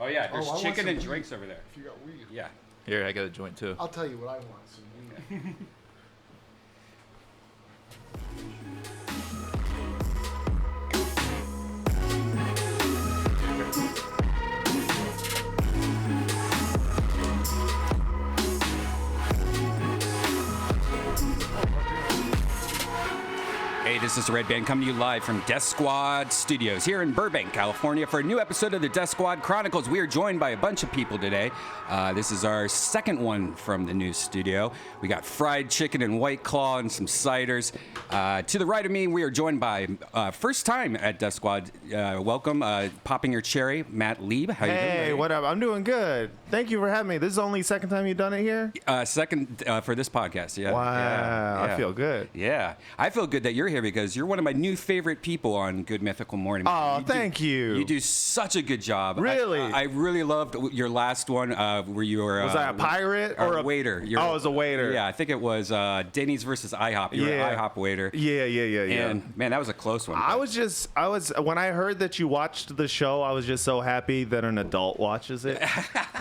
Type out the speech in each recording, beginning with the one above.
Oh yeah, there's I want chicken some and weed. drinks over there. If you got weed. Yeah. Here, I got a joint too. I'll tell you what I want. Some weed. Hey, this is the Red Band coming to you live from Deathsquad Studios here in Burbank, California for a new episode of the Deathsquad Chronicles. We are joined by a bunch of people today. This is our second one from the new studio. We got fried chicken and White Claw and some ciders. To the right of me, we are joined by first time at Deathsquad. Welcome, popping your cherry, Matt Lieb. How you doing? Hey, what up? I'm doing good. Thank you for having me. This is the only second time you've done it here? Second for this podcast, yeah. Wow, Yeah. I feel good. Yeah, I feel good that you're here because you're one of my new favorite people on Good Mythical Morning. Oh, thank you. You do such a good job. Really? I really loved your last one where you were... Was I a pirate or or a waiter? I was a waiter. Yeah, I think it was Denny's versus IHOP. You were an IHOP waiter. Yeah. And, man, that was a close one. When I heard that you watched the show, I was just so happy that an adult watches it.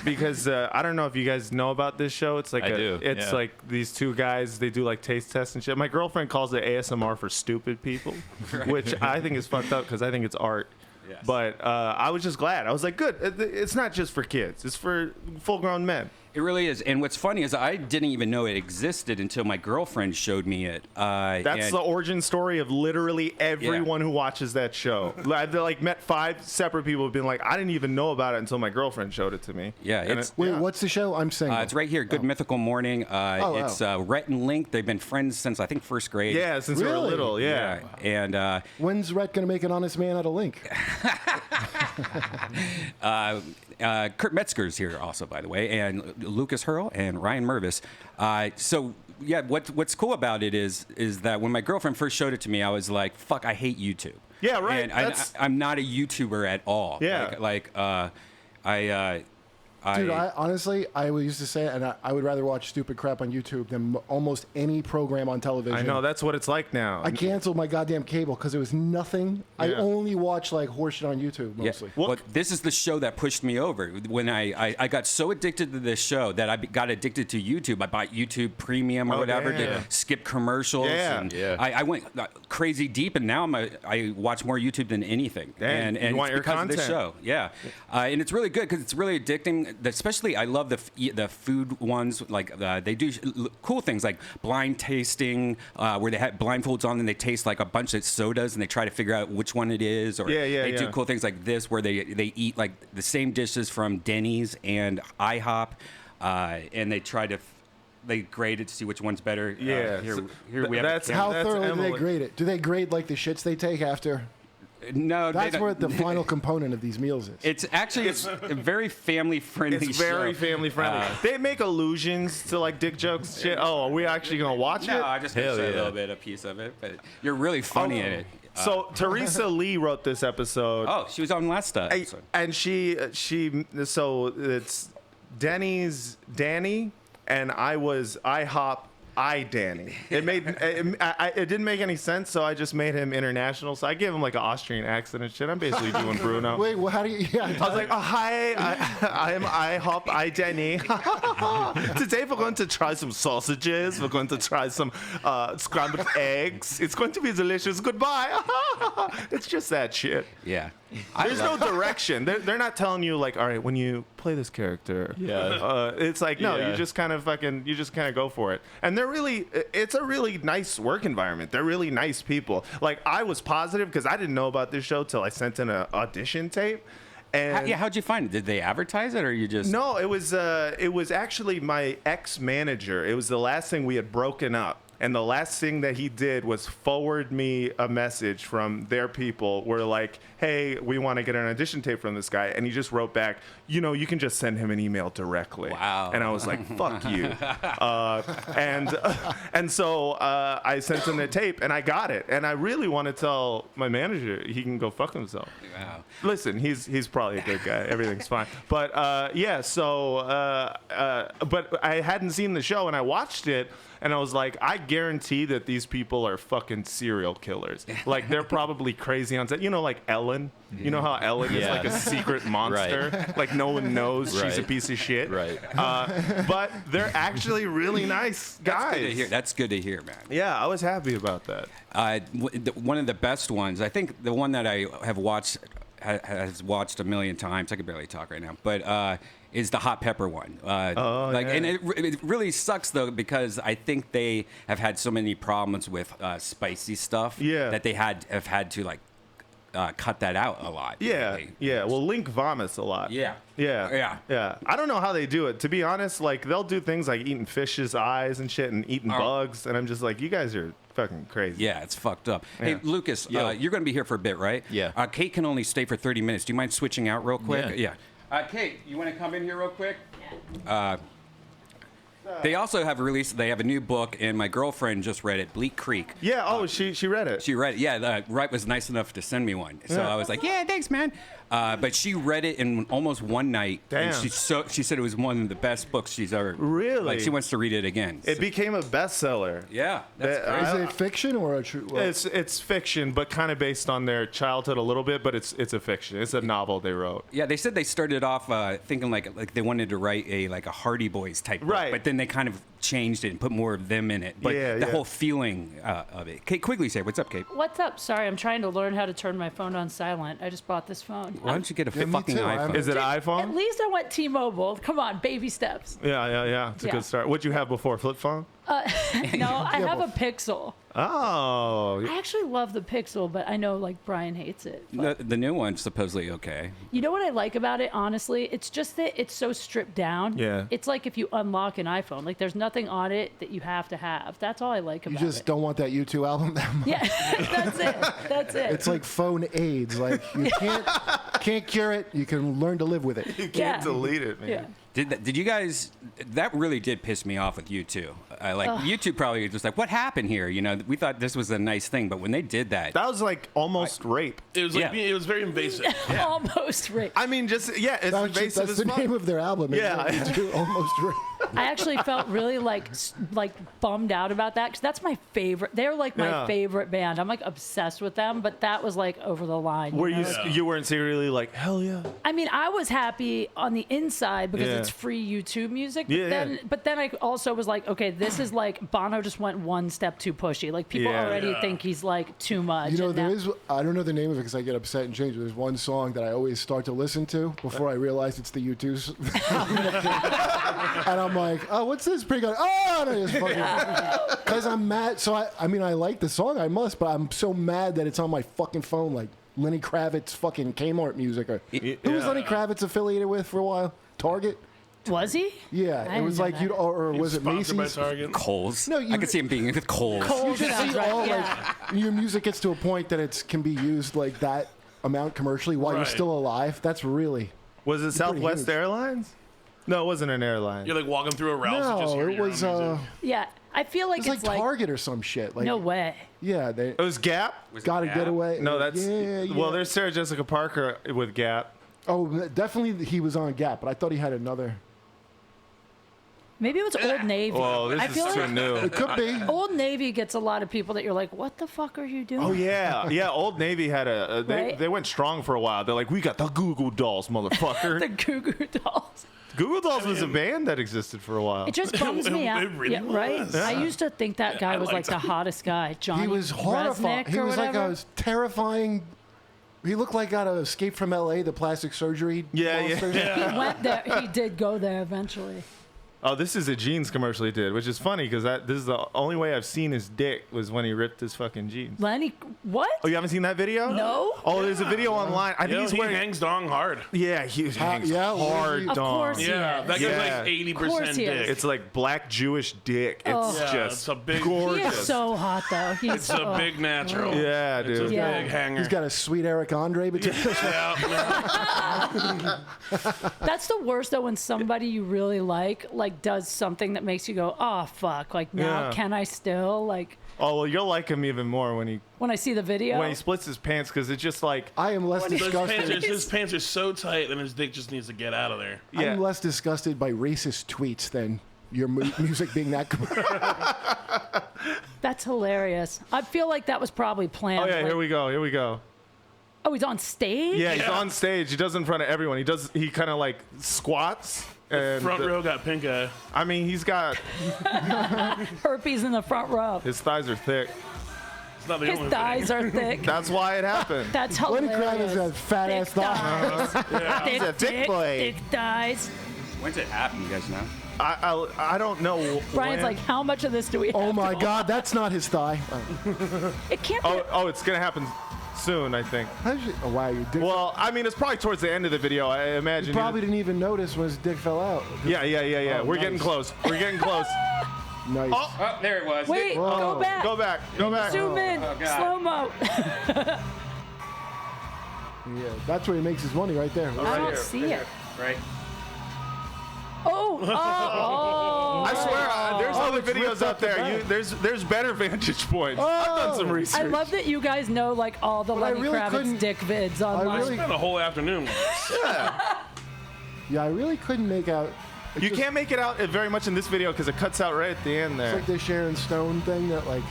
Because I don't know if you guys know about this show. It's like I do, It's yeah. like these two guys, they do like taste tests and shit. My girlfriend calls it ASMR for stupid people, which I think is fucked up because I think it's art. Yes. But I was just glad. I was like, good. It's not just for kids. It's for full-grown men. It really is. And what's funny is I didn't even know it existed until my girlfriend showed me it. That's the origin story of literally everyone who watches that show. I've like met 5 separate people who've been like, I didn't even know about it until my girlfriend showed it to me. Yeah, And it's- Wait, what's the show? I'm saying. It's right here, Good Mythical Morning. It's Rhett and Link. They've been friends since, I think, first grade. Yeah, since we were Really? little, yeah. And When's Rhett gonna make an honest man out of Link? Kurt Metzger's here also, by the way, and Lucas Hirl and Ryan Mirvis. So, yeah, what's cool about it is that when my girlfriend first showed it to me, I was like, fuck, I hate YouTube. Yeah, right. And I'm not a YouTuber at all. Yeah. Dude, I honestly used to say it, and I would rather watch stupid crap on YouTube than almost any program on television. I know, that's what it's like now. I canceled my goddamn cable because it was nothing. I Yeah. only watch like horseshit on YouTube mostly. Well, this is the show that pushed me over. When I got so addicted to this show that I got addicted to YouTube. I bought YouTube Premium or whatever to yeah. skip commercials. Yeah. And Yeah. I went crazy deep, and now I watch more YouTube than anything. Damn, and you want it's your because of this content. show. Yeah, and it's really good because it's really addicting. Especially, I love the food ones. Like they do cool things like blind tasting, where they have blindfolds on and they taste like a bunch of sodas and they try to figure out which one it is. Or they do cool things like this where they eat like the same dishes from Denny's and IHOP, and they try to. They grade it to see which one's better. Yeah. Here we have. that's a How That's thoroughly do they Emily. grade it? Do they grade like the shits they take after? No, That's they don't- what the final component of these meals is. It's actually it's a very family friendly. It's very show. family friendly. They make allusions to like dick jokes and shit. Oh, are we actually going to watch No, it? I just Hell said a yeah. little bit, a piece of it, but you're really funny in it. So Teresa Lee wrote this episode. Oh, she was on last I- episode. and so it's Denny's Danny, and I was IHOP Danny. It didn't make any sense, so I just made him international. So I gave him like an Austrian accent and shit. I'm basically doing Bruno. Wait, well, how do you? Yeah, I was like, oh, hi, I am IHOP Danny. Today we're going to try some sausages. We're going to try some scrambled eggs. It's going to be delicious. Goodbye. It's just that shit. Yeah. There's no direction. They're not telling you like, all right, when you play this character, it's like no, Yeah. you just kind of go for it. And it's a really nice work environment. They're really nice people. Like I was positive because I didn't know about this show till I sent in an audition tape. And How'd you find it? Did they advertise it, or you just? no, it was actually my ex-manager. It was the last thing we had broken up. And the last thing that he did was forward me a message from their people where like, hey, we want to get an audition tape from this guy. And he just wrote back, you can just send him an email directly. Wow. And I was like, fuck you. And so I sent him the tape and I got it. And I really want to tell my manager he can go fuck himself. Wow. Listen, he's probably a good guy. Everything's fine. But but I hadn't seen the show and I watched it. and I was like, I guarantee that these people are fucking serial killers. Like they're probably crazy on set. You know, like Ellen. You know how Ellen is like a secret monster. Like no one knows she's a piece of shit. Right. But they're actually really nice guys. That's good to hear, man. Yeah, I was happy about that. One of the best ones, I think the one that I have watched has watched a million times. I can barely talk right now, but is the hot pepper one. And it really sucks though, because I think they have had so many problems with spicy stuff that they have had to like cut that out a lot. Yeah. Well, Link vomits a lot. Yeah. I don't know how they do it. To be honest, like they'll do things like eating fish's eyes and shit and eating bugs, and I'm just like, you guys are fucking crazy. Yeah, it's fucked up. Yeah. Hey, Lucas, you're going to be here for a bit, right? Yeah. Kate can only stay for 30 minutes. Do you mind switching out real quick? Yeah. Kate, you want to come in here real quick? Yeah. They also have released. They have a new book, and my girlfriend just read it, Bleak Creek. Yeah. She read it. She read it. Yeah. Wright was nice enough to send me one, so I was like, yeah, thanks, man. But she read it in almost one night. Damn. And she said it was one of the best books she's ever. Really? Like she wants to read it again. It became a bestseller. Yeah. That's Is it fiction or a true? Well, it's fiction, but kind of based on their childhood a little bit. But it's a fiction. It's a novel they wrote. Yeah, they said they started off thinking like they wanted to write a Hardy Boys type book, but then they kind of changed it and put more of them in it. But the whole feeling of it. Kate Quigley said, "What's up, Kate?" What's up? Sorry, I'm trying to learn how to turn my phone on silent. I just bought this phone. Why don't you get a fucking too. iPhone? Is it an At iPhone? least I went T-Mobile. Come on, baby steps. Yeah. It's a good start. What'd you have before? Flip phone? No, I have a Pixel. Oh. I actually love the Pixel, but I know like Brian hates it. But The new one's supposedly okay. you know what I like about it, honestly? It's just that it's so stripped down. Yeah. It's like if you unlock an iPhone, like there's nothing on it that you have to have. That's all I like you about it. just don't want that U2 album that much. Yeah, that's it. It's like phone AIDS. Like you can't cure it. You can learn to live with it. You can't delete it, man. Yeah. Did you guys? That really did piss me off with U2. U2 probably just like, what happened here? You know, we thought this was a nice thing, but when they did that, That was like almost rape. It was like it was very invasive. Almost right. I mean, it's invasive That's as the fuck. name of their album. Yeah. U2 almost. I actually felt really like bummed out about that because that's my favorite. They're like my favorite band. I'm like obsessed with them, but that was like over the line. Were know? you weren't secretly like, hell yeah? I mean, I was happy on the inside because it's free YouTube music. But then I also was like, okay, this is like Bono just went one step too pushy. Like people already think he's like too much. You know, and there now- is. I don't know the name of it because I get upset and change it. There's one song that I always start to listen to before I realize it's the U2's. And I'm like, oh, what's this? Pretty good. Oh, and I just fucking because I'm mad. So I mean, I like the song, I must, but I'm so mad that it's on my fucking phone, like Lenny Kravitz fucking Kmart music. Who was Lenny Kravitz affiliated with for a while? Target. Was he? Yeah, I it was didn't like know you, or was it Sponsored by Macy's? Target. Kohl's. No, I could see him being with Kohl's. You just Sounds see right, all yeah. like your music gets to a point that it can be used like that amount commercially while you're Right. still alive. That's really Was it Southwest huge. Airlines? No, it wasn't an airline. You're like walking through a Ralph's and just no. hear It your was own music. Yeah. I feel like it's it's like Target or some shit. Like no way. yeah, they It was Gap? got to get away. No, that's yeah. well. There's Sarah Jessica Parker with Gap. Oh, definitely he was on Gap, but I thought he had another. Maybe it was Old Navy. Well, this I is feel too like new. It could be. Old Navy gets a lot of people that you're like, what the fuck are you doing? Oh yeah. Old Navy had Right? they went strong for a while. They're like, we got the Google Dolls, motherfucker. The Goo Goo Dolls. Google Dolls was a band that existed for a while. It just bums me out. It really yeah, right? was. I used to think that guy I was like liked the him. hottest guy. Johnny He was horrifying. Resnick He or was like whatever. a terrifying. He looked like out of Escape from L.A. The plastic surgery. Yeah. monsters. He went there. He did go there eventually. Oh, this is a jeans commercial he did, which is funny because this is the only way I've seen his dick was when he ripped his fucking jeans. Lenny, what? Oh, you haven't seen that video? No. Oh, there's a video online. I think Yo, he's he wearing. hangs dong hard. Yeah, he hangs yeah, hard Of dong. course he Yeah, is. that guy's Yeah. like Of course 80% he is. dick. It's like black Jewish dick. It's Oh. Yeah, just it's a big- He gorgeous. is so hot though. He's It's a big natural. Yeah, It's a dude. Yeah. big hanger. He's got a sweet Eric Andre between. That's the worst though when somebody you really like does something that makes you go, oh fuck, like now Yeah. can I still like Oh well, you'll like him even more when when I see the video? he splits his pants because it's just like I am less His disgusted. pants are so tight that his dick just needs to get out of there. yeah. I'm less disgusted by racist tweets than your music being that commercial. That's hilarious. I feel like that was probably planned. Oh yeah, like- here we go. Oh, he's on stage? Yeah, he's on stage. He does it in front of everyone. He kind of like squats. And Front row got pink eye. I mean, he's got Herpes in the front row. his thighs are thick. It's not the His only thighs are thick. That's why it happened. That's Lenny hilarious. Kravitz has fat ass Thick thighs. thighs. He's a thick boy. Thick thighs. When's it happen? You guys know? I don't know. Brian's when. like, how much of this do we have? Oh my God, that's not his thigh. It can't be. Oh, it's gonna happen soon, I think. Oh wow, your dick. Well, I mean, it's probably towards the end of the video. I imagine. you probably didn't even notice when his dick fell out. Yeah. Oh, We're nice. getting close. Nice. Oh, there it was. Wait, Whoa. go back. Go back. Zoom in. God. Slow mo. Yeah, that's where he makes his money right there. I don't see it. Right. Oh. I swear, there's other it's videos ripped out up the there. back. There's better vantage points. I've done some research. I love that you guys know like all the I Lenny really Kravitz couldn't- dick vids online. really- Spent a whole afternoon. Yeah, I really couldn't make out. It's You just- can't make it out very much in this video because it cuts out right at the end It's there. like the Sharon Stone thing that like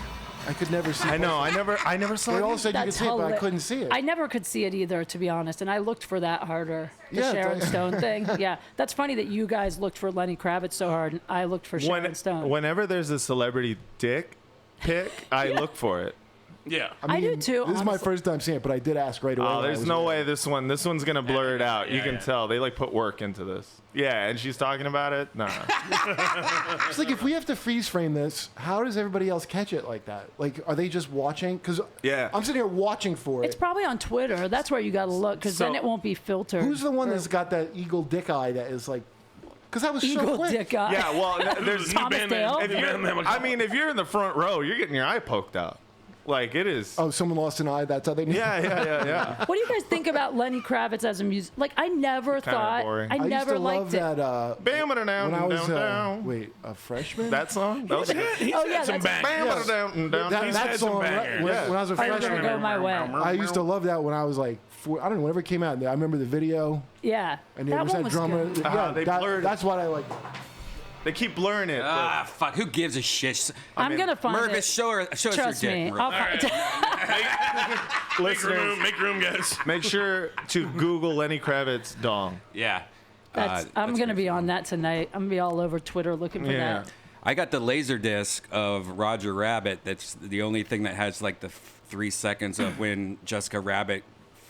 I could never see. I know. I never saw They it. all said you could That's see it, but I hilarious. couldn't see it. I never could see it either, to be honest, and I looked for that harder. The Yeah, Sharon it's- Stone thing. Yeah, that's funny that you guys looked for Lenny Kravitz so hard, and I looked for Sharon Stone. Whenever there's a celebrity dick pic, I look for it. Yeah. I do too, This is my honestly. first time seeing it, but I did ask right away. Oh, when I there's was no there. way this one's gonna blur it out. You yeah, can yeah. tell they like put work into this. Yeah, and she's talking about it. Nah. It's like if we have to freeze frame this, how does everybody else catch it like that? Like, are they just watching? Because Yeah. I'm sitting here watching for It's it. probably on Twitter. That's where you got to look, because then So- it won't be filtered. Who's the one Or that's got that eagle dick eye that is like? Because that was so Eagle quick. dick eye? Yeah, well, there's. Thomas Dale? I mean, if you're in the front row, you're getting your eye poked out. Like it is. Oh, someone lost an eye. That's how they. Yeah. What do you guys think about Lenny Kravitz as a music? Like, I never thought. boring. I I used never to liked love it. that. Bam it down, When I was down, down. wait, a freshman. That song. That was good. He's Oh, had yeah, some that's- bangers. Bam it down, down. that He's that had some song. bangers. When Yeah. I was a I freshman, never go my way. I used to love that when I was like, I don't know, whenever it came out. I remember the video, Yeah, and that it was one that was drummer. good. Yeah, they blurred it. that's what I like. They keep blurring it. Ah, fuck. Who gives a shit? I'm gonna find Mervis, it. show us your Trust dick. me. Mervis. I'll find but listeners, Make room, guys. make sure to Google Lenny Kravitz dong. Yeah. I'm that's gonna good. be on that tonight. I'm gonna be all over Twitter looking for Yeah. that. I got the laser disc of Roger Rabbit. That's the only thing that has like the 3 seconds of when Jessica Rabbit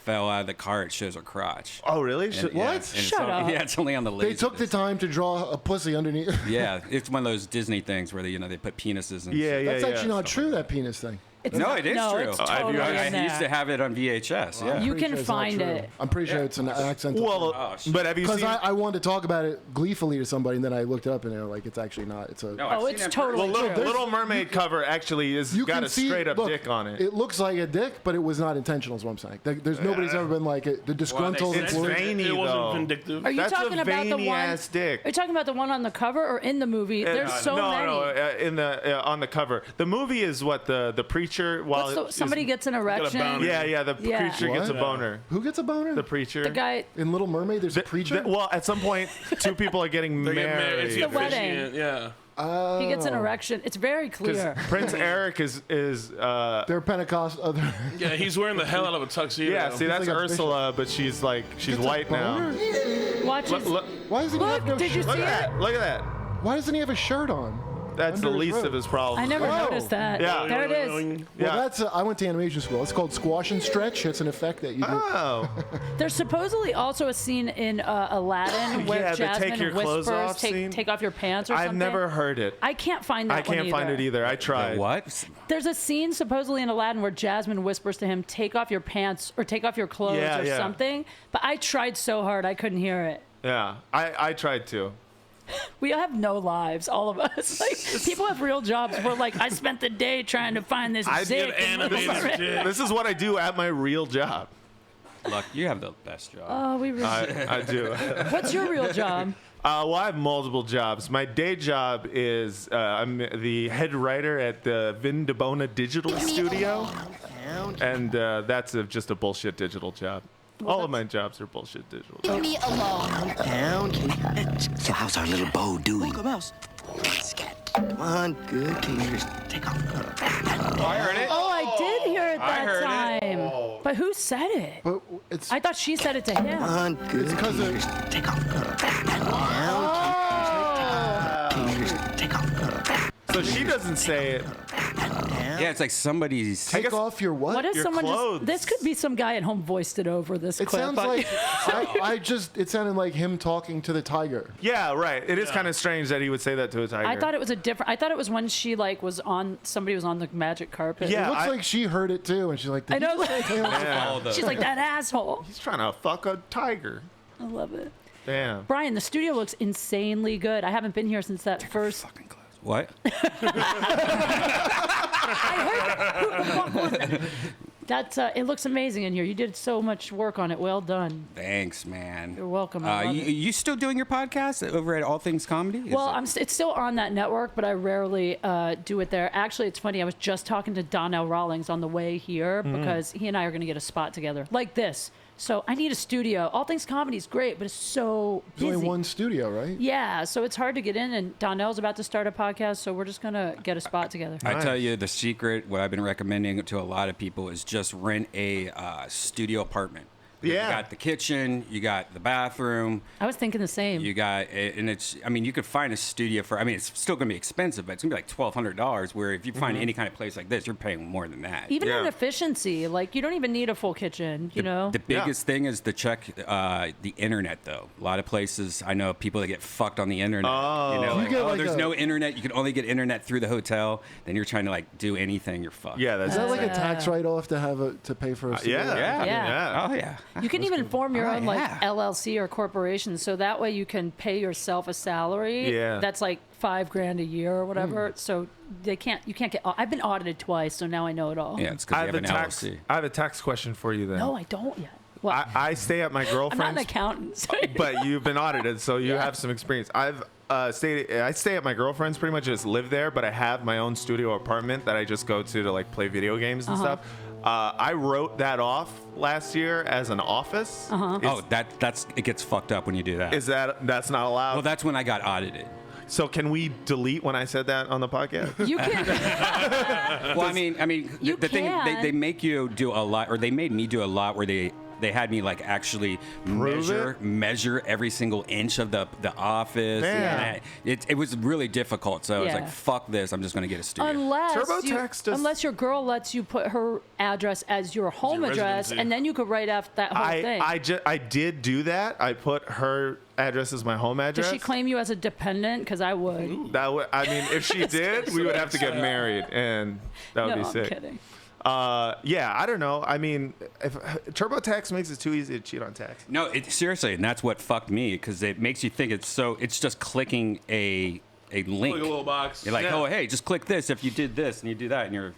fell out of the car. It shows her crotch. Oh, really? And- Should- yeah, what? and it's Shut on- up. Yeah, it's only on the laser They took the disc. time to draw a pussy underneath. Yeah, it's one of those Disney things where they put penises in. Yeah, yeah, That's yeah. actually not true. That penis thing. It's No, not- it is no, true. It's Oh, have you- totally I in I used to there. have it on VHS. Yeah. You Pretty can sure it's not find true. it. I'm pretty sure it's an accidental. Well, Oh, shit. but have you because seen? I wanted to talk about it gleefully to somebody, and then I looked it up, and they were like, "It's actually not. It's a." No, I've Oh, seen it's it in totally person. well, true. Little Mermaid cover actually is You got can a see, straight up look, dick on it. It looks like a dick, but it was not intentional. Is what I'm saying. There's nobody's ever been like the disgruntled. said It's employee. veiny, It wasn't though. vindictive. Are you That's talking a about the veiny one? ass dick. Are you talking about the one on the cover or in the movie? There's so no, many. No, in the on the cover. The movie is what the preacher while What's somebody gets an erection. boner. Yeah, the Yeah. preacher gets a What? boner. Who gets a boner? The preacher. The guy. in Little Mermaid. There's a preacher. Well, at some point, two people are getting They get married. It's married. The wedding. officiant, Yeah. He gets an erection. It's very clear. Prince Eric is They're Pentecost. Other. Yeah, he's wearing the hell out of a tuxedo. yeah. See, that's like a Ursula, but she's Gets a white now. boner? Watch Look, his. look, Why doesn't he have no? Look, did you look see at it? that! Look at that! Why doesn't he have a shirt on? That's the Under his least robe. of his problems. I never Whoa. noticed that. Yeah. There it is. Well, Yeah. that's I went to animation school. It's called squash and stretch. It's an effect that you do. Oh. There's supposedly also a scene in Aladdin where Yeah, the Jasmine take your clothes whispers, off scene. take off your pants or I've something. never heard it. I can't find that I can't one find it either. I tried. What? There's a scene supposedly in Aladdin where Jasmine whispers to him, "Take off your pants or take off your clothes Yeah, or yeah. something." But I tried so hard I couldn't hear it. Yeah, I tried to. We have no lives, all of us. Like people have real jobs. We're like, I spent the day trying to find this I dick. did in Little animated Mermaid." shit. This is what I do at my real job. Look, you have the best job. Oh, we. Really, I do. what's your real job? Well, I have multiple jobs. My day job is I'm the head writer at the Vin DeBona Digital Studio, and that's just a bullshit digital job. All of my jobs are bullshit digital. Leave me alone. Down. So how's our little bow doing? Welcome mouse. Scat. Come on, good. Can you just take off? I heard it. Oh, I did hear it I that heard it. time. But who said it? But it's I thought she said it to him. Come on, good. It's 'cause Can you of- just take off? Oh. Can you just take off? So she doesn't say it. Yeah, it's like somebody's. take off your what? What if Your someone clothes. just? This could be some guy at home voiced it over this It clip. sounds like it sounded like him talking to the tiger. Yeah, right. It is kind of strange that he would say that to a tiger. I thought it was a different. I thought it was when she like was on. Somebody was on the magic carpet. Yeah. It looks I- like she heard it too, and she's like, I know. "Did you say take off your-" Yeah. She's like that asshole. He's trying to fuck a tiger. I love it. Damn. Brian, the studio looks insanely good. I haven't been here since that first. Fucking clothes. What? That's it looks amazing in here. You did so much work on it. Well done. Thanks, man. You're welcome. I love it. You still doing your podcast over at All Things Comedy? Is Well, it- it's still on that network, but I rarely do it there. Actually, it's funny. I was just talking to Donnell Rawlings on the way here because he and I are going to get a spot together like this. So I need a studio. All Things Comedy is great, but it's so There's busy. only one studio, right? Yeah, so it's hard to get in, and Donnell's about to start a podcast, so we're just going to get a spot together. I tell you, the secret, what I've been recommending to a lot of people is just rent a studio apartment. Yeah. You got the kitchen, you got the bathroom, I was thinking the same. you got, and it's, I mean, you could find a studio for, I mean, it's still going to be expensive, but it's going to be like $1,200, where if you find any kind of place like this, you're paying more than that. Even Yeah. in efficiency, like you don't even need a full kitchen, you know? The biggest thing is to check the internet, though. A lot of places, I know people that get fucked on the internet. Oh. You know, You like, get oh, like there's a- no internet. You can only get internet through the hotel. Then you're trying to like do anything. You're fucked. Yeah, that's Is that like a tax write-off to have to pay for a studio? yeah. Yeah. Oh yeah. You can even form your Oh, own like yeah. LLC or corporation, so that way you can pay yourself a salary. Yeah. That's like $5,000 a year or whatever. So you can't get. I've been audited twice, so now I know it all. Yeah, it's because I you have have a an tax. LLC. I have a tax question for you then. No, I don't yet. What? I stay at my I'm not an girlfriend's, accountant. so- but you've been audited, so you Yeah. have some experience. I stay at my girlfriend's, pretty much just live there, but I have my own studio apartment that I just go to like play video games and stuff. I wrote that off last year as an office. Oh, that's it gets fucked up when you do that. That's not allowed? Well, that's when I got audited. So can we delete when I said that on the podcast? you can. Well, I mean, You the thing can. they make you do a lot, or they made me do a lot, where they had me like actually measure every single inch of the office. Damn. And it was really difficult. So I was Yeah. like, fuck this, I'm just gonna get a studio. TurboTax does- unless your girl lets you put her address as your home your address, residency. and then you could write off that whole thing. I did do that. I put her address as my home address. Does she claim you as a dependent? Because I would. That would, I mean, if she did, we would have to get married, and that would No, be I'm sick. kidding. Yeah, I don't know. I mean, if TurboTax makes it too easy to cheat on tax. No, seriously, and that's what fucked me, because it makes you think it's just clicking a link. Like a little box. You're like, Yeah. oh, hey, just click this if you did this and you do that, and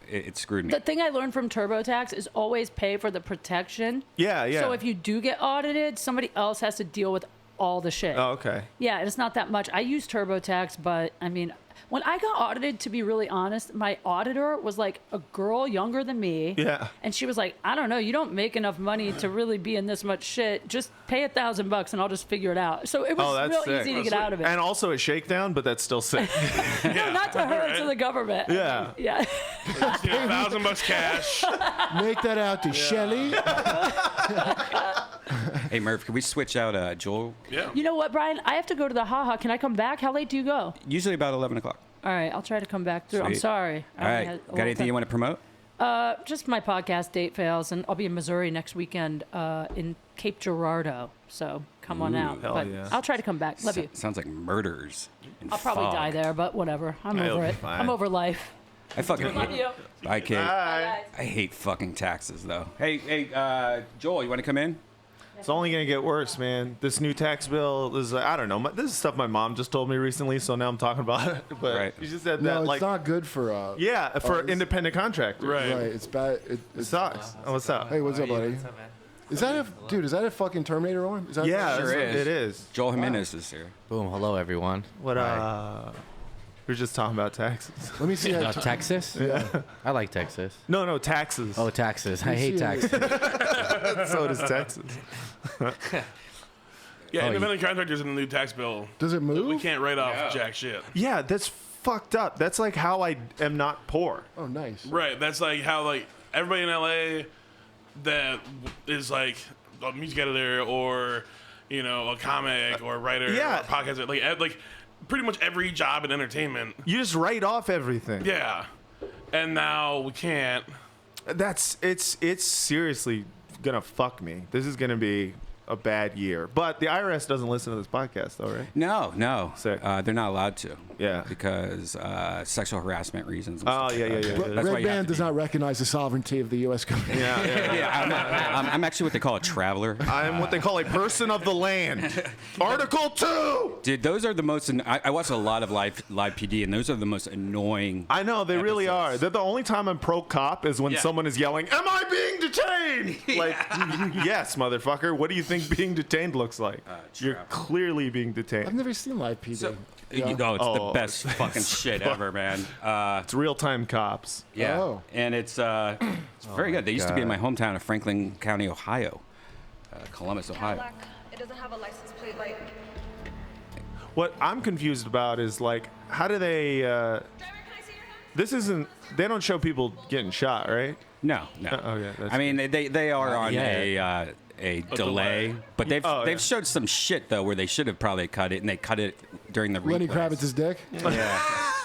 it screwed me. The thing I learned from TurboTax is always pay for the protection. Yeah, yeah. So if you do get audited, somebody else has to deal with all the shit. Oh, okay. Yeah, and it's not that much. I use TurboTax, but I mean, when I got audited, to be really honest, my auditor was like a girl younger than me. Yeah. And she was like, I don't know, you don't make enough money to really be in this much shit. Just pay $1,000 and I'll just figure it out. So it was Oh, that's real sick. easy to get out of it. And also a shakedown, but that's still sick. No, not to her, to the government. Yeah. Yeah. Yeah, $1,000 cash. Make that out to Shelly. Hey, Murph, can we switch out Joel? Yeah. You know what, Brian? I have to go to the haha. Can I come back? How late do you go? Usually about 11 o'clock. All right, I'll try to come back through. I'm Sweet. sorry. All right. Got anything you want to promote? Just my podcast, Date Fails, and I'll be in Missouri next weekend in Cape Girardeau. So come on out. hell But yeah. I'll try to come back. Love you. Sounds like murders. and I'll probably fog. die there, but whatever. I'm It'll over be it. fine. I'm over life. I fucking Love hate. you. Bye, Kate. Bye. I hate fucking taxes, though. Hey, Joel, you want to come in? It's only gonna get worse, man. This new tax bill is, I don't know. This is stuff my mom just told me recently, so now I'm talking about it. But Right. you just said No, that, it's like, not good for. yeah, for it's- independent contractors. Right. Right, it's bad. It It sucks. Oh, what's up? Hey, what's up, buddy? Is that a dude? Is that a fucking Terminator arm? Is that Yeah, Sure is. it is. Joel Jimenez is here. Boom. Hello, everyone. What We're just talking about taxes. Let me see that. Texas? Yeah. I like Texas. No, taxes. Oh, taxes. I hate see taxes. So does Texas. Yeah, independent contractors in the new tax bill. Does it move? We can't write off jack shit. Yeah, that's fucked up. That's like how I am not poor. Oh, nice. Right. That's like how like everybody in LA that is like a music editor or a comic or writer or a podcaster, like pretty much every job in entertainment. You just write off everything. Yeah. And now we can't. It's seriously gonna fuck me. This is gonna be a bad year. But the IRS doesn't listen to this podcast, though, right? No. Sick. They're not allowed to. Yeah. Because sexual harassment reasons. Oh, yeah. That's why Red you have Band to does not recognize the sovereignty of the U.S. government. Yeah, I'm actually what they call a traveler. I'm what they call a person of the land. Article 2! Dude, those are the most. I watch a lot of live PD, and those are the most annoying. I know, they really are. episodes. They're the only time I'm pro-cop is when someone is yelling, "Am I being detained?" Like, yes, motherfucker. What do you think being detained looks like? You're clearly being detained. I've never seen live PD. So, it's the best fucking shit ever, man. It's real-time cops. Yeah, Oh. and it's very good. They used to be in my hometown of Franklin County, Ohio, Columbus, Ohio. It doesn't have a license plate like. What I'm confused about is, like, how do they... Driver, can I see your hands? This isn't... They don't show people getting shot, right? No. Okay, that's I mean, they are on yet. a delay, but they've yeah. showed some shit though where they should have probably cut it, and they cut it during the Lenny replays. Kravitz's dick.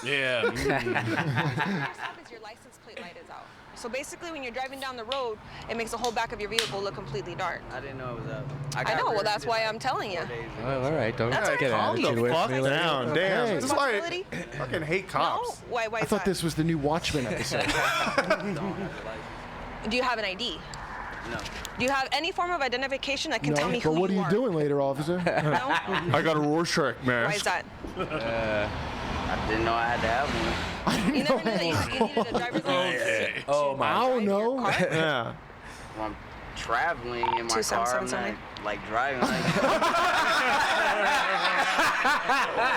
Yeah. What happens? Your license plate light is out. So basically, when you're driving down the road, it makes the whole back of your vehicle look completely dark. I didn't know it was up. I know. Well, that's why I'm telling you. Oh, all right. Don't That's get all right. attitude with Fuck me. down. Damn. Hey. This is why I Responsibility? fucking hate No. cops. Why I is thought that? this was the new Watchmen episode. Do you have an ID? No. Do you have any form of identification that can tell No, me but who what are you you doing later, officer? No? I got a Rorschach Why is mask. that? I didn't know I had to have one. You never knew that you needed a driver's license. Oh, my. I don't know. Yeah. When I'm traveling in my 2 car, I'm 7 not like driving. Like,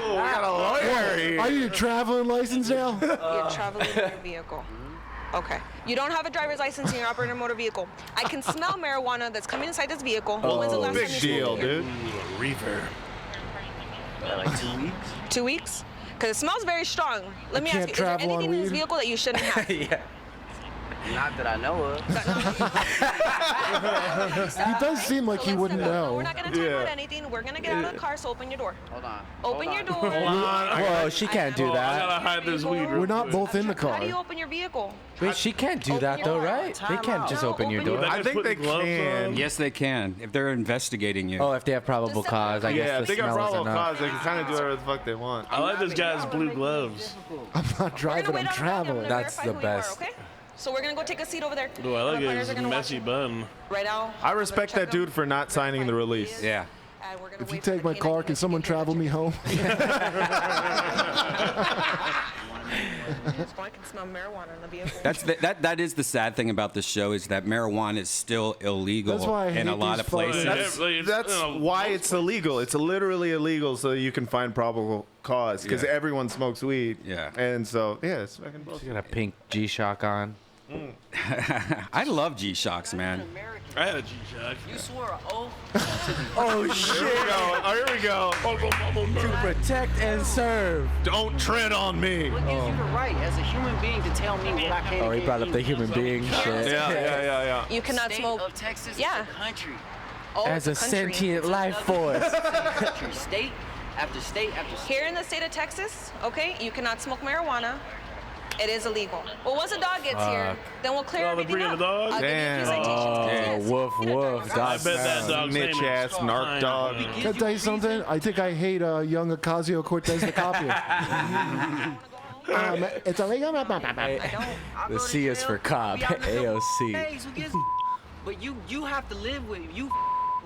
Oh, we got a lawyer here. Are you a traveling license now? You're traveling in your vehicle. Okay. You don't have a driver's license and you're operating a motor vehicle. I can smell marijuana that's coming inside this vehicle. When's the last Big time you deal, smoked here? dude. Reefer. like 2 weeks. 2 weeks? Because it smells very strong. Let me ask can't you, is there travel on anything in this weed? vehicle that you shouldn't have? Yeah. Not that I know of. He does seem like he wouldn't know. We're not going to talk about anything. We're going to get out of the car, so open your door. Hold on. Open your door. Whoa, she can't do I that. gotta hide this weed. We're not both in the How do you car. open your vehicle? Wait, she can't do that though, right? They can't just No, open your open your door. door. I think they can. Yes, they can if they're investigating you. Oh, if they have probable cause, I Yeah, guess if the they got smell is probable enough. cause, they can kind of do whatever the fuck they want. I like this guy's blue gloves. I'm not We're gonna driving, wait I'm on the phone. I'm traveling. gonna That's verify the who you are, best. okay? So we're gonna go take a seat over there. Ooh, I like Our partners his are gonna watch messy it. bun. Right now. I respect that dude for not signing the release. Yeah. And we're gonna If you wait for take the my canine car, unit can to someone get here. travel me home? I can smell marijuana in the vehicle. That is the sad thing about this show is that marijuana is still illegal That's why I in a hate lot these of places. fucking- That's why it's illegal. It's literally illegal so you can find probable cause because Yeah. everyone smokes weed. Yeah. And so, yeah, it's fucking She bullshit. got a pink G-Shock on. I love G-Shocks, man. I had a G-Shock. You swore an oath. Oh Here shit! we go. Oh, here we go. To protect and serve. Don't tread on me. What gives you the right as a human being to tell me what I can Oh, he and brought can't up the do? human being shit. Yeah. You cannot State smoke. of Texas Yeah. is a country. Oh, As a it's country. sentient life force. Country. State after state after state. Here in the state of Texas, okay, you cannot smoke marijuana. It is illegal. Well, once the dog gets here, then we'll clear Oh, the everything breed up. of the dog? I'll give you a few Damn. citations. 'cause Oh, yes, woof, you need a woof, driver's I dog. license. bet that dog's name Niche is ass narc dog. Can I tell you something? I think I hate young Ocasio-Cortez the copier. It's illegal. I don't. The C is for cop. AOC. But you have to live with it. You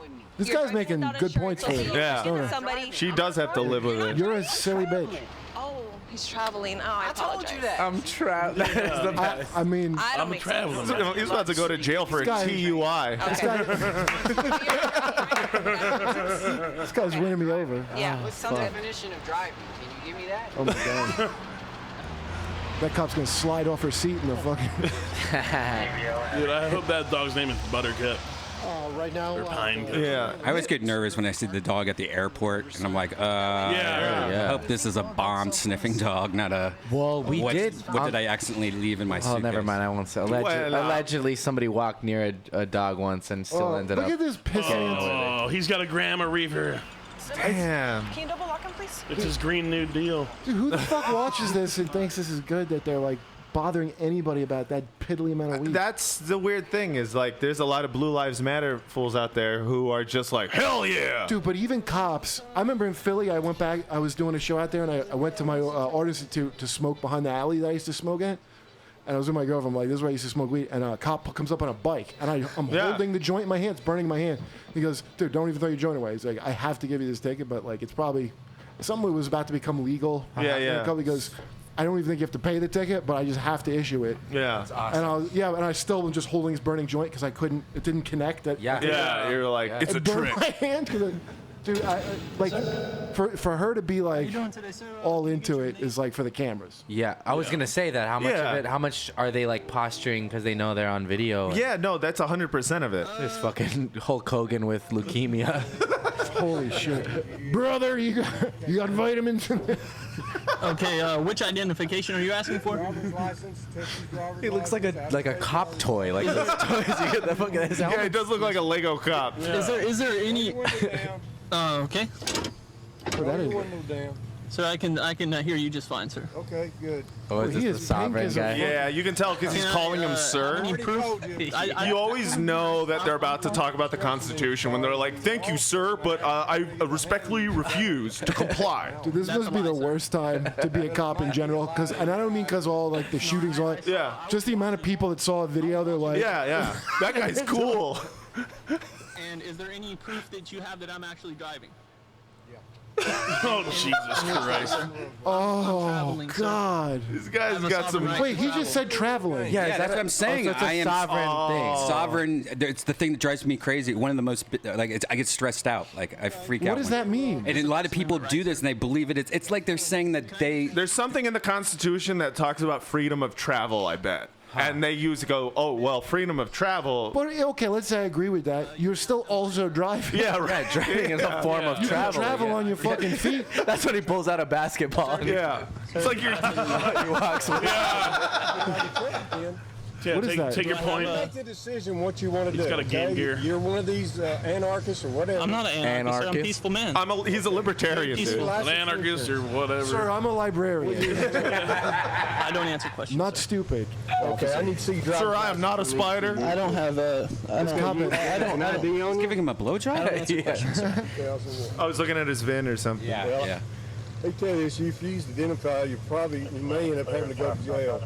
with me. This You're guy's driving making without good insurance, points for so me. you're Yeah. giving Don't somebody- She does have to live with it. You're a silly bitch. Oh, he's traveling. Oh, I I told apologize. you that. I'm trapped. That is the best. I mean, I don't I'm a make traveler. sense. He's about to go to jail for a This guy- TUI. Okay. This guy's winning me over. Yeah, What's the sounds good. definition of driving? Can you give me that? Oh my god. That cop's gonna slide off her seat in the fucking. Dude, I hope that dog's name is Buttercup Right now. or Pine Cup. Yeah. I always get nervous when I see the dog at the airport, and I'm like, Yeah. I hope this is a bomb-sniffing dog, not a. Well, we what, did. What did I accidentally leave in my Oh, suitcase? never mind. I won't say. Allegedly, somebody walked near a dog once and still ended Look up. at this pissant. Oh, he's got a Grandma Reefer. Damn. Can you double lock him, please? It's his Green New Deal. Dude, who the fuck watches this and thinks this is good that they're like bothering anybody about that piddly amount of weed? That's the weird thing is like there's a lot of Blue Lives Matter fools out there who are just like, hell yeah. Dude, but even cops. I remember in Philly, I went back, I was doing a show out there, and I went to my art institute to smoke behind the alley that I used to smoke at. And I was with my girlfriend, I'm like, this is where I used to smoke weed. And a cop comes up on a bike, and I'm holding the joint in my hand, it's burning my hand. He goes, dude, don't even throw your joint away. He's like, I have to give you this ticket, but like, it's probably something that was about to become legal. Yeah, yeah. And the company goes, I don't even think you have to pay the ticket, but I just have to issue it. Yeah. And I still was just holding his burning joint because it didn't connect. Yeah, you're like, it's a it burned trick. my hand 'cause dude, like for her to be like all into it is like for the cameras. Yeah, I was gonna say that. How much of it? How much are they like posturing because they know they're on video? Yeah, no, that's 100% of it. This fucking Hulk Hogan with leukemia. Holy shit, brother! You got vitamins. Okay, which identification are you asking for? He looks like a cop toy, like those toys you get the fucking. Yeah, it does look like a Lego cop. Yeah. Is there any? Okay. That is. Sir, I can hear you just fine, sir. Okay, good. Oh, is this the sovereign guy? Yeah, you can tell because he's calling him sir. Any proof? You always know that they're about to talk about the Constitution when they're like, "Thank you, sir, but I respectfully refuse to comply." Dude, this must be the worst time to be a cop in general, and I don't mean because all like the shootings on. Yeah. Just the amount of people that saw a video, they're like, Yeah, that guy's cool. And is there any proof that you have that I'm actually driving? Oh, Jesus Christ. Oh God. This guy's got some. Wait, he just said traveling. Yeah, that's what I'm saying. It's a I am sovereign thing. Sovereign. It's the thing that drives me crazy. One of the most I get stressed out. Like I freak out. What does that mean? And a lot of people do this and they believe it. It's like they're saying that There's something in the Constitution that talks about freedom of travel. I bet. And they used to go, oh, well, freedom of travel. But okay, let's say I agree with that. You're still also driving. Yeah, right. Driving is a form of You can travel. travel on your fucking feet. That's when he pulls out a basketball. Yeah. It's like you're. He walks away. Yeah, What is that? take your point. Make the decision what you want to do. He's got a Game Gear. You're one of these anarchists or whatever. I'm not an anarchist. I'm a peaceful man. He's a libertarian, dude. An anarchist or whatever. Sir, I'm a librarian. I don't answer questions. Not stupid. Okay, I need to see you drive. Sir, I am not a spider. I don't have a. I don't be on giving him a blowjob. I was looking at his VIN or something. Yeah. They tell you if you refuse to identify, you may end up having to go to jail.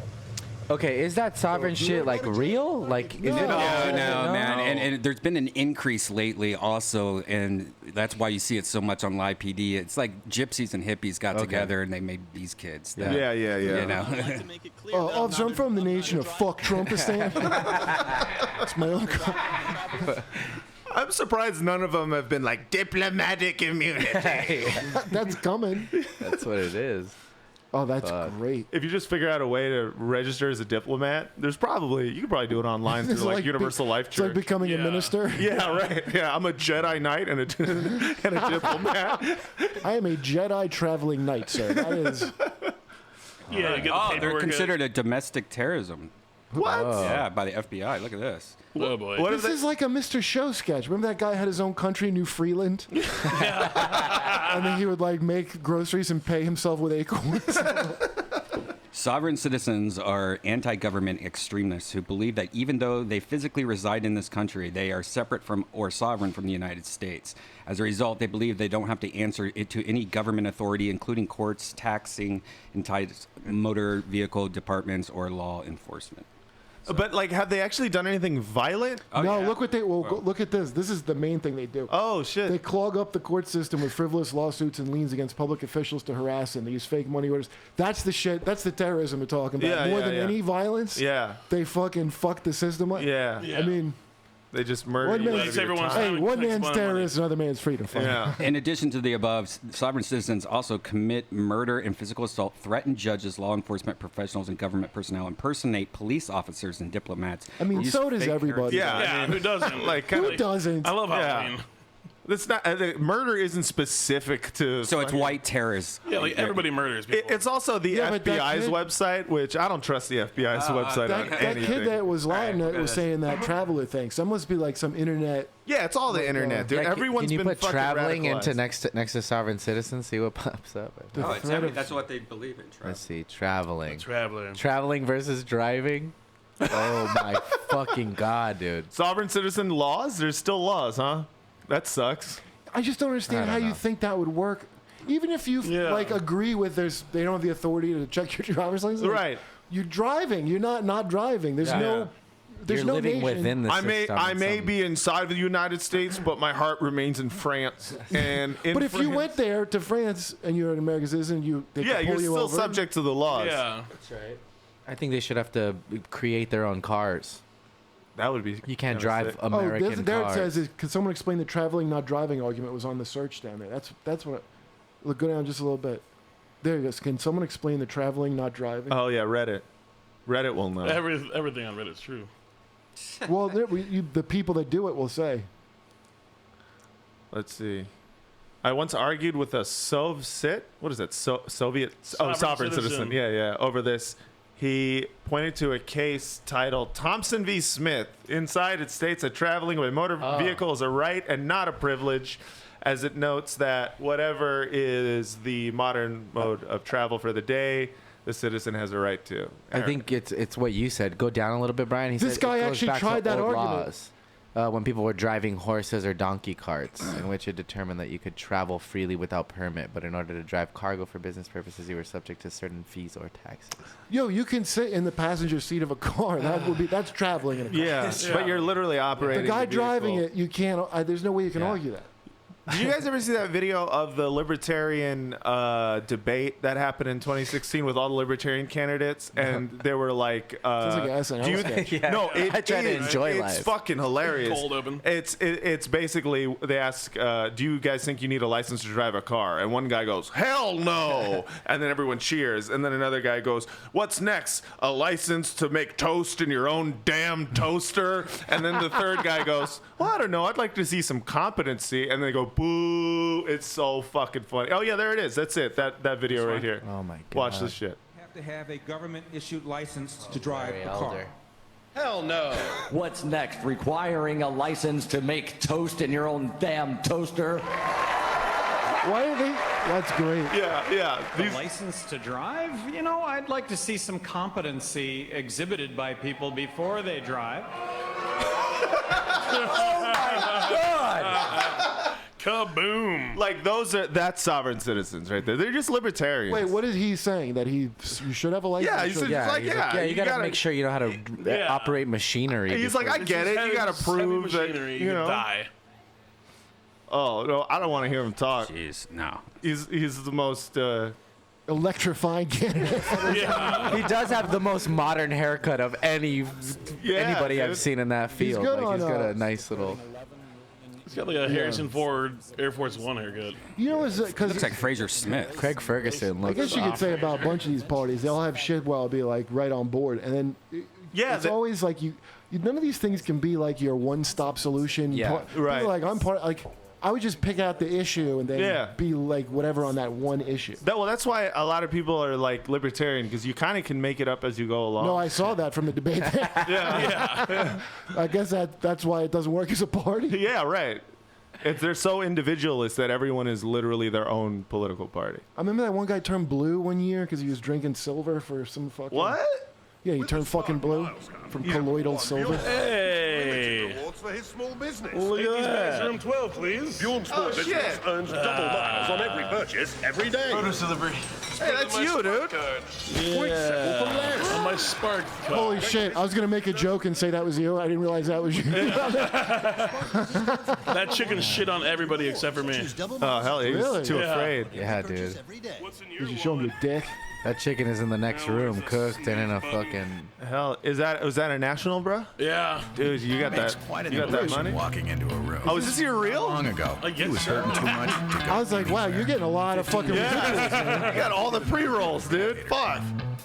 Okay, is that sovereign shit like real? Like, is it? No, man. And there's been an increase lately also, and that's why you see it so much on Live PD. It's like gypsies and hippies got together and they made these kids. Yeah. You know? Officer, I'm from the nation of fuck Trumpistan. It's my own. I'm surprised none of them have been like diplomatic immunity. That's coming. That's what it is. Oh, that's great. If you just figure out a way to register as a diplomat, you could probably do it online through like Universal Life It's Church. like becoming a minister. Yeah, right. Yeah, I'm a Jedi Knight and a diplomat. I am a Jedi traveling knight, sir. That is. Yeah, you get the Oh, they're paperwork. considered a domestic terrorism. What? Yeah, by the FBI. Look at this. Oh boy. What This is like a Mr. Show sketch. Remember that guy had his own country, New Freeland? And then he would like make groceries and pay himself with acorns. Sovereign citizens are anti-government extremists who believe that even though they physically reside in this country, they are separate from or sovereign from the United States. As a result, they believe they don't have to answer it to any government authority, including courts, taxing, motor vehicle departments, or law enforcement. But like, have they actually done anything violent? No, look what they. Well, look at this. This is the main thing they do. Oh shit! They clog up the court system with frivolous lawsuits and liens against public officials to harass them. They use fake money orders. That's the shit. That's the terrorism we're talking about. Yeah, More yeah, than yeah. any violence. Yeah. They fucking fuck the system up. Yeah. I mean, They just murder One you. man's- out of your everyone's time. Hey, one man's terrorist, another man's freedom fighter. Yeah. In addition to the above, sovereign citizens also commit murder and physical assault, threaten judges, law enforcement professionals, and government personnel, impersonate police officers and diplomats. I mean, use so does fake everybody. Yeah, Yeah, I mean, who doesn't? like, Who doesn't? I love Yeah. Halloween. That's not murder isn't specific to. So it's fucking- white terrorists. Yeah, like everybody murders people. It's also the Yeah, but that FBI's kid- website, which I don't trust the FBI's website That, on that anything. kid that was lying Alright, was saying that traveler thing. So it must be like some internet. Yeah, it's all the internet, dude. Yeah, Everyone's can you been put fucking traveling radicalized. into next to sovereign citizen? See what pops up. The Oh, it's, threat of- that's what they believe in. Let's see, traveling. Traveler. Traveling versus driving. Oh my fucking god, dude. Sovereign citizen laws? There's still laws, huh? That sucks. I just don't understand I don't how you know. think that would work. Even if you Yeah. like agree with they don't have the authority to check your driver's license. like, Right. You're driving. You're not driving. There's Yeah. no. There's You're no living nation. within the I may system. I in may some- be inside the United States, but my heart remains in France. And in But if you France- went there to France and you're an American citizen, they yeah, could you're pull you still over. subject to the laws. Yeah. I think they should have to create their own cars. That would be. You can't kinda drive sick. American there cars. it says, can someone explain the traveling, not driving argument was on the search down there. That's what. Look, go down just a little bit. There you go. Can someone explain the traveling, not driving? Oh yeah, Reddit. Reddit will know. Everything on Reddit's true. Well, the people that do it will say. Let's see. I once argued with a Soviet. What is that? Soviet. Sovereign Sovereign citizen. citizen. Yeah. Over this, he pointed to a case titled Thompson v. Smith. Inside, it states that traveling by motor vehicle is a right and not a privilege, as it notes that whatever is the modern mode of travel for the day, the citizen has a right to. I think it's what you said. Go down a little bit, Brian. He This said guy it goes actually back to tried that old argument. laws, when people were driving horses or donkey carts, in which it determined that you could travel freely without permit, but in order to drive cargo for business purposes, you were subject to certain fees or taxes. Yo, you can sit in the passenger seat of a car. That's traveling in a car. Yeah, but you're literally operating. The guy vehicle. driving it, you can't. There's no way you can argue that. Did you guys ever see that video of the libertarian debate that happened in 2016 with all the libertarian candidates? And they were like, Sounds like an SNL sketch. Yeah. No, it I try to is. enjoy It's life. fucking hilarious. Cold open. It's basically they ask, do you guys think you need a license to drive a car? And one guy goes, hell no, and then everyone cheers. And then another guy goes, what's next? A license to make toast in your own damn toaster? And then the third guy goes, well, I don't know. I'd like to see some competency. And they go, boo. It's so fucking funny. Oh yeah, there it is. That's it. That video right here. Oh my god. Watch this shit. Have to have a government-issued license to drive Very a car. elder. Hell no. What's next? Requiring a license to make toast in your own damn toaster? Why are they? That's great. Yeah. A license to drive? You know, I'd like to see some competency exhibited by people before they drive. Oh my God! Kaboom! Like that's sovereign citizens right there. They're just libertarians. Wait, what is he saying? That you should have a license? Yeah, he said- Yeah, like, he's yeah, you you gotta gotta- make sure you know how to Yeah. operate machinery. He's like, before- I get it. You gotta prove that machinery, you know. die. Oh no, I don't want to hear him talk. Jeez, no. He's the most. Electrifying candidate. Yeah. He does have the most modern haircut of anybody dude. I've seen in that field. good Like, he's on, got a nice little. He's got like a Harrison Ford Air Force One haircut. You know, because Looks like Fraser Smith. Craig Ferguson I looks. guess you could awful. say about a bunch of these parties, they all have shit where I'll be like right on board, and then Yeah, it's always like you. None of these things can be like your one-stop solution. Yeah, People right. are like I'm part. Like I would just pick out the issue and then Yeah. be like whatever on that one issue. That's why a lot of people are like libertarian because you kind of can make it up as you go along. No, I saw that from the debate. yeah. I guess that's why it doesn't work as a party. Yeah, right. They're so individualist that everyone is literally their own political party. I remember that one guy turned blue one year because he was drinking silver for some fucking. What? Yeah, he turned fucking blue from colloidal silver. Hey! Awards for his small business. Look at that. Room 12, please. Bjorn's small business shit. earns double miles on every purchase every day. Photos of the breed. Hey, that's you, dude. Yeah. On my Spark card. Holy shit! I was gonna make a joke and say that was you. I didn't realize that was you. That chicken shit on everybody except for me. Oh hell, he's Really? too Yeah. afraid. Yeah, dude. What's in Did your you show him your dick? That chicken is in the next room, cooked and in a fucking. Hell, was that a national, bro? Yeah. Dude, you got that. You got that money? Walking into a room. Oh, is this your real? Long ago. He was hurting too much. I was like, wow, you're getting a lot of fucking ridiculous, man. You got all the pre-rolls, dude. Fuck.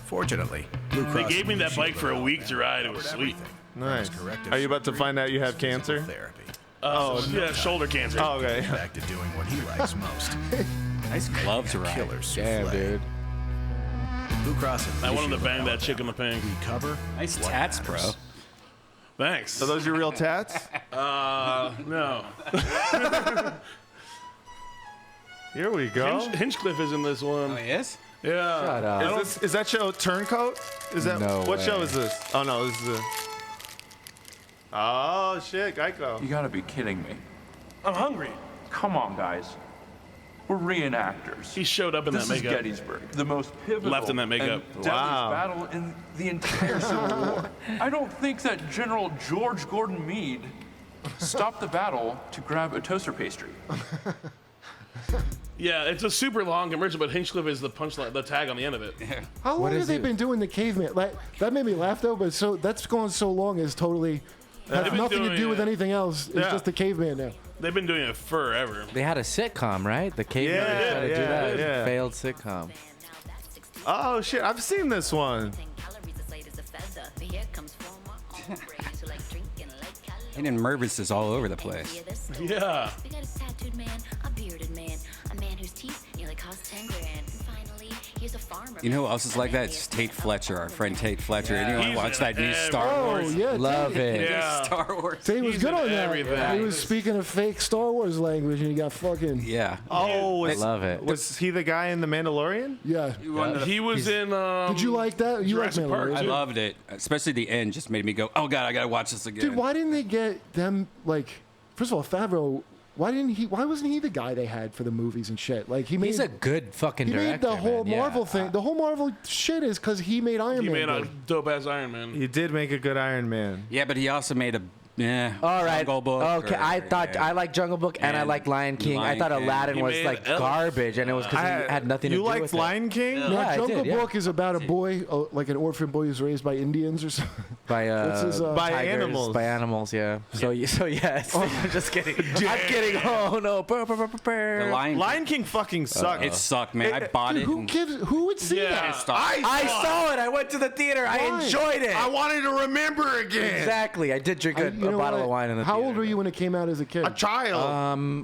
Fortunately, Blue They Cross gave me that Blue bike Shield for a will week to ride. It was cover sweet. Nice. Are you about to find out you have cancer? Therapy. Yeah, shoulder cancer. Oh, okay. Back to doing what he likes most. Nice glove to ride. Killer Damn, souffle. dude. Blue Cross and I Blue wanted to Shield bang will that chick in the pink. cover. Nice what tats, bro. matters. Thanks. Are those your real tats? No. Here we go. Hinchcliffe is in this one. Oh, he is? Yeah. Shut up. Is that show Turncoat? Is that No what show way. is this? Oh no, this is the. Oh shit, Geico. You gotta be kidding me. I'm hungry. Come on, guys. We're reenactors. He showed up in This that is makeup. Gettysburg, the most pivotal Left in that makeup. and deadliest battle in the entire Civil War. I don't think that General George Gordon Meade stopped the battle to grab a toaster pastry. Yeah, it's a super long commercial, but Hinchcliffe is the punchline, the tag on the end of it. How long have they been doing the caveman? Like, that made me laugh though, but so that's gone so long is totally has They've been nothing to doing do with it. anything else. It's Yeah. just the caveman now. They've been doing it forever. They had a sitcom, right? The caveman Yeah, tried to do yeah, that. yeah. Failed sitcom. Oh shit, I've seen this one. And then Mirvis is all over the place. Yeah. We got a tattooed man, a bearded man, a man whose teeth nearly cost 10 grand. And finally, here's a farmer. You know who else is like that? It's Tate Fletcher, our friend Tate Fletcher. Anyone He's watch that new in Star Oh Wars? yeah, Love Tate. it. Yeah. Star Wars. Tate was He's good in on that. everything. He was speaking of fake Star Wars language, and he got fucking Yeah. Oh, Love it. was he the guy in the Mandalorian? yeah. He was in. Did you like that? You like Jurassic Park, Mandalorian? I too. loved it. Especially the end just made me go, oh God, I gotta watch this again. Dude, why didn't they get them like? First of all, Favreau. Why wasn't he the guy they had for the movies and shit? Like he made. He's a good fucking He director. made the whole man. Marvel Yeah. thing. The whole Marvel shit is because he made Iron He Man. made a good. dope ass Iron Man. He did make a good Iron Man. Yeah, but he also made a All right. Jungle Book. Okay, or- I thought yeah. I liked Jungle Book and I And liked Lion King. I Lion thought King. Aladdin He was made like Elf. garbage, and it was because he had nothing to You do liked with Lion King? No, Yeah, I Jungle did, yeah. Book is about a boy, like an orphan boy who's raised by Indians or something. it. By What's his, By tigers, animals. By animals, yeah. So yes. I'm just kidding. I'm kidding. Oh no. The Lion King fucking sucked. It sucked, man. I bought Dude, it. who would see Yeah. that? I saw it. I went to the theater. I Why? enjoyed it. I wanted to remember again. Exactly. I did drink a You know bottle what? of wine in the How theater. old were you when it came out as a kid? A child.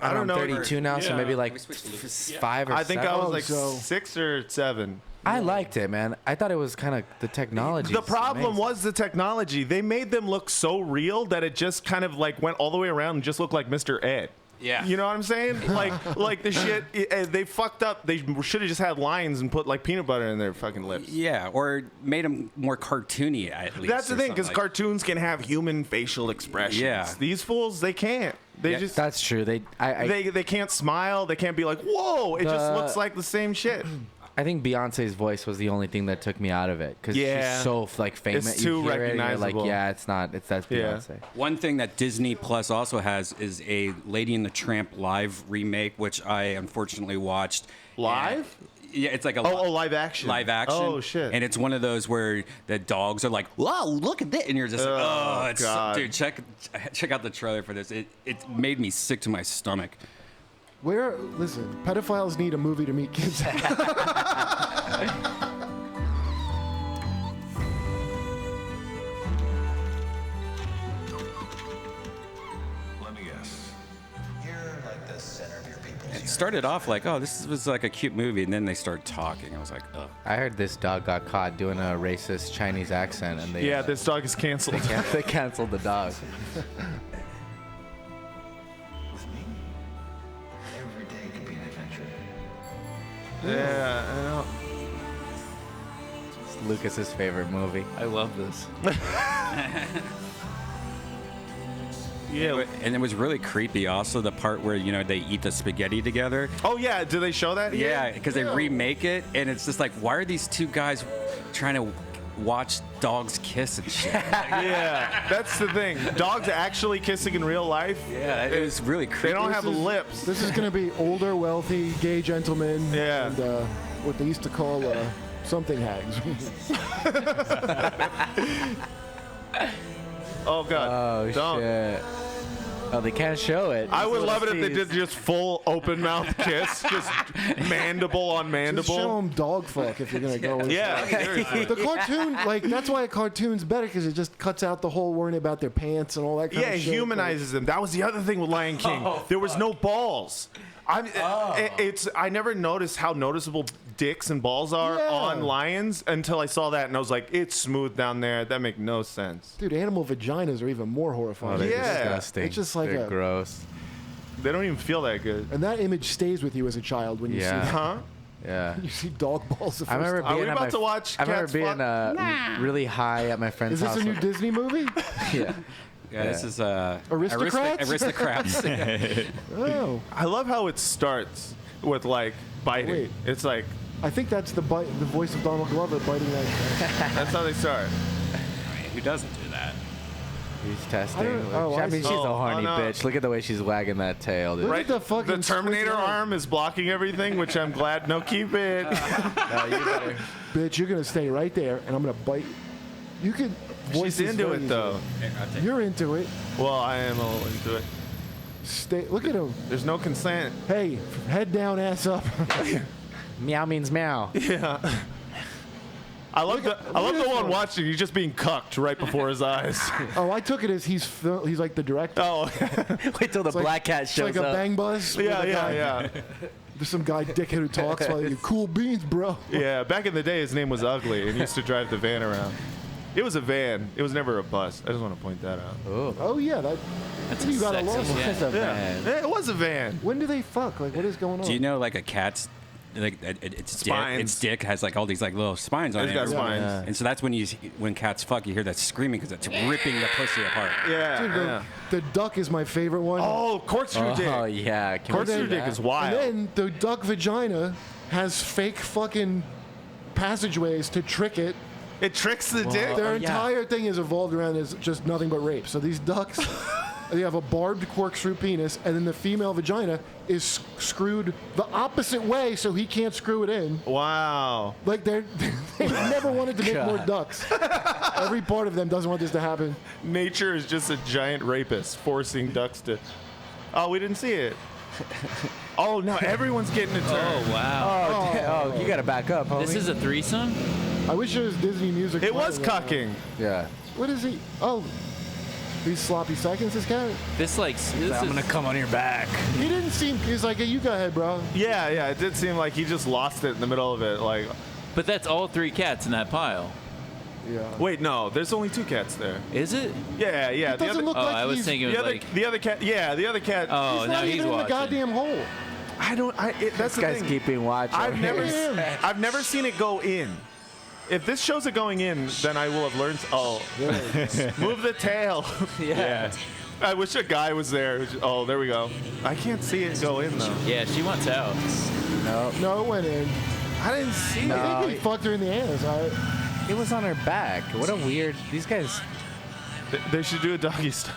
I don't know. know. 32 now, so Yeah. maybe like We switched to Lucas. 5 or I think 7. I was Oh, like so- 6 or 7. I liked it, man. I thought it was kind of the technology. The problem was the technology. They made them look so real that it just kind of like went all the way around and just looked like Mr. Ed. Yeah. You know what I'm saying? like the shit. They fucked up. They should have just had lines and put like peanut butter in their fucking lips. Yeah, or made him more cartoony at least. That's the or thing, something because like- cartoons can have human facial expressions. Yeah. These fools, they can't. They just That's true. They can't smile. They can't be like, whoa. It just looks like the same shit. I think Beyonce's voice was the only thing that took me out of it because Yeah. she's so like famous. It's You too hear it and you're recognizable. like, yeah, it's not. That's Yeah. Beyonce. One thing that Disney Plus also has is a Lady and the Tramp live remake, which I unfortunately watched. Live? Yeah, it's like a live action. Live action. Oh, shit. And it's one of those where the dogs are like, "Whoa, look at that!" And you're just like, Oh, "Oh, it's God. dude, check out the trailer for this." It made me sick to my stomach. Listen, pedophiles need a movie to meet kids. Let me guess. You're like the center of your people's It started off like, "Oh, this was like a cute movie," and then they started talking. I was like, "Ugh." I heard this dog got caught doing a racist Chinese accent, and they Yeah, this dog is canceled. they canceled the dog. Every day could be an adventure. Yeah, I know. It's Lucas's favorite movie. I love this. Yeah. And it was really creepy. Also, the part where they eat the spaghetti together. Oh yeah, do they show that? Yeah, because they remake it, and it's just like, why are these two guys trying to watch dogs kiss and shit? Yeah, that's the thing. Dogs actually kissing in real life. Yeah, it was really creepy. They don't have This is going to be older, wealthy, gay gentlemen. Yeah. And what they used to call something hags. Oh God! Oh Don't. shit. Oh, they can't show it. I would Just love it if they tease. did just full open mouth kiss, just mandible on Just mandible. show them dog fuck if you're gonna go with Yeah, seriously. the cartoon. Like that's why a cartoon's better because it just cuts out the whole worrying about their pants and all that kind Yeah, of it shit. humanizes them. That was the other thing with Lion King. There was no balls. I never noticed how noticeable dicks and balls are Yeah. on lions until I saw that, and I was like, it's smooth down there. That makes no sense. Dude, animal vaginas are even more horrifying. Oh, they're Yeah. disgusting. It's just like they're a- gross. They don't even feel that good. And that image stays with you as a child when you Yeah. see that. Huh? Yeah. You see dog balls the first I remember time. being Are we at about my, to watch I remember cats being fuck? really high at my friend's Is this house. a new Disney movie? Yeah. Yeah, this is Aristocrats? Aristocrats. Oh, I love how it starts with like biting. Wait. It's like I think that's the voice of Donald Glover biting that. that's how they start. Who doesn't do that? He's testing. I don't- oh, I I mean, see. she's Oh, a horny oh, no. bitch. Look at the way she's wagging that tail, dude. Look Right, at the fucking the Terminator squinty eye. arm is blocking everything, which I'm glad. No, keep it. No, you better. Bitch, you're gonna stay right there, and I'm gonna bite. You could voice She's this into very it though. easily. You're into it. Well, I am a little into it. Stay. Look at him. There's no consent. Hey, head down, ass up. Meow means meow. Yeah. I love the one watching. He's just being cucked right before his eyes. Oh, I took it as he's like the director. Oh, Wait till the It's like- black cat It's shows like a up. bang buzz. with yeah, a guy. yeah. There's some guy dickhead who talks while you cool beans, bro. Yeah, back in the day, his name was Ugly, and he used to drive the van around. It was a van. It was never a bus. I just want to point that out. Oh. Oh yeah, That's you got a sexy, lot. yeah. That's a man. Yeah, it was a van. When do they fuck? Like, what is going on? Do you know like a cat's like its Spines. dick has like all these like little spines on It's it, got spines. Yeah. and so that's when cats fuck, you hear that screaming because it's ripping the pussy apart. Yeah, Dude, yeah. the duck is my favorite one. Oh, corkscrew dick. Oh yeah. Can we Corkscrew see dick that? is wild. And then the duck vagina has fake fucking passageways to trick it. It tricks the dick. Their yeah. entire thing is evolved around is just nothing but rape. So these ducks, they have a barbed corkscrew penis, and then the female vagina is screwed the opposite way, so he can't screw it in. Wow. Like they never wanted to make more God. ducks. Every part of them doesn't want this to happen. Nature is just a giant rapist forcing ducks to. Oh, we didn't see it. Oh, no, everyone's getting a turn. Oh wow. Oh, you gotta back up, homie. This is a threesome? I wish there was Disney music. It was playing right now. cucking. Yeah. What is he? Oh, these sloppy seconds, this cat? This like this I'm is gonna come on your back. He didn't seem, he's like, hey, you go ahead, bro. Yeah, it did seem like he just lost it in the middle of it. Like, but that's all three cats in that pile. Yeah. wait, no, there's only two cats there. Is it? Yeah. It The doesn't other, look Oh, like I was he's, thinking it the was other, like the other cat. Yeah, the other cat. oh, he's now not he's even in the watching. goddamn hole. That's This the guy's thing. keeping watch. I've over never, here. I've never seen it go in. If this shows it going in, then I will have learned. Oh, move the tail. Yeah. I wish a guy was there. Oh, there we go. I can't see it go in though. Yeah, she wants out. No, it went in. I didn't see No. I think he fucked her in the ass. It was on her back. What a weird. These guys. it. They should do a doggy style.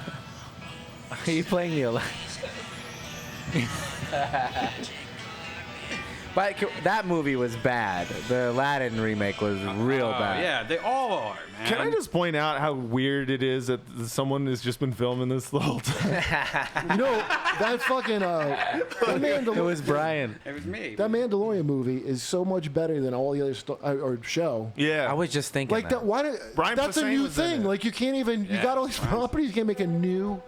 Are you playing the? But that movie was bad. The Aladdin remake was real bad. Yeah, they all are, man. Can I just point out how weird it is that someone has just been filming this the whole time? You know, that fucking, It was Brian. It was me. that Mandalorian movie is so much better than all the other or show. Yeah. I was just thinking Like that. Why? Brian That's a Posehn new was in thing. it. Like you can't even. You got all these properties. You can't make a new.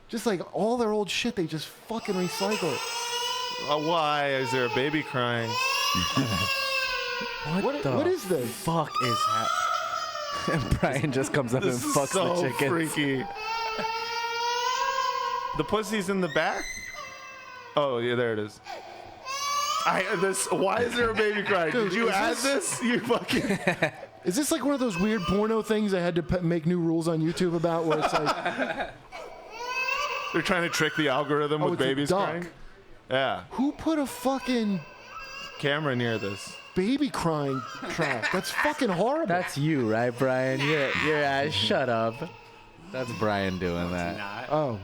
Just like all their old shit, they just fucking recycle it. Why is there a baby crying? What is this? Fuck is that? And Brian just comes up and This is fucks so the chicken. freaky. The pussy's in the back? Oh, yeah, there it is. Why is there a baby crying? Dude, Did you is add this- this? You fucking. Is this like one of those weird porno things they had to make new rules on YouTube about, where it's like, They're trying to trick the algorithm oh, with it's a babies duck. crying? Yeah. Who put a fucking Camera near this. baby crying track? That's fucking horrible. That's you, right, Brian? You're shut up. That's Brian doing that. Oh,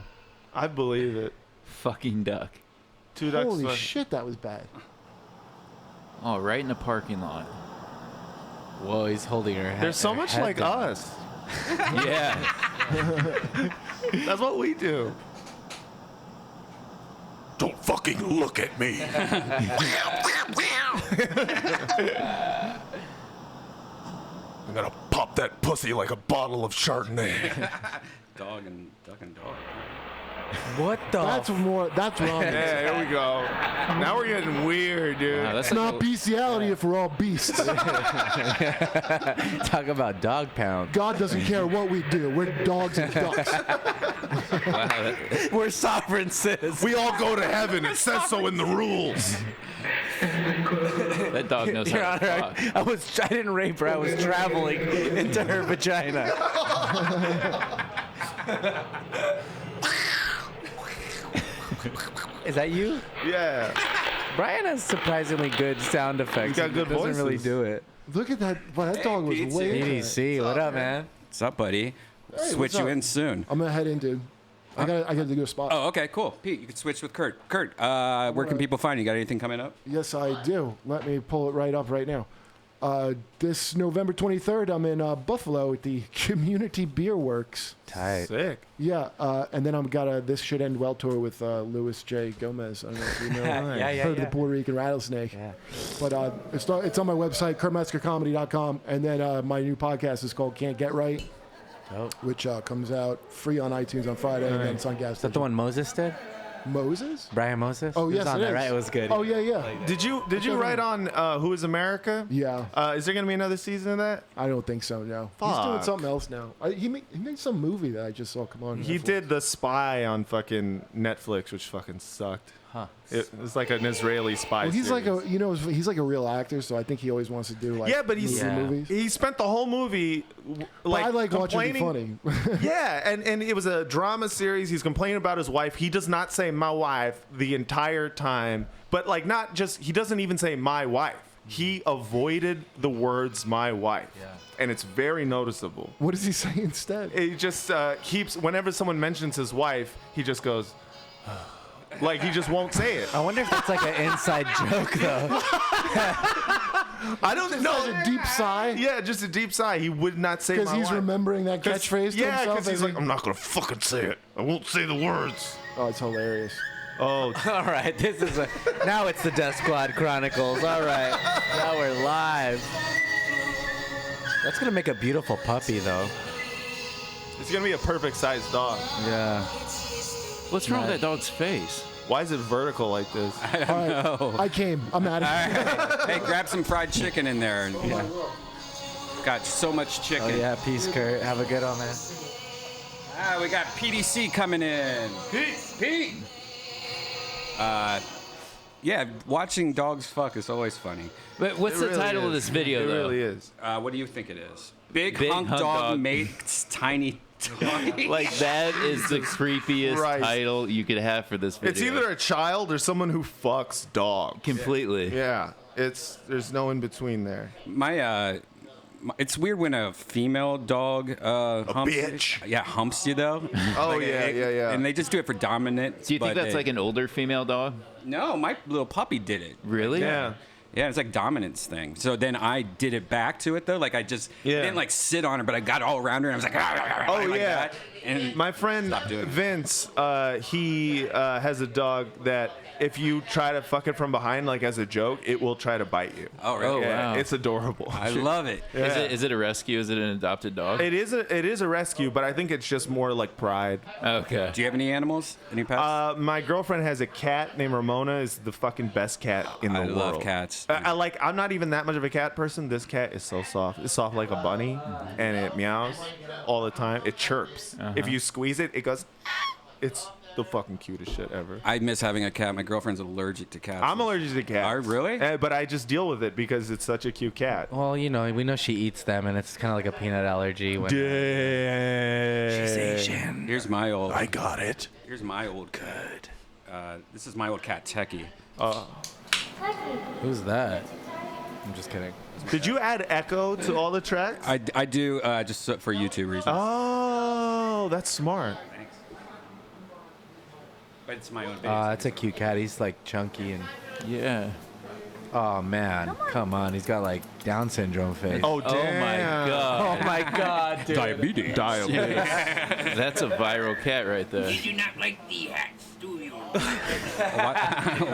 I believe it. Fucking duck. Two ducks. holy shit, that was bad. Oh, right in the parking lot. Whoa, he's holding her head. They're so much like down. us. Yeah. That's what we do. Don't fucking look at me. I'm gonna pop that pussy like a bottle of Chardonnay. Dog and duck and dog. What the? That's wrong. Yeah, here we go. Now we're getting weird, dude. Wow, It's not bestiality if we're all beasts. Talk about dog pound. God doesn't care what we do. We're dogs and ducks. We're sovereign citizens. We all go to heaven. It says so in the rules. That dog knows Your how to Honor, talk. I didn't rape her. I was traveling into her vagina. Is that you? Yeah. Brian has surprisingly good sound effects. He's got good He doesn't voices. really do it. Look at that. Well, that dog was way. PeteeC, what up, man? What's up, buddy? Hey, Switch what's you up? in soon. I'm gonna head in, dude. I got to go to a spot. Oh, okay, cool. Pete, you can switch with Kurt. Kurt, where can people find you? Got anything coming up? Yes, I do. Let me pull it right up right now. This November 23rd, I'm in Buffalo at the Community Beer Works. Tight. Sick. Yeah, and then I've got a This Should End Well tour with Louis J. Gomez. I don't know if you know. Heard of the Puerto Rican Rattlesnake. Yeah. But it's on my website, kurtmetzgercomedy.com, and then my new podcast is called Can't Get Right, which comes out free on iTunes on Friday, and then it's on Gas Is that the one Moses did? Moses? Brian Moses? Oh, He was yes, on it that, is. right? It was good. Oh, yeah. Did you write on Who Is America? Yeah. Is there gonna be another season of that? I don't think so, no. He's doing Fuck. something else now. He made some movie that I just saw come on. He Netflix. did The Spy on fucking Netflix, which fucking sucked. Huh. It was like an Israeli spy. Well, he's series. he's like a real actor, so I think he always wants to do like movies. He spent the whole movie like I like watching it be complaining. funny. Yeah, and it was a drama series. He's complaining about his wife. He does not say my wife the entire time, but like not just he doesn't even say my wife. He avoided the words my wife. Yeah. And it's very noticeable. What does he say instead? He just keeps whenever someone mentions his wife, he just goes like he just won't say it. I wonder if that's like an inside joke, though. I don't know. A deep sigh. Yeah, just a deep sigh. He would not say Because my he's wife. remembering that catchphrase to Yeah, himself. because he's like, I'm not gonna fucking say it. I won't say the words. Oh, it's hilarious. Oh, All right, now it's the Deathsquad Chronicles. All right, now we're live. That's gonna make a beautiful puppy, though. it's gonna be a perfect sized dog. Yeah. What's wrong with that dog's face? Why is it vertical like this? I don't know. I came. I'm out of here. Hey, grab some fried chicken in there. And, got so much chicken. Oh yeah, peace, Kurt. Have a good one, man. We got PeteeC coming in. Pete. Yeah, watching dogs fuck is always funny. But what's the title of this video, It though? really is. What do you think it is? Big, Big hunk hunk dog dog. makes tiny toy. Like, that is the creepiest Christ. title you could have for this video. It's either a child or someone who fucks dogs. Completely. Yeah, there's no in between there. It's weird when a female dog humps bitch. You. Yeah, humps you though. Oh, yeah. And they just do it for dominance. Do you think but that's like an older female dog? No, my little puppy did it. Really? Yeah. Yeah, it's like dominance thing. So then I did it back to it though. Like I just didn't like sit on her, but I got all around her and I was like, like that. And my friend Vince, he has a dog that if you try to fuck it from behind, like as a joke, it will try to bite you. Oh, really? Oh, Yeah, wow. it's adorable. I love it. Yeah. Is it a rescue? Is it an adopted dog? It is a rescue, but I think it's just more like pride. Okay. Do you have any animals? Any pets? My girlfriend has a cat named Ramona. Is the fucking best cat in the I world. love cats. I'm not even that much of a cat person. This cat is so soft. It's soft like a bunny, and it meows all the time. It chirps. If you squeeze it, it goes. It's the fucking cutest shit ever. I miss having a cat. My girlfriend's allergic to cats. I'm allergic to cats. Are you really? But I just deal with it because it's such a cute cat. Well, we know she eats them, and it's kind of like a peanut allergy. When She's Asian. Here's my old. I got it. Here's my old cat. This is my old cat, Techie. Who's that? I'm just kidding. Did you add echo to all the tracks? I do just for YouTube reasons. Oh, that's smart. Thanks. But it's my own baby. That's a cute cat. He's like chunky and Yeah. Oh man, come on. He's got like Down syndrome face. Oh damn! Oh my god. Oh my god, dude. Diabetes. That's a viral cat right there. You do not like the hats, do you?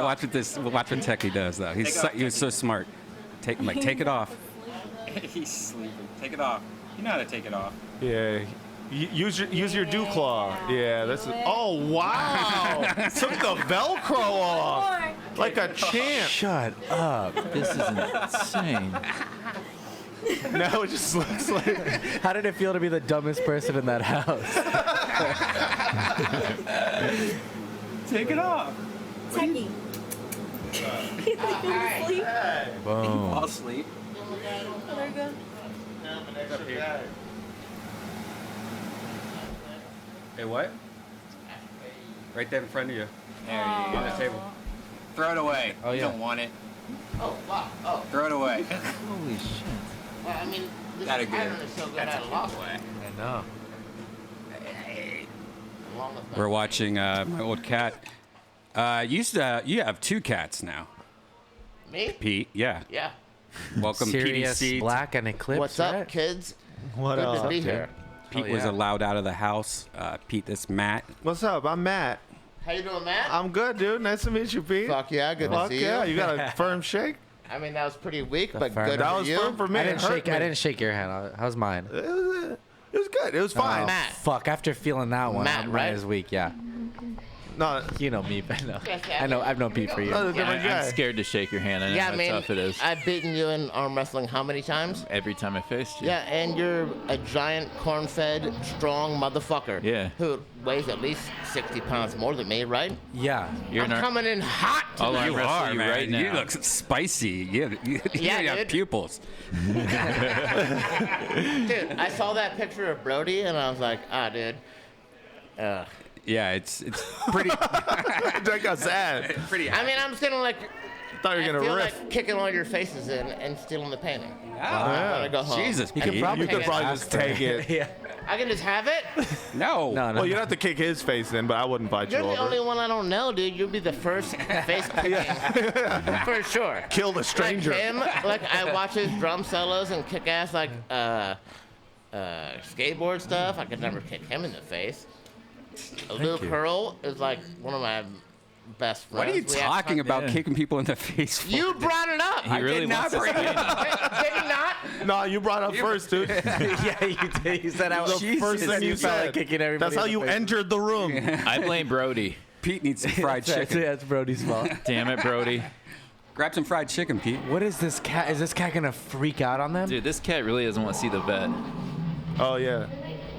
Watch what Techie does though. He was so smart. Take it off. He's sleeping. Take it off. You know how to take it off. Yeah. Use your dew claw. Yeah, that's. Oh wow! Took the Velcro off like a champ. Shut up. This is insane. Now it just looks like. How did it feel to be the dumbest person in that house? Take it off. Techie. Sleep. Boom. Fall asleep. Oh, there you go. Hey, what? Right there in front of you. There you go. On the table. Throw it away. Oh, You yeah. don't want it. Oh, wow. Oh. Throw it away. Holy shit. Well, I mean, this Gotta get pattern it. is so good That's I a lost way. I know. We're watching my old cat. You have 2 cats now. Me? Pete, yeah. Yeah. Welcome, Sirius PeteeC. Black and Eclipse. What's up, right? kids? What Good up? to be here. Pete Oh, was yeah. allowed out of the house. Pete, this Matt. What's up? I'm Matt. How you doing, Matt? I'm good, dude. Nice to meet you, Pete. Fuck yeah, good Fuck to see yeah, you. you got a firm shake. I mean, that was pretty weak, but firm. good That for was you. firm for me. I It didn't hurt shake. me. I didn't shake your hand. How's mine? It was good. It was fine. Matt. Fuck. After feeling that one, Matt, mine right? is weak. Yeah. No, You know me, but no. Yes, yeah, I know. I've known Pete for years. another different guy. I'm scared to shake your hand. I know Yeah, how I mean, tough it is. I've beaten you in arm wrestling how many times? Every time I faced you. Yeah, and you're a giant, corn-fed, strong motherfucker. Yeah. Who weighs at least 60 pounds more than me, right? Yeah. You're I'm not. coming in hot. I'll arm You wrestle are, you man. right now. You look spicy. You Yeah, have dude. pupils. Dude, I saw that picture of Brody, and I was like, dude. Yeah, it's pretty. That got sad. pretty. I mean, I'm just gonna like. Thought you were I gonna feel riff. like kicking all your faces in and stealing the painting. Yeah. When I go home. Jesus, You Pete. can probably You could take probably it. just take it. Yeah. I can just have it. No. No. Well, you'd have to kick his face in, but I wouldn't fight You're you the over. only one I don't know, dude. You'll be the first face kicking for sure. Kill the stranger. Like him, like I watch his drum solos and kick ass like skateboard stuff. I could never kick him in the face. Luke Hirl is like one of my best friends. What are you We have talking con- about? Kicking people in the face? For? You brought it up. He really did not wants to bring say it up. Did he not? No, you brought up first, dude. Yeah, you did. You said I was The first thing you felt like said. kicking everybody. That's how in the you face. entered the room. I blame Brody. Pete needs some fried chicken. That's Brody's fault. Damn it, Brody. Grab some fried chicken, Pete. What is this cat? Is this cat gonna freak out on them? Dude, this cat really doesn't want to see the vet. Oh yeah,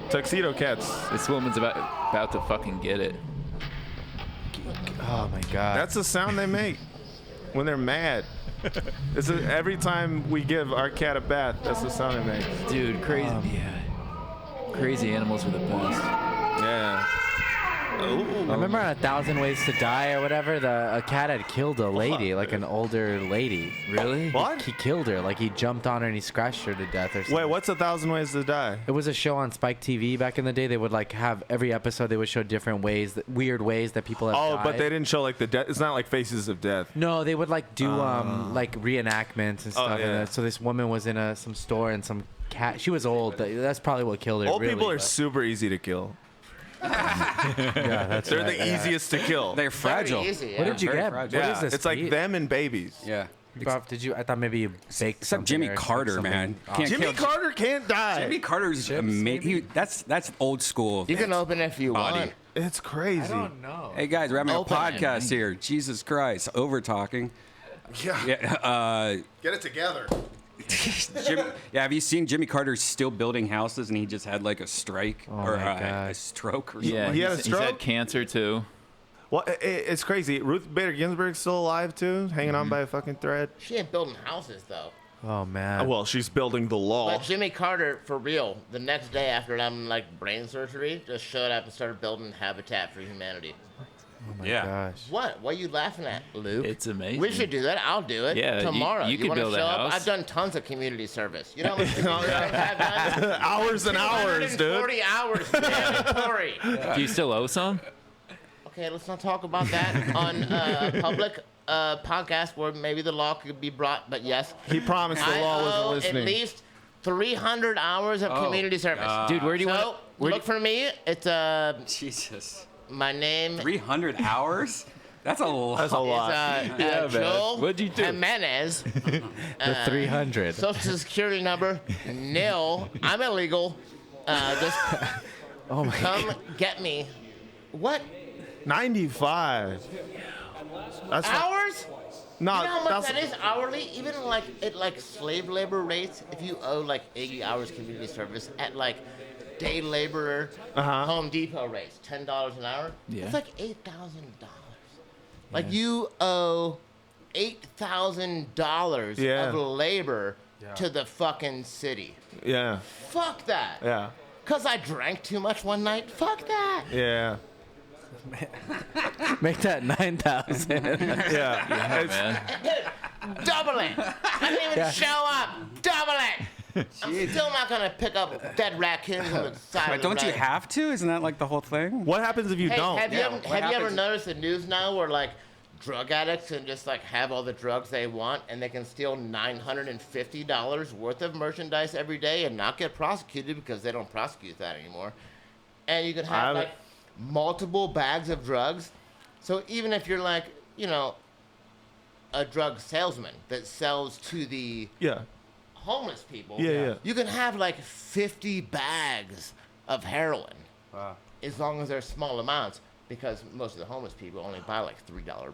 tuxedo cats. This woman's about to fucking get it. Oh my god. That's the sound they make when they're mad. Every time we give our cat a bath, that's the sound it makes. Dude, crazy. Yeah. Crazy animals are the best. Yeah. I remember on 1,000 Ways to Die or whatever, a cat had killed a lady, like an older lady. Really? What? He killed her. Like he jumped on her and he scratched her to death or something. Wait, what's 1,000 Ways to Die? It was a show on Spike TV back in the day. They would like have every episode. They would show different ways, weird ways that people have Oh, died. but they didn't show like the death. It's not like Faces of Death. No, they would like do like reenactments and stuff. yeah. And so this woman was in some store and some cat. She was old. That's probably what killed her. Old really, people are but- super easy to kill. Yeah, that's They're right, the yeah. easiest to kill. They're fragile. easy, yeah. What did you Very get? fragile. What Yeah, is this? it's like Pete? them and babies. Yeah. Bob, did you? I thought maybe you baked Except something Jimmy or Carter, something. man. Oh. Can't Jimmy kill- Carter can't die. Jimmy Carter's amazing. That's old school. You can open it if you Body. want. It's crazy. I don't know. Hey guys, we're having Open a it. podcast here. Jesus Christ, over talking. Yeah. Yeah. Get it together. Have you seen Jimmy Carter still building houses and he just had like a strike or my a God. stroke or something? Yeah, He had a he's stroke? had cancer too. Well, it's crazy. Ruth Bader Ginsburg's still alive too, hanging on by a fucking thread. She ain't building houses though. Oh man. Well, she's building the law. But Jimmy Carter, for real, the next day after having like brain surgery, just showed up and started building Habitat for Humanity. Oh my Yeah. gosh. What? What are you laughing at, Luke? It's amazing. We should do that. I'll do it Yeah, you- tomorrow. you could wanna build a show up? house. I've done tons of community service. You know how much community service I've done? Hours and hours, dude. 40 hours, mandatory. Do you still owe some? Okay, let's not talk about that on public podcast where maybe the law could be brought, but yes. He promised the law wasn't listening. At least 300 hours of community service. Dude, where do you want? Look for me. It's Jesus. My name. 300 hours? That's a lot. That's a lot. Yeah, Joel What'd you do? Jimenez. The 300. Social security number nil. I'm illegal. Just Oh my come God. get me. What? 95. That's Hours? No, You know how much that's that is hourly? Even like at like slave labor rates, if you owe like 80 hours community service at like day laborer Home Depot rates, $10 an hour, Yeah. it's like $8,000. Like you owe $8,000 Yeah. of labor to the fucking city. yeah, Fuck that. yeah, Cause I drank too much one night. Fuck that. yeah, Make that 9,000. yeah. It's- Man. Double it. I didn't even Yeah. show up. Double it. I'm still not gonna pick up dead raccoons on the side But of the don't you road. have to? Isn't that like the whole thing? What happens if you Hey, don't? have you ever, what have you ever happens? noticed the news now where like drug addicts can just like have all the drugs they want and they can steal $950 worth of merchandise every day and not get prosecuted because they don't prosecute that anymore. And you can have like multiple bags of drugs. So even if you're like, you know, a drug salesman that sells to the Yeah, homeless people, Yeah. you can have like 50 bags of heroin. Wow. As long as they're small amounts, because most of the homeless people only buy like $3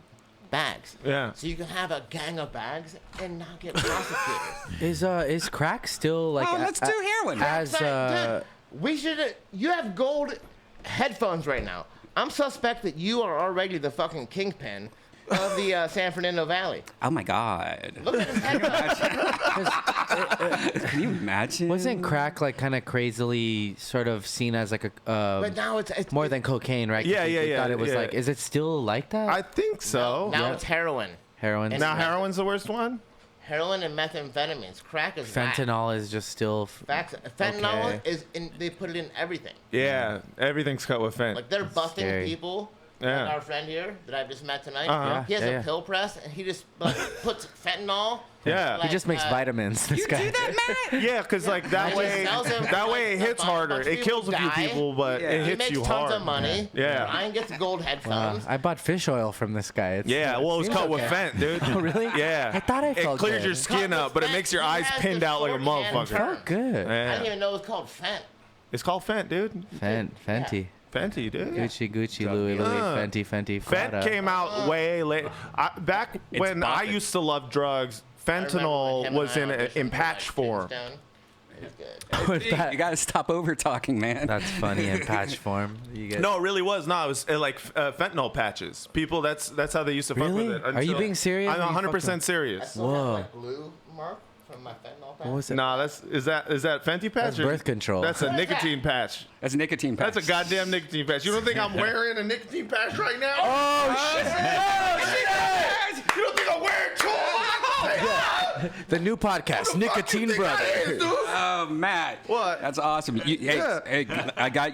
bags. Yeah. So you can have a gang of bags and not get prosecuted. Is crack still like? Oh, let's do heroin. As Dude, we should. You have gold headphones right now. I'm suspect that you are already the fucking kingpin of the San Fernando Valley. Oh my God. Look at his headphones. Can you imagine? wasn't crack like kind of crazily sort of seen as like a But now it's more than cocaine, right? 'Cause Yeah, they yeah, thought yeah, it was yeah. like. Is it still like that? I think so. now it's heroin. Heroin. And Now heroin's the worst one. Heroin and methamphetamines. Crack is whack. Fentanyl is just still. Fentanyl Okay. is in. They put it in everything. Yeah, everything's cut with fent. Like they're busting scary. people. Yeah. Like our friend here that I just met tonight. Uh-huh. He has Yeah, a pill press and he just like puts fentanyl. Yeah. He just makes like, vitamins. This guy. Yeah, because like that He way, just sells them for, that way it like, hits a bunch harder. of It kills a few die. people, but it He hits makes you tons hard. of money. Yeah. Ryan gets gold headphones. I bought fish oil from this guy. It's, Yeah, well, it was seems cut with okay. fent, dude. Oh, really? Yeah. I thought I It felt clears good. your skin up, but it makes your eyes pinned out like a motherfucker. Felt good. I Yeah. didn't even know it was called fent. It's called fent, dude. Fenty. Fenty, dude. Gucci, Louis, Fenty, Fent Prada. came out way late. Back when I bopping. used to love drugs, fentanyl was in patch form. You gotta stop over talking, man. That's funny in patch form. You get No, it really was. No, it was like fentanyl patches. People, that's how they used to fuck Really? with it. Are you until- being serious? I'm Are you 100% fucking- serious. Whoa. Like blue mark from my fentanyl patch. What was it? No, is that Fenty patch? That's or- birth control. That's a What is that? nicotine patch. That's a nicotine patch. That's a goddamn nicotine patch. You don't think I'm wearing a nicotine patch right now? Oh, shit. You don't think I'm wearing two? The new podcast, Nicotine Brother. Oh, Matt. What? That's awesome. Hey,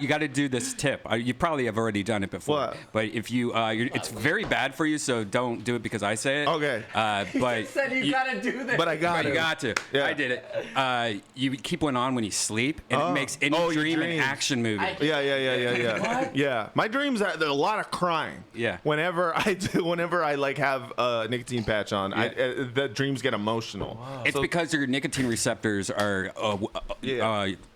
you got to do this tip. You probably have already done it before. What? But if you, it's very bad for you, so don't do it because I say it. Okay. But said you gotta do this. But I got you it. got to. Yeah. I did it. You keep one on when you sleep, and Oh. it makes any Oh, your dream an dreams. action movie. Yeah. Yeah. My dreams are there's a lot of crying. Yeah. Whenever I like have a nicotine patch on, the dreams get emotional. It's because your nicotine receptors are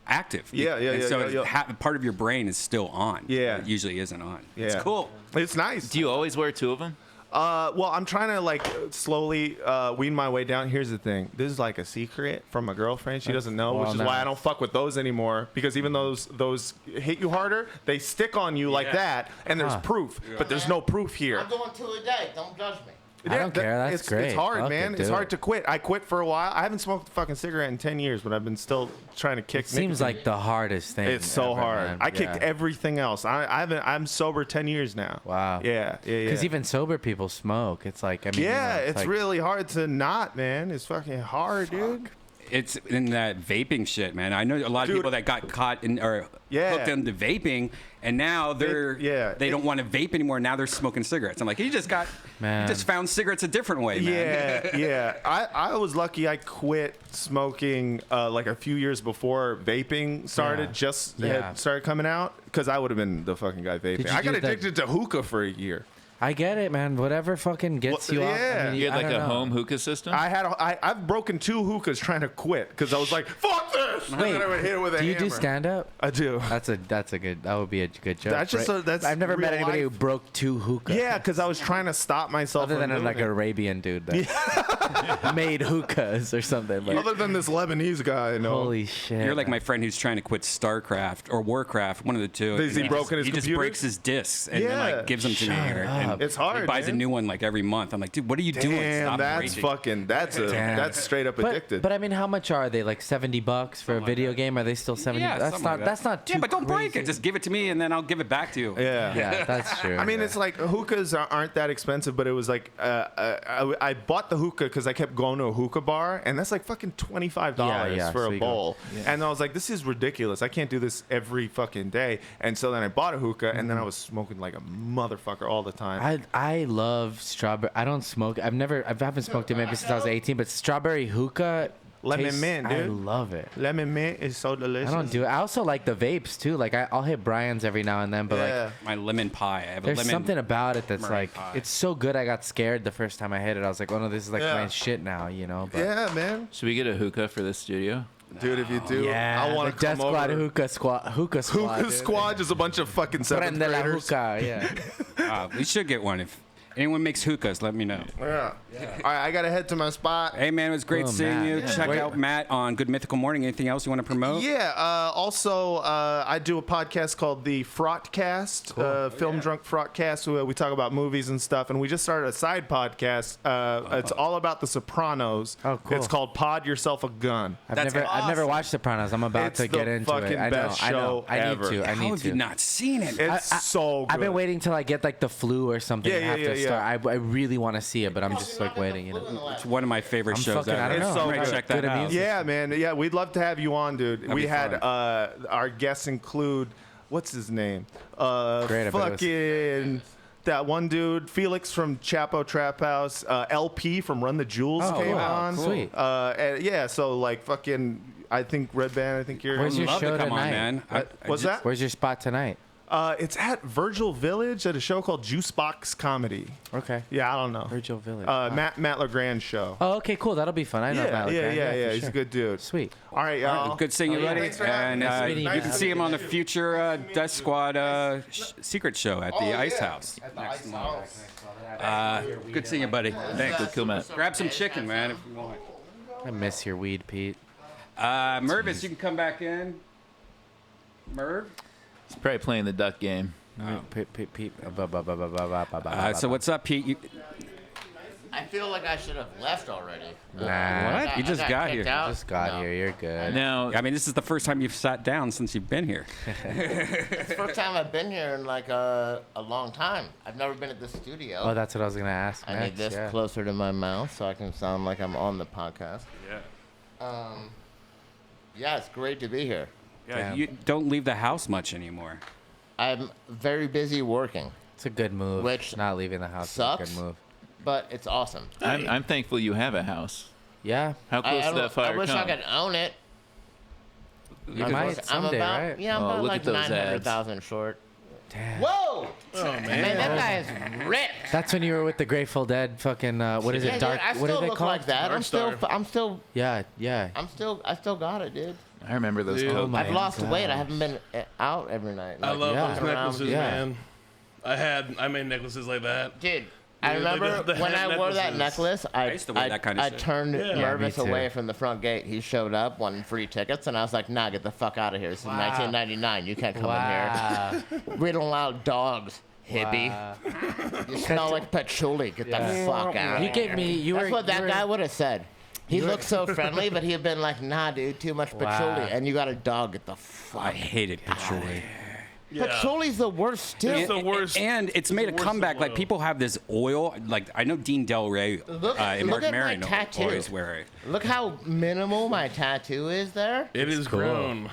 active. And so part of your brain is still on. Yeah. It usually isn't on. Yeah. It's cool. It's nice. Do you always wear two of them? Well, I'm trying to like slowly wean my way down. Here's the thing. This is like a secret from my girlfriend. She doesn't know, which is why I don't fuck with those anymore. Because even those hit you harder, they stick on you like that, and there's proof. But there's no proof here. I'm going 2 a day. Don't judge me. I don't care. That's great. It's hard, Fuck man. it, It's do hard it. to quit. I quit for a while. I haven't smoked a fucking cigarette in 10 years, but I've been still trying to kick. It seems nicotine. like the hardest thing. It's so ever, hard. man. I kicked Yeah. everything else. I'm sober 10 years now. Wow. Yeah. Because even sober people smoke. It's like, I mean, Yeah, you know, it's like, really hard to not, man. It's fucking hard, dude. It's in that vaping shit, man. I know a lot of people that got caught in or hooked into vaping, and now they don't want to vape anymore. Now they're smoking cigarettes. I'm like, you just found cigarettes a different way, man. Yeah. I was lucky. I quit smoking like a few years before vaping started. Had started coming out because I would have been the fucking guy vaping. I got addicted to hookah for a year. I get it, man. Whatever fucking gets you off. I mean, you had like a home hookah system? I've broken 2 hookahs trying to quit because I was like, fuck this! Wait, and then I would hit it with a do you hammer. do stand up? I do. That would be a good joke. That's just right? I've never met anybody who broke 2 hookahs. Yeah, because I was trying to stop myself. Other than like an Arabian dude that made hookahs or something. Like, other than this Lebanese guy, I know. Holy shit! You're like my friend who's trying to quit StarCraft or Warcraft, one of the two. Has he broken his He just computer? breaks his discs and then like gives them to me. And it's hard. He buys a new one like every month. I'm like, dude, what are you doing? Stop breaking. That's straight up addicted. But I mean, how much are they? Like $70 for a video game? Are they still $70? Yeah, That's not too. Yeah, but don't break crazy. it. Just give it to me and then I'll give it back to you. Yeah, that's true. I mean, it's like hookahs aren't that expensive, but it was like I bought the hookah because I kept going to a hookah bar, and that's like fucking $25 for a bowl. And I was like, this is ridiculous. I can't do this every fucking day. And so then I bought a hookah, and then I was smoking like a motherfucker all the time. I love strawberry. I don't smoke. I haven't smoked it maybe since I was 18. But strawberry hookah. Lemon mint, dude. I love it. Lemon mint is so delicious. I don't do it. I also like the vapes too. Like I'll hit Brian's every now and then, but like my lemon pie. I have there's a lemon something about it that's like pie. it's so good. I got scared the first time I hit it. I was like, oh no, this is like my shit now, you know. But yeah, man. Should we get a hookah for this studio? Dude, if you do, I want to come Deathsquad over. Hookah Squad. Hookah Squad, just a bunch of fucking seventh Prende la graders. hookah, yeah. We should get one. If anyone makes hookahs, let me know. Yeah. All right, I got to head to my spot. Hey, man, it was great seeing Matt. you. Yeah. Check out Matt on Good Mythical Morning. Anything else you want to promote? Yeah. Also, I do a podcast called the Fraughtcast, Film Drunk Fraughtcast, where we talk about movies and stuff. And we just started a side podcast. It's all about The Sopranos. Oh, cool. It's called Pod Yourself a Gun. I've never watched Sopranos. I'm about to get into it. I know. I know. I need to. How have you not seen it? It's so good. I've been waiting till I get like the flu or something. Yeah, to have yeah, to yeah, start. I really want to see it, but I'm just like waiting. You know. It's one of my favorite shows ever. I don't know. So I'm gonna good. check that out. Yeah, man. Yeah, we'd love to have you on, dude. That'd we be had fun. our guests include what's his name? Great, Fucking that one dude, Felix from Chapo Trap House, LP from Run the Jewels came on. Cool. Sweet. And yeah, so like fucking. I think Redban. I think you're. Where's your love show to come tonight? on, man. What's that? Where's your spot tonight? It's at Virgil Village at a show called Juicebox Comedy. Okay. Yeah, I don't know. Virgil Village. Matt LeGrand's show. Oh, okay, cool. That'll be fun. I know Matt LeGrand. Yeah. for He's sure. a good dude. Sweet. All right, y'all. Good seeing you, buddy. Thanks for having And me. you Nice can to see meet him you. on the future Death Squad secret show at the Ice House. At the Ice House. Good seeing you, buddy. Thanks. Good kill, Matt. Grab some chicken, man, if you want. I miss your weed, Pete. Mirvis, you can come back in. Merv? He's probably playing the duck game. Pete. So what's up, Pete? I feel like I should have left already. Nah. You just got here. kicked out. You just got here. You're good. Now, I mean, this is the first time you've sat down since you've been here. It's the first time I've been here in like a long time. I've never been at the studio. Oh, that's what I was gonna ask. I need this closer to my mouth so I can sound like I'm on the podcast. Yeah. Yeah, it's great to be here. Yeah, you don't leave the house much anymore. I'm very busy working. It's a good move. Which not leaving the house sucks, is a good move. But it's awesome. I'm thankful you have a house. Yeah. How close did that fire I wish come? I could own it. You might someday, about, right? Yeah, I'm Oh, about look like at those 900,000 short. Damn. Whoa! Oh, man. Man, that guy is ripped. That's when you were with the Grateful Dead. Fucking what is Yeah, it? dude, Dark. I What still are they look called? like that. I'm still. Yeah. I still got it, dude. I remember those Dude. coat Oh my I've lost God. weight. I haven't been out every night. I love yeah. those necklaces, Yeah. man. I made necklaces like that. Dude, I Dude, like remember the when head I wore that necklaces. necklace, I used to wear that kind of I shit. turned Yeah. Mirvis me too. away from the front gate. He showed up, wanting free tickets, and I was like, nah, get the fuck out of here. This is 1999. You can't come in here. We don't allow dogs, hippie. You smell like patchouli. Get the fuck out. You gave me. You That's were. what that you guy were, would have said. He looked so friendly, but he'd been like, nah, dude, too much patchouli. Wow. And you got a dog. Get the fuck I hated patchouli. Yeah. Patchouli's the worst still. It's the worst. And it's made a comeback. Like people have this oil. Like I know Dean Del Rey and Mark at Maron my tattoo. always wear it. Look how minimal my tattoo is there. It is grown.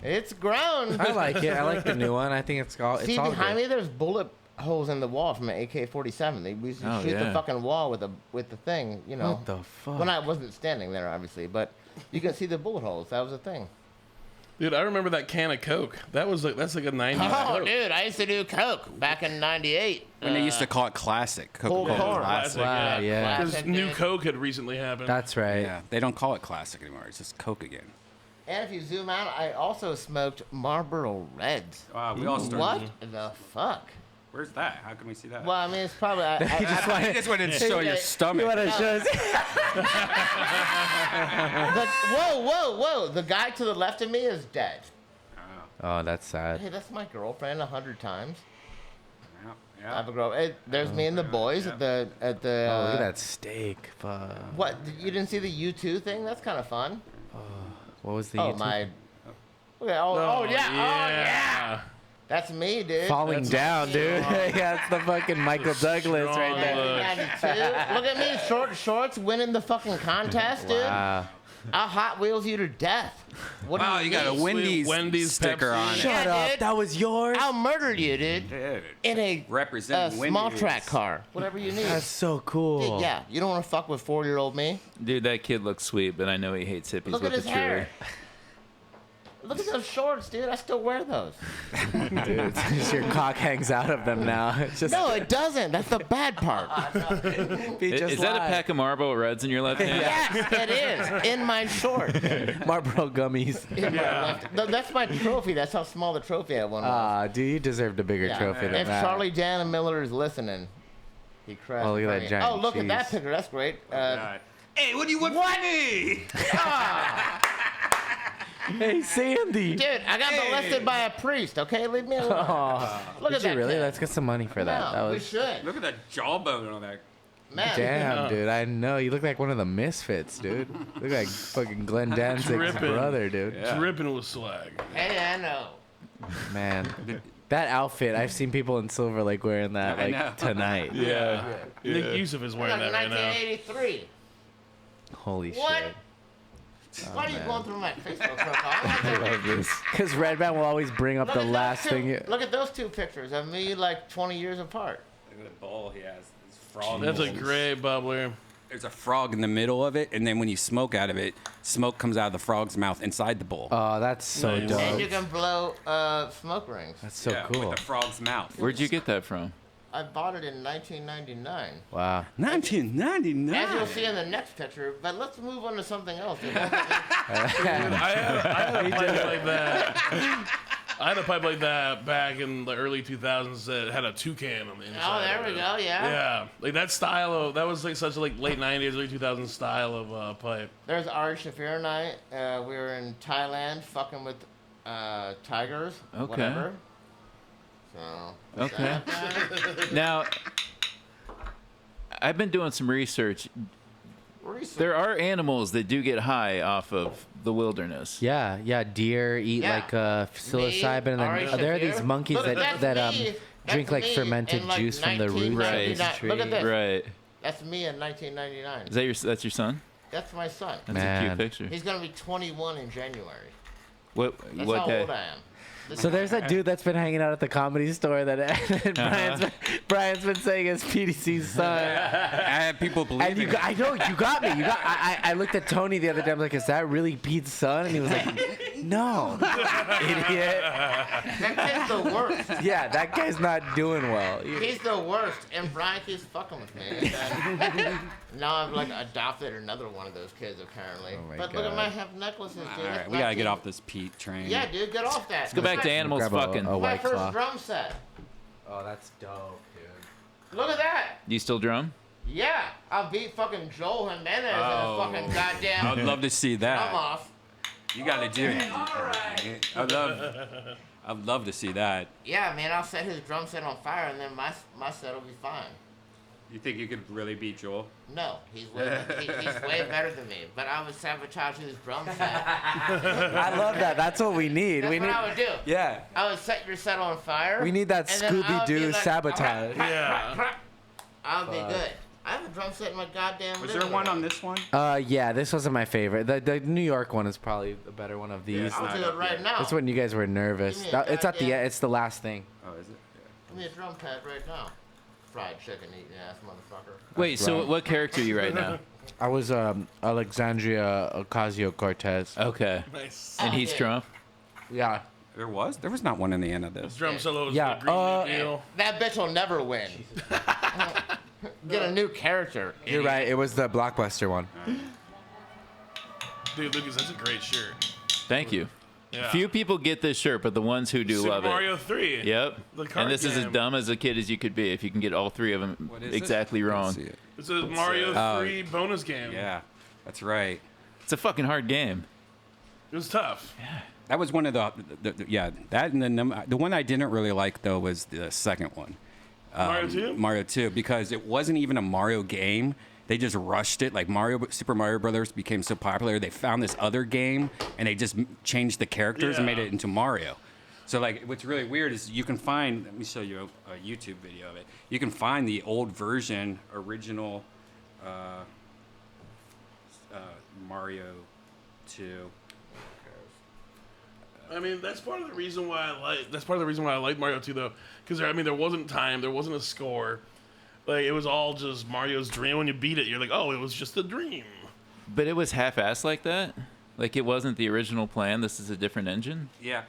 It's grown. I like it. I like the new one. I think it's all. See, It's all behind good. me, there's bullet holes in the wall from an AK-47. They used to shoot the yeah. fucking wall with the thing, you know. What the fuck? When I wasn't standing there, obviously, but you can see the bullet holes. That was a thing. Dude, I remember that can of Coke. That's like a 90s Oh, Coke. dude, I used to do Coke back in '98. When they used to call it classic. Cold Coca-Cola Core. Classic. Wow, yeah. Because new Coke had recently happened. That's right. Yeah, they don't call it classic anymore. It's just Coke again. And if you zoom out, I also smoked Marlboro Reds. Wow, we all started. What the fuck? Where's that? How can we see that? Well, I mean, it's probably. You just wanted to show your stomach. You want to show us? Whoa. The guy to the left of me is dead. Oh, that's sad. Hey, that's my girlfriend 100 times. Yeah. I have a girl. Hey, there's me and the boys at the. Oh, look at that steak. Fuck. What? You didn't see the U2 thing? That's kind of fun. What was the? Oh YouTube? my. Oh yeah. That's me, dude. Falling That's down, me. dude. Yeah, that's the fucking Michael Douglas right there. Look at me, short shorts, winning the fucking contest, dude. Wow. I'll Hot Wheels you to death. What Wow, do you got a Wendy's sticker on it. Shut up. Dude. That was yours? I'll murder you, dude. In a Representing small Wendy's. track car, whatever you need. That's so cool. Dude, yeah, you don't want to fuck with 4-year-old me. Dude, that kid looks sweet, but I know he hates hippies Look with at a his truly. hair. Look at those shorts, dude. I still wear those. Dude, it's just your cock hangs out of them now. It's just No, it doesn't. That's the bad part. Is that a pack of Marlboro Reds in your left hand? Yes, it is. In my short. Marlboro gummies. In my left. That's my trophy. That's how small the trophy I won was. Ah, dude, you deserved a bigger Yeah. trophy than If that. Charlie Dan Miller is listening, he crashed. Oh, look at that me. giant Oh, look at that cheese. picture. That's great. Hey, what do you want from me? Hey, Sandy. Dude, I got molested by a priest, okay? Leave me alone. Look Did at that you really? kid. Let's get some money for that. No, That we was should. Look at that jawbone on that. Man. damn, dude. I know you look like one of the misfits, dude. Look like fucking Glenn Danzig's Dripping. brother, dude. Dripping with swag. Hey, I know. Man, that outfit. I've seen people in Silver Lake wearing that I know. like tonight. Yeah. Nick Yusuf is wearing Like that right now. 1983. Holy What? shit. Why are you going through my Facebook profile? I love this. Because Redban will always bring up Look the at those last two- thing. Look at those two pictures of me like 20 years apart. Look at the bowl he has. It's frog. That's a bowls. great bubbler. There's a frog in the middle of it, and then when you smoke out of it, smoke comes out of the frog's mouth inside the bowl. Oh, that's so Nice. dope. And you can blow smoke rings. That's so Yeah, cool. With the frog's mouth. Where'd you get that from? I bought it in 1999. Wow. 1999. As you'll see in the next picture, but let's move on to something else. I had a pipe like that. I had a pipe like that back in the early 2000s that had a toucan on the inside. Oh, there of we it. go, yeah. Yeah, like that style of that was like such a like late 90s, early 2000s style of pipe. There's Ari Shafir and I. We were in Thailand fucking with tigers. Okay. Whatever. So. Okay. Now, I've been doing some research. There are animals that do get high off of the wilderness. Yeah, yeah. Deer eat Yeah. like psilocybin, and Ari then there are Shafir. these monkeys Look, that that's me. drink That's like me fermented in, like, juice from the roots of 1999. these trees. Look at this. Right. That's me in 1999. Is that that's your son? That's my son. That's a Man. cute picture. He's gonna be 21 in January. What That's how day? old I am. So there's that dude that's been hanging out at the Comedy Store that Brian's been saying is PeteeC's son. I have people believe And you, I know you got me. I looked at Tony the other day. I'm like, is that really Pete's son? And he was like, no, idiot. That kid's the worst. Yeah, that guy's not doing well. He's the worst, and Brian keeps fucking with me. And now I've like adopted another one of those kids apparently. Oh my But look at God. my have necklaces, dude. All right, we gotta get off this Pete train. Yeah, dude, get off that. Let's go back to animals Grab a fucking. My White first Claw. drum set. Oh, that's dope, dude. Look at that. You still drum? Yeah, I beat fucking Joel Jimenez in a fucking goddamn. I'd love to see drum that. off. You gotta do it. I'd love to see that. Yeah, man, I'll set his drum set on fire, and then my set will be fine. You think you could really beat Joel? No, he's way better than me. But I would sabotage his drum set. I love that. That's what we need. That's what I would do. Yeah. I would set your set on fire. We need that and then I would be Scooby-Doo like, sabotage. I would be good. I have a drum set in my goddamn Was there one on this one? Yeah, this wasn't my favorite. The New York one is probably a better one of these. I'll do it right now. That's when you guys were nervous. Give me a It's at the goddamn- end. It's the last thing. Oh, is it? Give me a drum pad right now. Fried chicken eating ass motherfucker. Wait, so what character are you right now? I was Alexandria Ocasio-Cortez. Okay. Nice. And he's Trump? Yeah. There was not one in the end of this. Drum solo is Yeah, the Green New Deal. That bitch will never win. Get a new character. You're right. It was the Blockbuster one. Dude, Lucas, that's a great shirt. Thank you. Yeah. Few people get this shirt, but the ones who do Super love it. Mario 3. Yep. The card And this is as game. dumb as a kid as you could be if you can get all three of them What is exactly it? wrong. Let's see it. It's a Mario 3 bonus game. Yeah, that's right. It's a fucking hard game. It was tough. That was one of the that and the one I didn't really like though was the second one. Mario 2? Mario 2 because it wasn't even a Mario game. They just rushed it. Like Super Mario Brothers became so popular, they found this other game and they just changed the characters and made it into Mario. So like, what's really weird is you can find. Let me show you a YouTube video of it. You can find the old version, original Mario 2. I mean, that's part of the reason why I like Mario 2 though, because I mean, there wasn't time, there wasn't a score. Like, it was all just Mario's dream. When you beat it, you're like, oh, it was just a dream. But it was half-assed like that? Like it wasn't the original plan? This is a different engine? Yeah.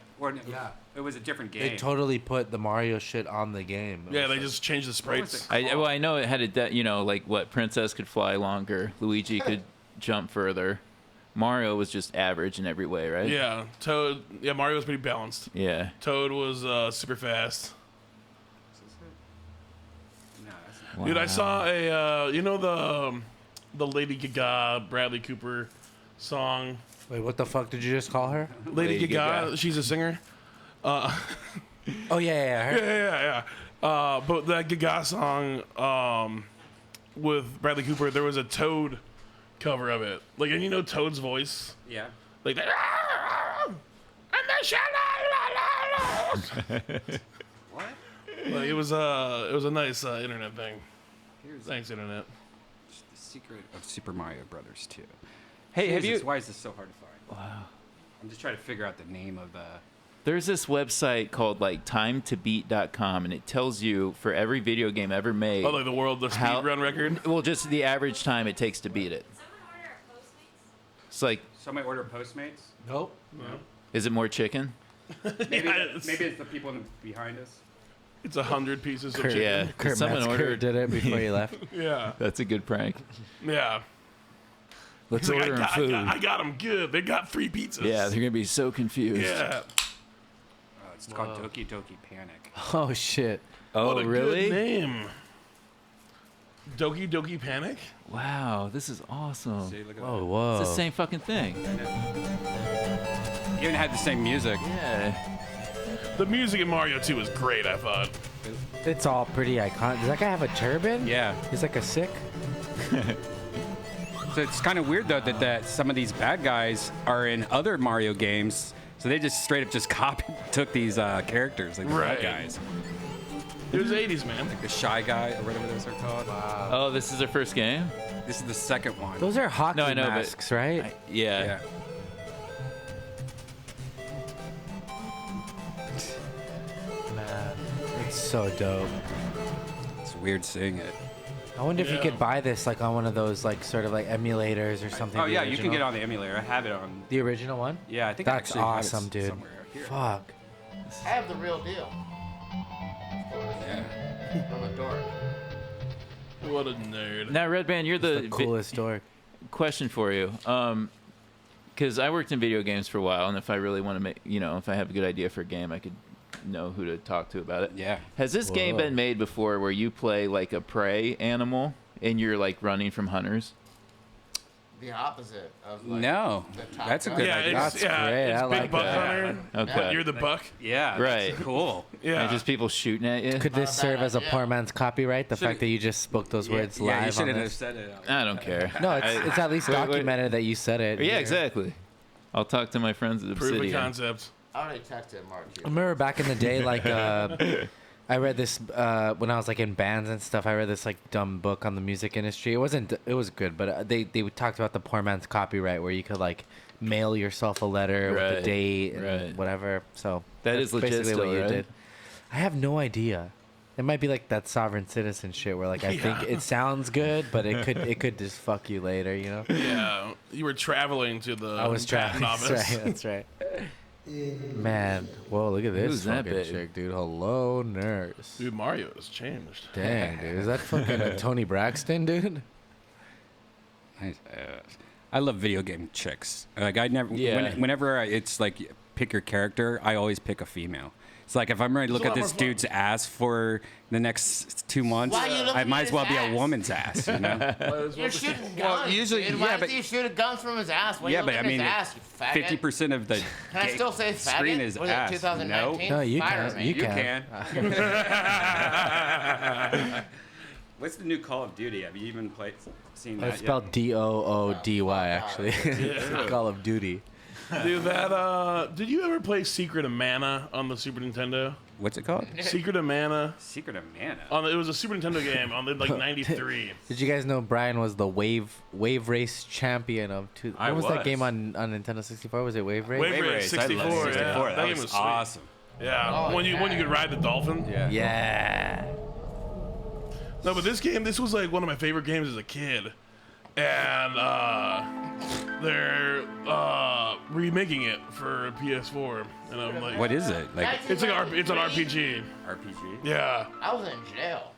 It was a different game. They totally put the Mario shit on the game. Yeah, they just changed the sprites. I know it had like what Princess could fly longer, Luigi could jump further. Mario was just average in every way, right? Yeah, Toad. Yeah, Mario was pretty balanced. Yeah. Toad was super fast. Wow. Dude, I saw a the Lady Gaga Bradley Cooper song. Wait, what the fuck did you just call her? Lady Gaga. She's a singer. Oh yeah, her. Yeah. But that Gaga song with Bradley Cooper, there was a Toad cover of it. Like, and you know Toad's voice? Yeah. Like that. What? Like, it was a nice internet thing. Thanks, internet. The secret of Super Mario Brothers 2. Hey, have you? Why is this so hard to find? Wow. I'm just trying to figure out the name of the. There's this website called like timetobeat.com, and it tells you for every video game ever made. Oh, like the speed run record? Well, just the average time it takes to beat it. It's like. Somebody order Postmates? Nope. No. Is it more chicken? Maybe it's the people behind us. It's 100 pieces of chicken. Yeah. Kurt Someone Metzger ordered. did it before you left. Yeah. That's a good prank. Yeah. Let's He's like, order them food. I got them good. They got 3 pizzas. Yeah, they're gonna be so confused. Yeah. It's called Doki Doki Panic. Oh shit. Oh, what a really? Good name. Doki Doki Panic? Wow, this is awesome. See, look at Oh, that. whoa. It's the same fucking thing. Even had the same music. Yeah. The music in Mario 2 was great, I thought. It's all pretty iconic. Does that guy have a turban? Yeah. He's like a Sikh. So it's kind of weird though that some of these bad guys are in other Mario games. So they just straight up just took these characters, like the bad guys. It was 80s, man. Like the Shy Guy or whatever those are called. Wow. Oh, this is their first game? This is the second one. Those are hockey No, I know, but- masks, right? Yeah. Man, it's so dope. It's weird seeing it. I wonder if you could buy this like on one of those like sort of like emulators or something. Oh the yeah, you can original. get it on the emulator. I have it on. The original one? Yeah, I think I That's actually have it awesome, dude. somewhere here. Fuck. I have the real deal. Yeah. I'm a dork. What a nerd. Now, Redban, you're The coolest dork. Question for you. Because I worked in video games for a while, and if I really want to make, if I have a good idea for a game, I could know who to talk to about it. Yeah. Has this game Whoa. been made before where you play like a prey animal and you're like running from hunters? the opposite of like, No, the top that's a gun. good Yeah, idea. it's, That's yeah, great. it's I Big like Buck that. Hunter. Okay. But you're the buck. Yeah, Right. that's cool. Yeah. And just people shooting at you. Could this serve as a poor man's copyright? The fact that you just spoke those words Yeah, you live on shouldn't have this? said it. I don't care. No, it's at least Wait, wait. documented that you said it. Yeah, exactly. I'll talk to my friends at Proof of Obsidian. concept. I already texted Mark. I remember back in the day, like I read this when I was like in bands and stuff. I read this like dumb book on the music industry. It was good, but they talked about the poor man's copyright, where you could like mail yourself a letter with the Right, date and right. whatever. So That that's is legit basically what still, you right? did. I have no idea. It might be like that sovereign citizen shit, where like I think it sounds good, but it could just fuck you later, you know? Yeah, you were traveling to the I was patent traveling. office. That's right. Man, whoa, look at this Who's that fucking babe? chick, dude. Hello, nurse. Dude, Mario has changed. Dang, dude. Is that fucking Tony Braxton, dude? I love video game chicks. Like I never, Yeah. whenever it's like pick your character, I always pick a female. It's like if I'm ready to look It's a at lot this more fun. dude's ass for the next 2 months, Why are you looking I might at as well his be a ass? woman's ass. You know? You're shooting guns. Well, usually, dude. Why yeah, is but he shooting guns from his ass? Why yeah, you but I looking mean, at his ass, you faggot? 50% of the Can I still say faggot? screen is Was it ass. 2019? No, you Fire can. me. You You can. can. What's the new Call of Duty? Have you even seen that? It's spelled Doody, actually. Call of Duty. Dude, that did you ever play Secret of Mana on the Super Nintendo? What's it called? Secret of Mana. Secret of Mana. It was a Super Nintendo game on the like '93. Did you guys know Brian was the wave race champion of two? I What was that was. game on Nintendo 64? Was it Wave Race? Wave Race 64. I love 64. Yeah. That game was sweet. awesome. Yeah, Oh, when you could ride the dolphin. Yeah. Yeah. No, but this was like one of my favorite games as a kid, and they're remaking it for PS4, and I'm like, What is it? Like It's like it's an RPG. RPG? Yeah. I was in jail.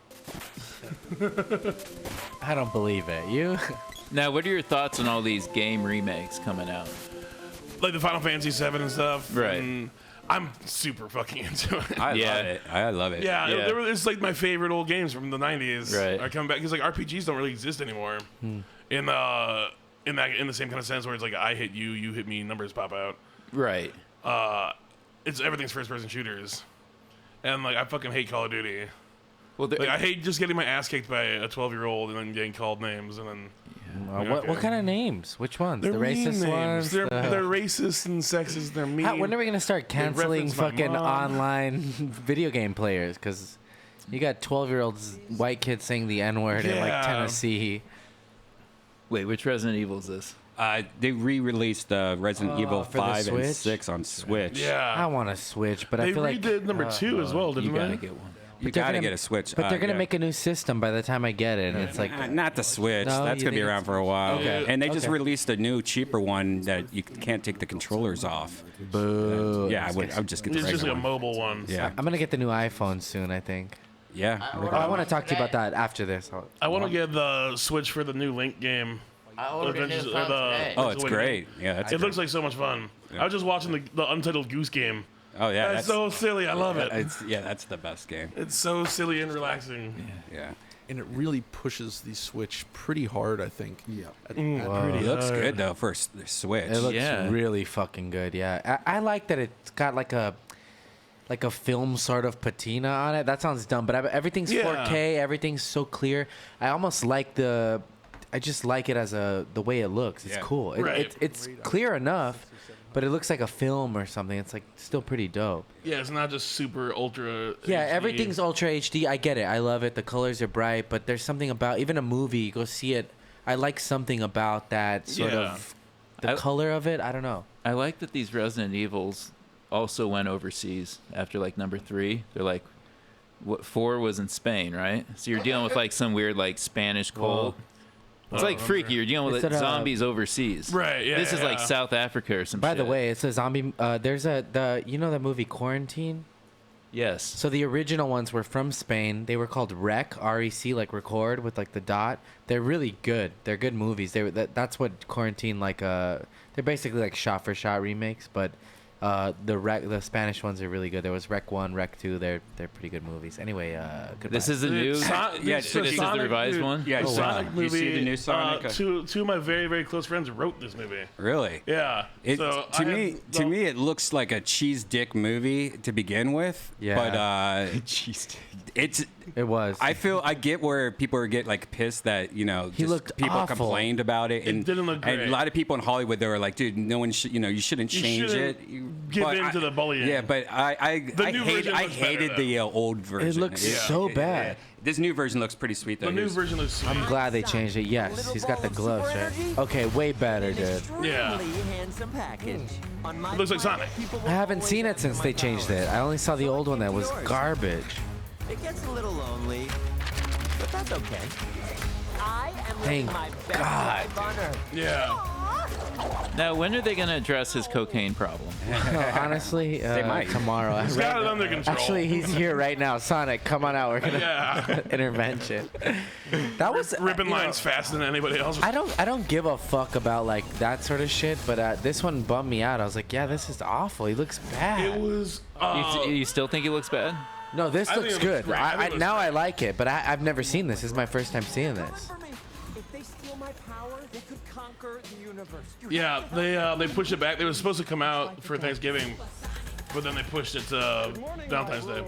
I don't believe it. You? Now, what are your thoughts on all these game remakes coming out? Like the Final Fantasy 7 and stuff. Right. And I'm super fucking into it. I love it. I love it. Yeah, Yeah. it's like my favorite old games from the '90s. Right. Are coming back because like RPGs don't really exist anymore. In the same kind of sense where it's like I hit you, you hit me, numbers pop out. Right. It's everything's first-person shooters, and like I fucking hate Call of Duty. Well, Like I hate just getting my ass kicked by a 12-year-old and then getting called names and then. What kind of names? Which ones? They're the mean racist names. ones? They're racist and sexist. They're mean. When are we gonna start They canceling reference my fucking mom. online video game players? Because you got 12-year-olds, white kids saying the N-word in like Yeah. Tennessee. Wait, which Resident Evil is this? They re-released Resident Evil for the 5 and Switch? 6 on Switch. Yeah. I want to Switch, but I They feel like redid number 2 as well, didn't You they? gotta get one. You But they're gotta gonna- get a Switch. But they're gonna yeah. make a new system by the time I get it, and it's like Not the Switch. No, That's you gonna be think around it's- for a while. Okay. And they just Okay. released a new, cheaper one that you can't take the controllers off. boo. Yeah, I would just get the It's just like regular a one. mobile one. Yeah. I'm gonna get the new iPhone soon. I think. Yeah. I want to talk to you about that after this. I want to get the Switch for the new Link game. I ordered a new Adventures- phone today. Oh, it's great. Yeah, that's It great. looks like so much fun. I was just watching the Untitled Goose Game. Oh yeah, That's so silly. I love it. That's the best game. It's so silly and relaxing. Yeah. And it really pushes the Switch pretty hard, I think. Yeah. It looks good though for the Switch. It looks really fucking good. Yeah, I like that it's got like a film sort of patina on it. That sounds dumb, but everything's Yeah. 4K. Everything's so clear. I almost like I just like it as the way it looks. It's Yeah. cool. Right. It's clear enough, but it looks like a film or something. It's like still pretty dope. Yeah, it's not just super ultra. Yeah, HD. everything's ultra HD. I get it. I love it. The colors are bright, but there's something about even a movie. You go see it. I like something about that sort of the color of it. I don't know. I like that these Resident Evils also went overseas after like number 3. They're like, what 4 was in Spain, right? So you're dealing with like some weird like Spanish cult. It's like freaky. You're dealing with Is it, zombies overseas. Right, yeah, This is like yeah. South Africa or some By shit. the way, it's a zombie. There's you know the movie Quarantine. Yes. So the original ones were from Spain. They were called Rec, R-E-C, like record with like the dot. They're really good. They're good movies. That's what Quarantine like. They're basically like shot for shot remakes, but The Spanish ones are really good. There was Rec 1, Rec 2. They're pretty good movies. Anyway, goodbye. This is the new. This is the revised one. Yeah, Sonic movie. You see the new Sonic? Two of my very, very close friends wrote this movie. Really? Yeah. To me, it looks like a cheese dick movie to begin with. Yeah. But cheese dick. It was. I get where people get like pissed that he looked people awful. complained about it, and didn't look great. And a lot of people in Hollywood they were like, dude, no one should, you shouldn't change it. Give in to the bullying. Yeah, but I hated the old version. It looks so bad. This new version looks pretty sweet though. The new version looks sweet. I'm glad they changed it. Yes, he's got the gloves, right? Okay, way better, dude. Yeah. It looks like Sonic. I haven't seen it since they changed it. I only saw the old one that was garbage. It gets a little lonely, but that's okay. I am Thank my best God. life on Earth. Yeah. Now, when are they going to address his cocaine problem? Honestly, They might. tomorrow. He's got it under control. Actually, he's here right now. Sonic, come on out. We're gonna intervention. That was ripping lines faster than anybody else. I don't give a fuck about like that sort of shit, but this one bummed me out. I was like, yeah, this is awful. He looks bad. It was. You still think he looks bad? No, this I looks think it looks good. great. I think it looks Now great. I like it, but I've never seen this. This is my first time seeing this. If they steal my power, they could conquer the universe. Yeah, they pushed it back. They were supposed to come out for Thanksgiving, but then they pushed it to Valentine's Day.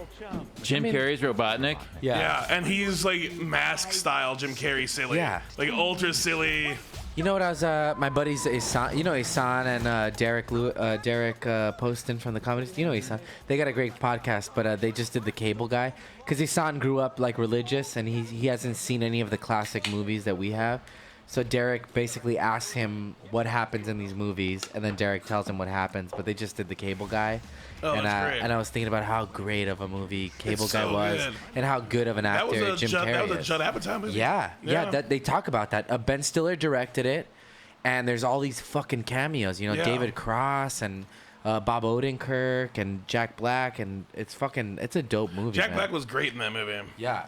Jim Carrey's Robotnik? Yeah, and he's like mask style Jim Carrey silly. Yeah. Like ultra silly. You know what I was, my buddies, Isan, Isan and Derek Poston from the comedies. You know Isan. They got a great podcast, but they just did The Cable Guy. Because Isan grew up like religious, and he hasn't seen any of the classic movies that we have. So Derek basically asks him what happens in these movies, and then Derek tells him what happens. But they just did The Cable Guy. Oh, and, that's great. And I was thinking about how great of a movie Cable It's Guy so was, good. and how good of an actor Jim Carrey That was a is. Judd Apatow movie. Yeah. That they talk about that. Ben Stiller directed it, and there's all these fucking cameos. You know, Yeah. David Cross and Bob Odenkirk and Jack Black, and it's a dope movie. Jack man. Black was great in that movie. Yeah.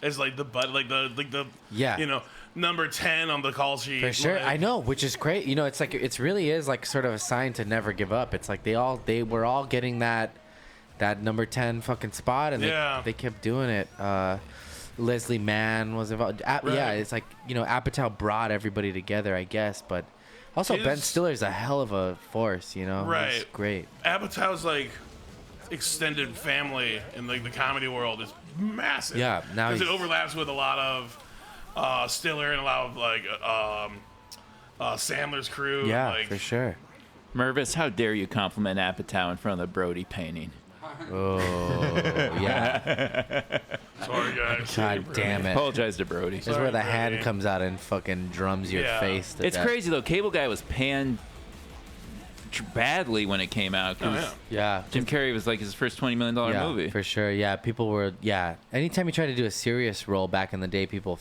It's like the Yeah. number 10 on the call sheet. For sure, like- I know, which is great. You know, it's like it really is like sort of a sign to never give up. It's like they were all getting that number 10 fucking spot, and they kept doing it. Leslie Mann was involved. Yeah, it's like Apatow brought everybody together, I guess, but also Ben Stiller's a hell of a force. Right. He's great. Apatow's like extended family in like the comedy world is massive. Yeah, now because it he's- overlaps with a lot of Stiller and a lot of like Sandler's crew. Yeah, like, for sure. Mirvis, how dare you compliment Apatow in front of the Brody painting? Oh, yeah. Sorry, guys. God damn it. Apologize to Brody. This is where the hand comes out and fucking drums your face to It's death. crazy though. Cable Guy was panned badly when it came out. 'Cause Yeah. Jim Carrey was like his first $20 million movie. For sure. Yeah, people were. Yeah, anytime you tried to do a serious role back in the day, people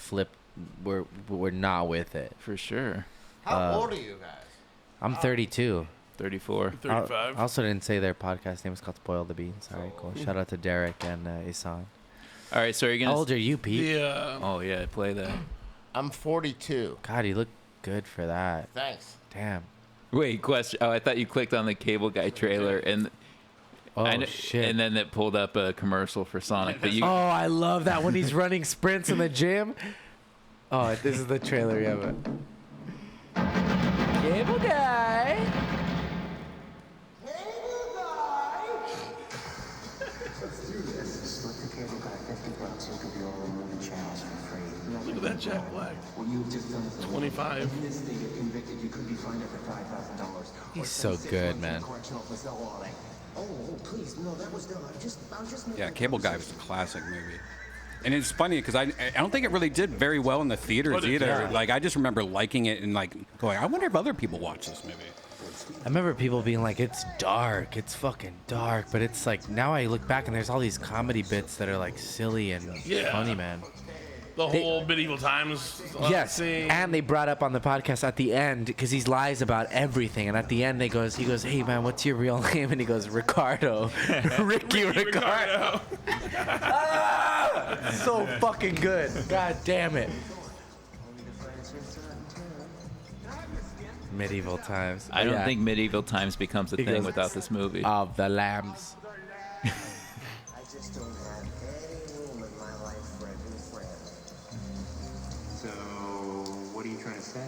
were not with it. For sure. How old are you guys? I'm 32. 34. 35. I also didn't say their podcast name is called Spoil the Beans. All right, cool. Shout out to Derek and Isan. All right, so are you gonna? How old are you, Pete? Yeah. Oh yeah, play that. I'm 42. God, you look good for that. Thanks. Damn. Wait, question. Oh, I thought you clicked on the Cable Guy trailer and. Oh shit! And then it pulled up a commercial for Sonic. But you. Oh, I love that when he's running sprints in the gym. Oh, this is the trailer. Yeah, but. Cable Guy. Look at that Jack Black. 25. He's so good, man. Yeah, Cable Guy was a classic movie. And it's funny because I don't think it really did very well in the theaters either. Yeah. Like I just remember liking it and like going, I wonder if other people watch this movie. I remember people being like, it's dark, it's fucking dark, but it's like, now I look back and there's all these comedy bits that are like silly and funny, man. The whole medieval times. Yes, scene. and they brought up on the podcast at the end, because he lies about everything, and at the end he goes, hey man, what's your real name? And he goes, Ricardo. Ricky Ricardo. So fucking good. God damn it. Medieval times. I don't think medieval times becomes a He thing goes, without this movie. Of the lambs. I just don't have any room in my life for a new friend. So, what are you trying to say?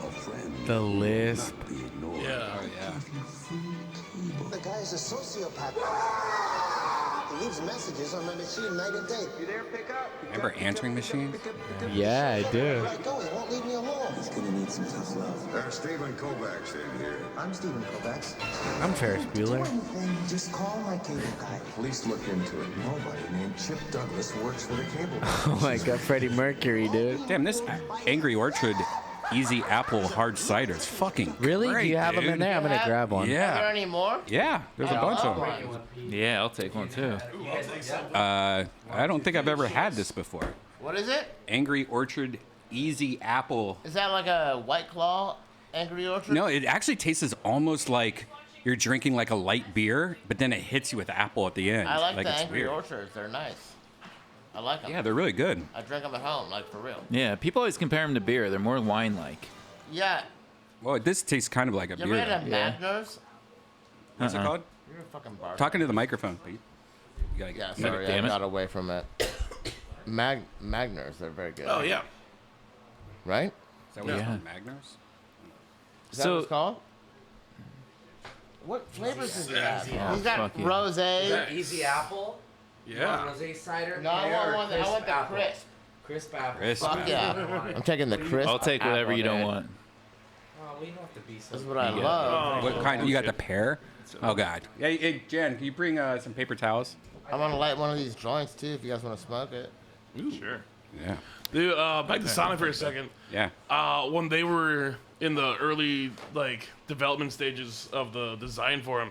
A friend. The lisp. Yeah. Oh, yeah. The guy's a sociopath. He leaves messages on my machine night and day. You there, pick up? Remember answering machines? Yeah, I do. Where you going? He won't leave me alone. He's gonna need some tough love. Stephen Kovacs in here. I'm Stephen Kovacs. I'm Ferris Bueller. Anything, just call my cable guy. Police look into it. Nobody named Chip Douglas works for the cable guy. Oh my god, Freddie Mercury, dude. Damn, this Angry Orchard Easy Apple hard cider is fucking Really? great, Do you have them in dude. there? I'm gonna grab one. Are there Yeah. any more? Yeah, there's a bunch of them. Yeah, I'll take one too. I don't think I've ever had this before. What is it? Angry Orchard Easy Apple. Is that like a White Claw Angry Orchard? No, it actually tastes almost like you're drinking like a light beer, but then it hits you with apple at the end. I like the it's Angry weird. Orchards. They're nice. I like them. Yeah, they're really good. I drink them at home, like for real. Yeah, people always compare them to beer. They're more wine-like. Yeah. Well, this tastes kind of like a You beer. ever had a though. Magners? What's it called? You're a fucking bar. Talking to the microphone, Pete. You gotta Yeah, get sorry, I damn it. got away from it. Magners, they're very good. Oh yeah. Right? Is that what it's called? Magners? Is that what it's called? What flavors does he have? Oh, He's got fuck yeah. rosé. Easy apple. Yeah. Rosé cider. No, I want the apple. crisp. Crisp apple. Crisp Fuck yeah. I'm taking the crisp. I'll take whatever apple you don't there. want. Oh, we don't have to be so. This is what I love. What kind? You got the pear? Oh God. Hey, Jen, can you bring some paper towels? I'm gonna light one of these joints too if you guys want to smoke it. Sure. Yeah. Dude, back to Sonic for a second. Yeah. When they were in the early development stages of the design for him,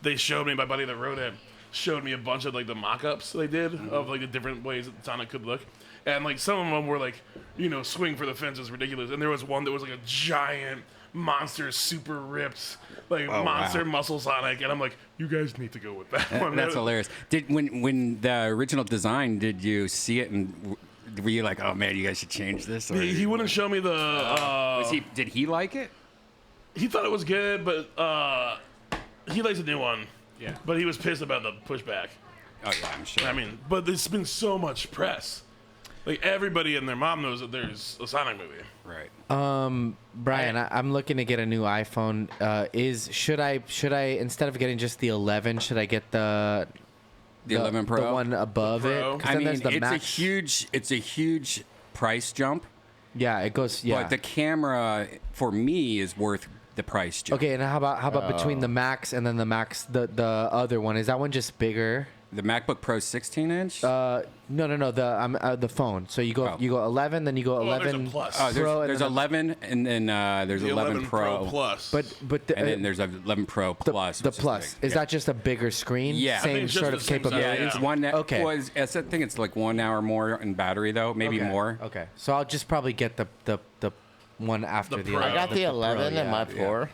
they showed me, my buddy that wrote it showed me a bunch of the mock-ups they did of the different ways that Sonic could look, and some of them were swing for the fences, ridiculous, and there was one that was a giant monster, super ripped monster muscle Sonic, and I'm like, you guys need to go with that one. That's hilarious. When the original design, did you see it and were you like, oh man, you guys should change this? Or He wouldn't show me the. Did he like it? He thought it was good, but he likes a new one. Yeah. But he was pissed about the pushback. Oh yeah, I'm sure. I mean, but there's been so much press. Everybody and their mom knows that there's a Sonic movie. Right. Brian, I'm looking to get a new iPhone. Should I instead of getting just the 11, should I get the 11 Pro, the one above it? 'Cause I then mean, there's the it's Max. a huge price jump. Yeah, it goes. Yeah. But the camera for me is worth the price jump. Okay, and how about between the Max and then the Max, the other one? Is that one just bigger? The MacBook Pro 16-inch? No. The phone. So you go 11, then you go 11 there's a plus. Pro. There's and then 11, and then there's The 11 Pro. Plus. But And then there's 11 Pro Plus. the which is Plus. big. Is that just a bigger screen? Yeah. I think Same it's just sort the of same size. capability. Yeah, it's Yeah. one. Okay. Well, I think it's 1 hour more in battery though, maybe Okay. more. Okay. So I'll just probably get the one after The the. Pro. 11. I got the 11 Pro, in my yeah. pour.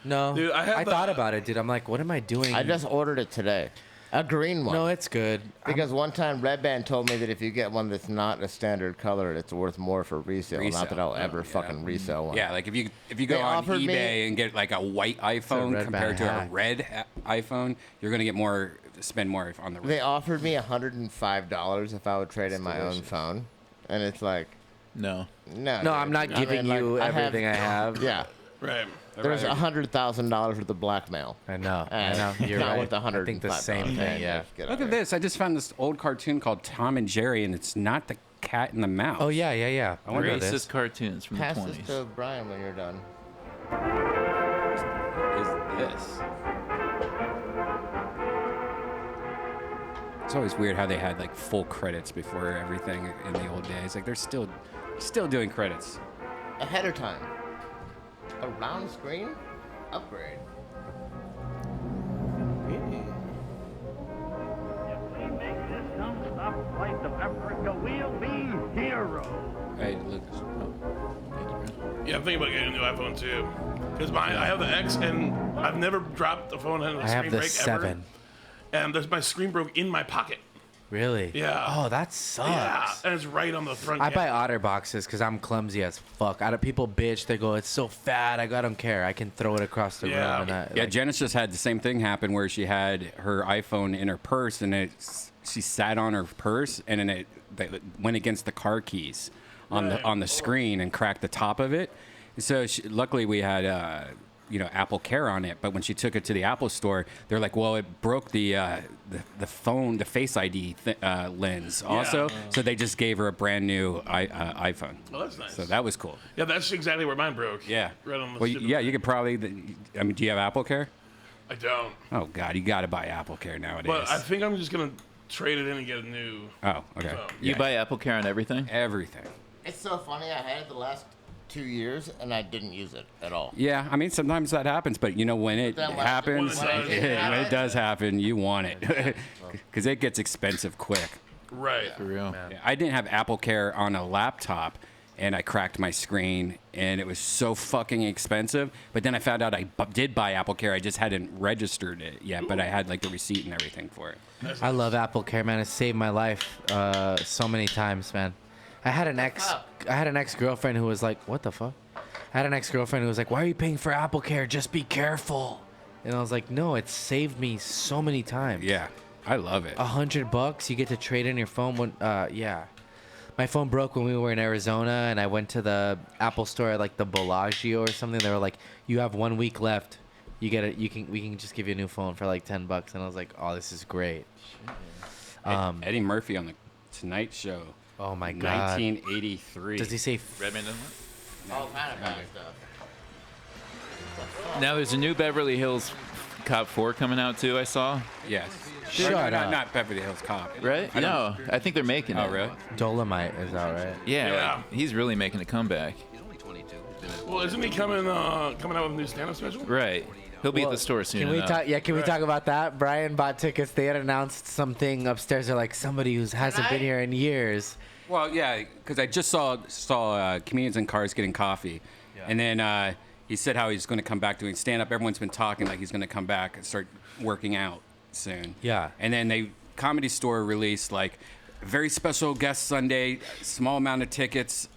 No, Dude, I thought about it, dude. I'm like, what am I doing? I just ordered it today. A green one. No, it's good. Because one time Redban told me that if you get one that's not a standard color, it's worth more for resale. Not that I'll ever fucking resell one. Yeah, like if you go They on offered eBay me- and get like a white iPhone Red compared to band a red iPhone, you're gonna get more, spend more on the red. They offered me $105 if I would trade in my own phone, and it's like, No. no. No, I'm not dude. giving you everything I have. Yeah. Right. There's $100,000 worth of blackmail. I know. And You're not right. with $105. I think the same thing. Yeah. Look at this. I just found this old cartoon called Tom and Jerry, and it's not the cat and the mouse. Oh yeah. I wonder Racist this. cartoons from Pass the this 20s. to Brian when you're done. Is this? It's always weird how they had like full credits before everything in the old days. Like they're still doing credits. Ahead of time. A round screen? Upgrade. Hey, Lucas. Yeah, I'm thinking about getting a new iPhone too. Because I have the X, and I've never dropped the phone and had a I screen have the break 7. ever. And my screen broke in my pocket. Really? Yeah. Oh, that sucks. Yeah, and it's right on the front. I buy Otter boxes because I'm clumsy as fuck. People bitch. They go, it's so fat. I don't care. I can throw it across the room. And Janice just had the same thing happen where she had her iPhone in her purse and she sat on her purse and then it went against the car keys on the screen and cracked the top of it. So luckily we had Apple Care on it, but when she took it to the Apple store, they're like, well, it broke the phone, the Face ID lens also. So they just gave her a brand new iPhone. Oh, that's nice. So that was cool. Yeah, that's exactly where mine broke. Yeah. Right on the Well, yeah, you could probably. I mean, do you have Apple Care? I don't. Oh God, you got to buy Apple Care nowadays. But I think I'm just gonna trade it in and get a new. Oh, okay. phone. You buy Apple Care on everything? Everything. It's so funny. I had it the last 2 years and I didn't use it at all. Yeah, I mean sometimes that happens, but when it Then happens, when it does happen. You want it because it gets expensive quick. Right. For real. Yeah, I didn't have Apple Care on a laptop, and I cracked my screen, and it was so fucking expensive. But then I found out I did buy Apple Care. I just hadn't registered it yet, but I had like the receipt and everything for it. I love Apple Care, man. It saved my life so many times, man. I had an ex-girlfriend who was like, what the fuck? I had an ex-girlfriend who was like, why are you paying for Apple Care? Just be careful. And I was like, no, it saved me so many times. Yeah, I love it. $100, you get to trade in your phone. Yeah. My phone broke when we were in Arizona, and I went to the Apple store at like the Bellagio or something. They were like, you have 1 week left. You get it. We can just give you a new phone for like $10. And I was like, oh, this is great. Eddie Murphy on the Tonight Show. Oh my God. 1983. Does he say Redman doesn't All kind of bad stuff. Now there's a new Beverly Hills Cop 4 coming out too, I saw. Yes. Shut up. Not Beverly Hills Cop. Right? No, I think they're making it. Oh, really? Dolomite is out, right? Yeah. Like, he's really making a comeback. Well, isn't he coming out with a new stand-up special? Right. He'll be at the store soon Can we enough. talk? Yeah, can we talk about that? Brian bought tickets. They had announced something upstairs. They're like, somebody who hasn't been here in years. Well, yeah, because I just saw comedians in cars getting coffee, and then he said how he's going to come back doing stand-up. Everyone's been talking like he's going to come back and start working out soon. Yeah. And then Comedy Store released like a very special guest Sunday, small amount of tickets.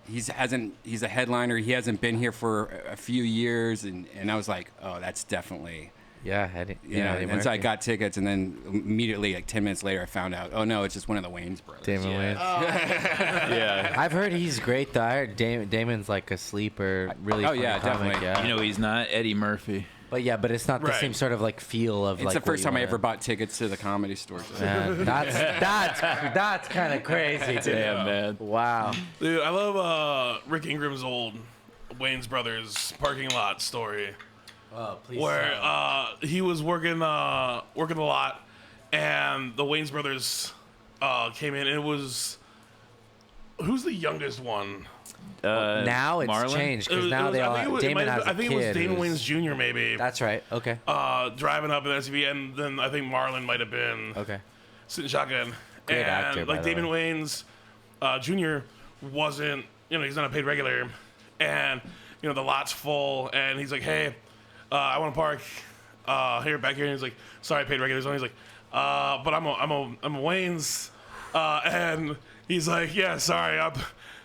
He's a headliner. He hasn't been here for a few years, and I was like, oh, that's definitely. Yeah, Eddie and so I got tickets, and then immediately, like 10 minutes later, I found out, oh no, it's just one of the Wayans brothers. Damon Wayans. Yeah. I've heard he's great though. I heard Damon's like a sleeper, really. Oh, yeah, funny comic, definitely. Yeah. You know, he's not Eddie Murphy. But it's not the same sort of like feel of It's like. the first time I ever bought tickets to the Comedy Store. Man, that's kind of crazy. Dude. Damn, man. Wow. Dude, I love Rick Ingram's old Wayans Brothers parking lot story. Oh, please. Where he was working the lot, and the Wayans Brothers came in, and it was who's the youngest one? Now it's Marlon? changed because now they all. Damon has a I think kid it was Damon who's- Wayans Jr. maybe. That's right. Okay. Driving up in the SUV, and then I think Marlon might have been sitting shotgun. Great and actor, by like the Damon way. Wayans Jr. wasn't, he's not a paid regular, and the lot's full, and he's like, hey, I want to park back here, and he's like, sorry, paid regulars only. He's like, but I'm a Wayans, and he's like, yeah, sorry,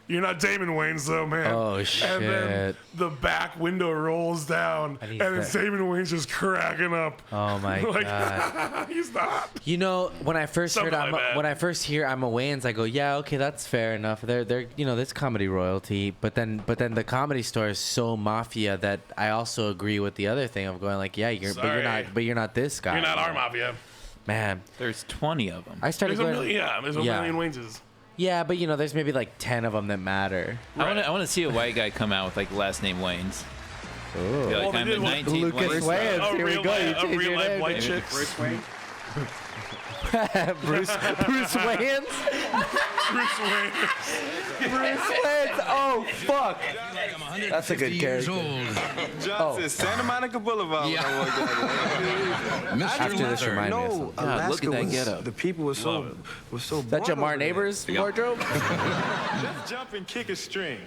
you're not Damon Wayans though, man. Oh shit! And then the back window rolls down, and it's Damon Wayans just cracking up. Oh my God! He's not. When I first heard when I first hear I'm a Wayans, I go, yeah, okay, that's fair enough. They're that's comedy royalty. But then the Comedy Store is so mafia that I also agree with the other thing of going like, yeah, but you're not this guy. You're not our mafia. Man, there's 20 of them. I started There's going. there's a million Wayneses. Yeah, but there's maybe like 10 of them that matter. I want to see a white guy come out with like last name Wayans. Oh, like, I'm the 19th Lucas Wayans. Here we go. You A change real your life name. white chick. Bruce Wayne. Bruce Wayans. Bruce Wayne. Bruce Wayans. Oh fuck. That's a good character. Johnson, Santa Monica Boulevard. After this, remind me of something. God, look at that getup. The people were so Is that Jamar Neighbors' wardrobe? Just jump and kick a string.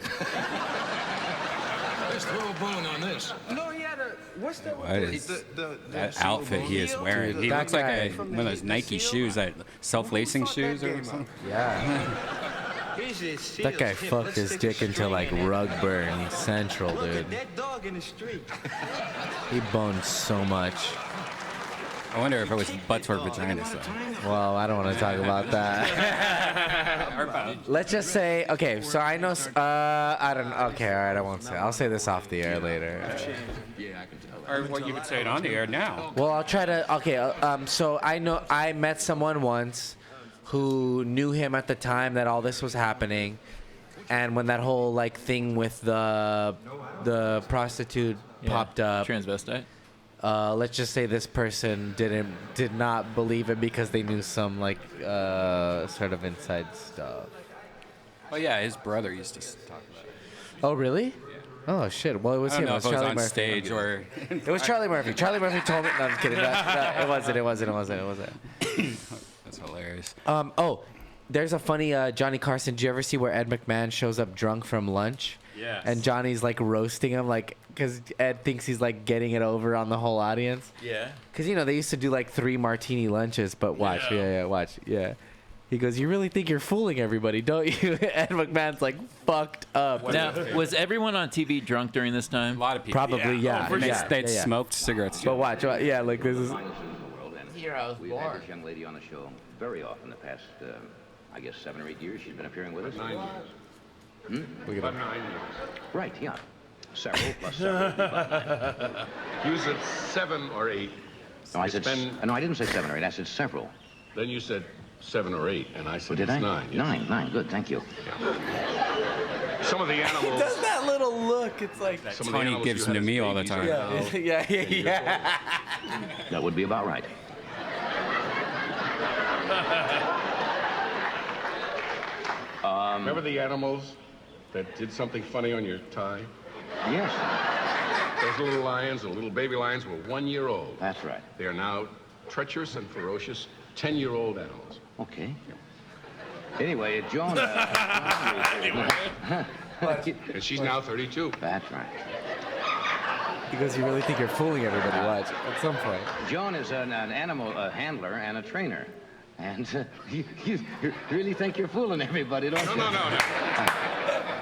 Let's throw a bone on this. No, What's that? What is that outfit he is wearing? He looks like one of those Nike shoes, that self-lacing shoes or something. Yeah. That guy fucked his dick into like rug burn central, dude. That dog in the street. He boned so much. I wonder if it was butts or vaginas. Well, I don't want to talk about that. Let's just say, okay. So I know. I don't. Okay, all right. I won't say. I'll say this off the air later. Yeah, I can tell. Or what you would say it on the air now. Well, I'll try to. Okay. So I know I met someone once who knew him at the time that all this was happening, and when that whole like thing with the prostitute popped up. Transvestite. Let's just say this person did not believe it because they knew some like sort of inside stuff. Oh yeah, his brother used to talk about it. Oh really? Oh shit! Well, it was I don't him. know It was if it was Charlie on Murphy. stage or. It was Charlie Murphy. Charlie Murphy told me. No, I'm kidding. No, it wasn't. That's hilarious. Oh, there's a funny Johnny Carson. Did you ever see where Ed McMahon shows up drunk from lunch? Yes. And Johnny's like roasting him, like, because Ed thinks he's like getting it over on the whole audience. Yeah. Because they used to do like 3 martini lunches, but watch, watch. He goes, "You really think you're fooling everybody, don't you?" Ed McMahon's like fucked up. Now, was everyone on TV drunk during this time? A lot of people. Probably, yeah. They'd smoked cigarettes. But watch, yeah, like this is. Here I was We've born. had this young lady on the show very often the past, I guess, 7 or 8 years. She's been appearing with us. 9 years. Hmm? About 9 years. Right, yeah. Several plus several. About 9. You said 7 or 8. No, I said. No, I didn't say 7 or 8. I said several. Then you said 7 or 8, and I said Did it's I? 9. Yes. 9. Good. Thank you. Some of the He animals. does that little look. It's like Some of the Tony animals gives you to had me as all the babies time. are now yeah. That would be about right. Remember the animals that did something funny on your tie? Yes. Those little lions and little baby lions were 1 year old. That's right. They are now treacherous and ferocious 10-year-old animals. Okay. Anyway, Joan. And she's now 32. That's right. He goes, "You really think you're fooling everybody?" Watch at some point. Joan is an animal handler and a trainer. And you really think you're fooling everybody, don't you? No.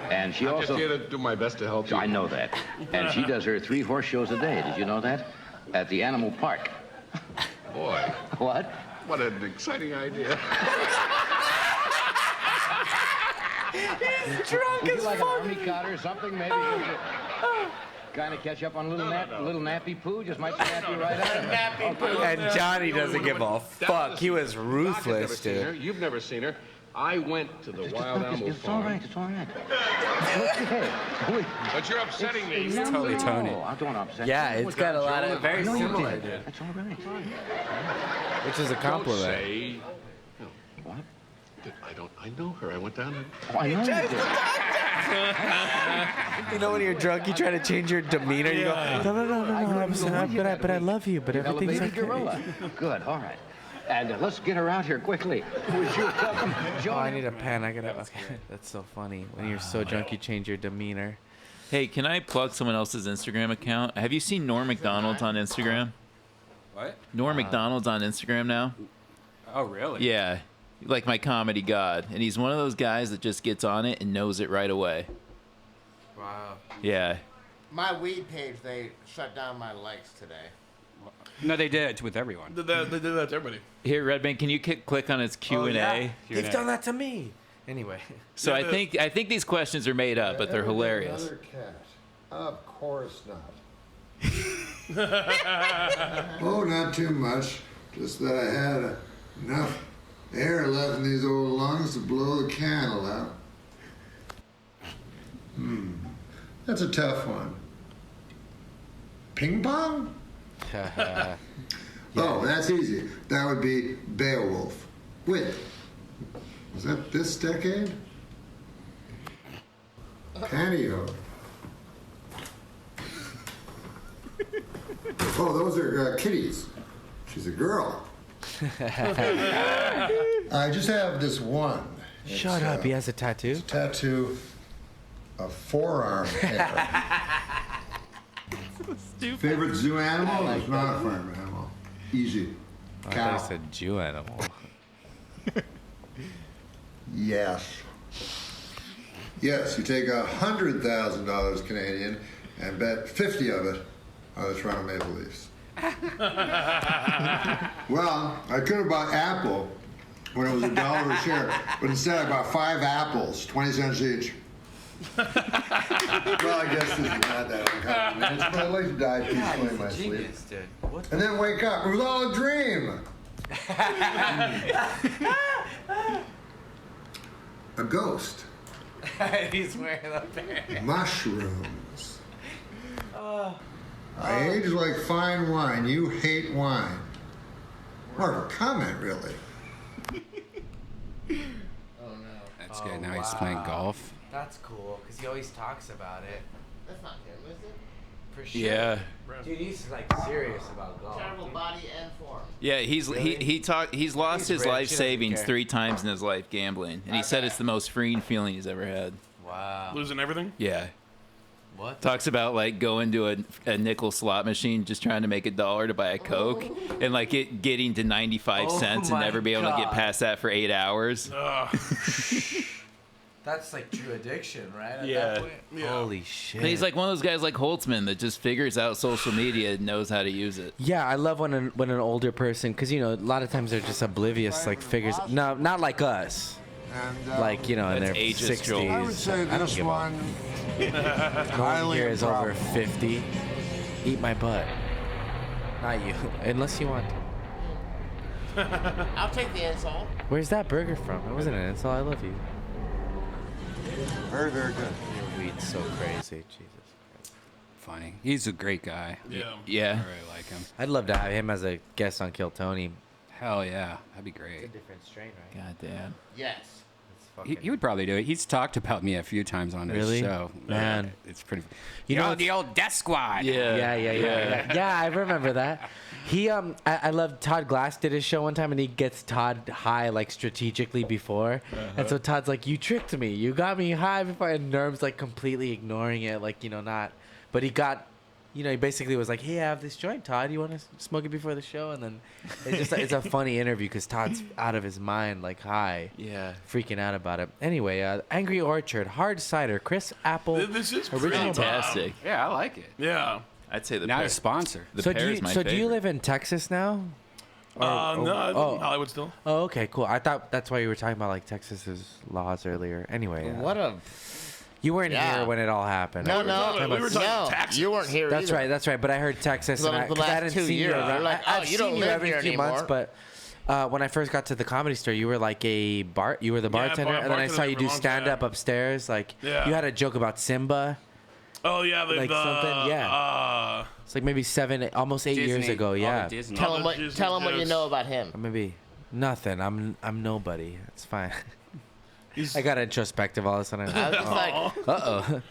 And she I'm also... just here to do my best to help you. I know that. And she does her 3 horse shows a day. Did you know that? At the animal park. Boy. What? What an exciting idea. He's drunk Would as you like fuck. an army cot or something? Maybe kind of catch up on a little nappy poo. Just might snap you right out of it. And Johnny doesn't give a fuck. He was ruthless, dude. You've never seen her. I went to the wild animal It's farm. all right. It's all right. Okay. But you're upsetting me. No, totally Tony. I don't upset Yeah, you. it's got a lot of very No, you similar, did. dude. That's all right. Which is a Don't compliment. say. What? I know her. I went down there. Oh, I know you did. You know when you're drunk, you try to change your demeanor. You go, no, but I love you, but everything's Elevated okay. gorilla. Good. All right. And let's get her out here quickly. Would you welcome Oh, Joan? I need a pen. Okay. That's so funny. When you're so drunk, you change your demeanor. Hey, can I plug someone else's Instagram account? Have you seen Norm Macdonald's on Instagram? What? Norm Macdonald's on Instagram now? Oh, really? Yeah. Like my comedy god. And he's one of those guys that just gets on it and knows it right away. Wow. Yeah. My weed page, they shut down my likes today. No, they did it with everyone. They did that to everybody. Here, Redban, can you click on his Q&A? They've done that to me. Anyway. So I think these questions are made up, but they're hilarious. Another cat. Of course not. Oh, not too much. Just that I had enough air left in these old lungs to blow the candle out. That's a tough one. Ping pong? Oh, that's easy. That would be Beowulf. Wait, was that this decade? Pantyhose. Oh, those are kitties. She's a girl. I just have this one. Shut up. He has a tattoo? It's a tattoo of forearm hair. stupid. Favorite zoo animal is not a farm animal. Easy. I thought Cow. you said Jew animal. Yes. Yes, you take $100,000 Canadian and bet 50 of it on the Toronto Maple Leafs. Well, I could have bought Apple when it was $1 a share, but instead I bought 5 apples, 20 cents each. Well, I guess this is not that uncommon. It's but I like to die peacefully in my sleep. And then wake up. It was all a dream. A ghost. He's wearing a bear. Mushrooms. I age like fine wine. You hate wine. More of a comment, really. That's good. Now he's playing golf. That's cool, because he always talks about it. That's not him, is it? For sure. Yeah. Dude, he's like serious about golf. Terrible body and form. Yeah, he's he's lost He's his rich, life he doesn't savings care. 3 times in his life gambling, and he said it's the most freeing feeling he's ever had. Wow. Losing everything? Yeah. What? Talks about like going to a nickel slot machine just trying to make $1 to buy a Coke, and like it getting to 95 cents and my never be able to get God. past that for 8 hours. That's like true addiction, right? At Yeah. that point? Holy shit. But he's like one of those guys like Holtzman that just figures out social media and knows how to use it. Yeah, I love when an older person, because you know a lot of times they're just oblivious, like figures. No, not like us. And, Like in their That's ageist, 60s. Joel. I would say I don't this give a- one No one here is over 50. Eat my butt. Not you, unless you want to. I'll take the insult. Where's that burger from? It wasn't an insult. I love you. Very, very good. Your weed's so crazy. Jesus. Funny. He's a great guy. Yeah. Yeah. I really like him. I'd love to have him as a guest on Kill Tony. Hell yeah. That'd be great. different strain, right? God damn. Yes. He would probably do it. He's talked about me a few times on his Really? show. Man. It's pretty. You know the old Deathsquad. Yeah, I remember that. He I love Todd Glass did his show one time and he gets Todd high like strategically before. And so Todd's like, "You tricked me. You got me high before," and Nerm's like completely ignoring it, like, you know, not. But he got, you know, he basically was like, "Hey, I have this joint, Todd. You want to smoke it before the show?" And then it's a funny interview because Todd's out of his mind, like high. Yeah. Freaking out about it. Anyway, Angry Orchard, hard cider, crisp apple. This is original Fantastic. Yeah, I like it. Yeah. I'd say the Not pear. a sponsor. The So pear is my do you favorite. live in Texas now? No, I'm in Hollywood still. Oh, okay, cool. I thought that's why you were talking about like Texas's laws earlier. Anyway, What a. you weren't Yeah. here when it all happened. No, we were talking no. taxes. You weren't here That's either. right. That's right. But I heard Texas, The and I, 'cause I last hadn't 2 seen years. you around. You're like, I've oh, you seen don't you live every here few anymore. months, but when I first got to the comedy store, you were like a bar. You were the bartender, and then I bartender saw for you a do long stand up time. upstairs. Like Yeah. you had a joke about Simba. Oh yeah, Like something, yeah. It's like maybe almost 8 years Disney, ago. all the Yeah. Disney. Tell him Disney what you jokes. know about him. Or maybe nothing. I'm nobody. It's fine. I got introspective all of a sudden. I was just like, Uh-oh.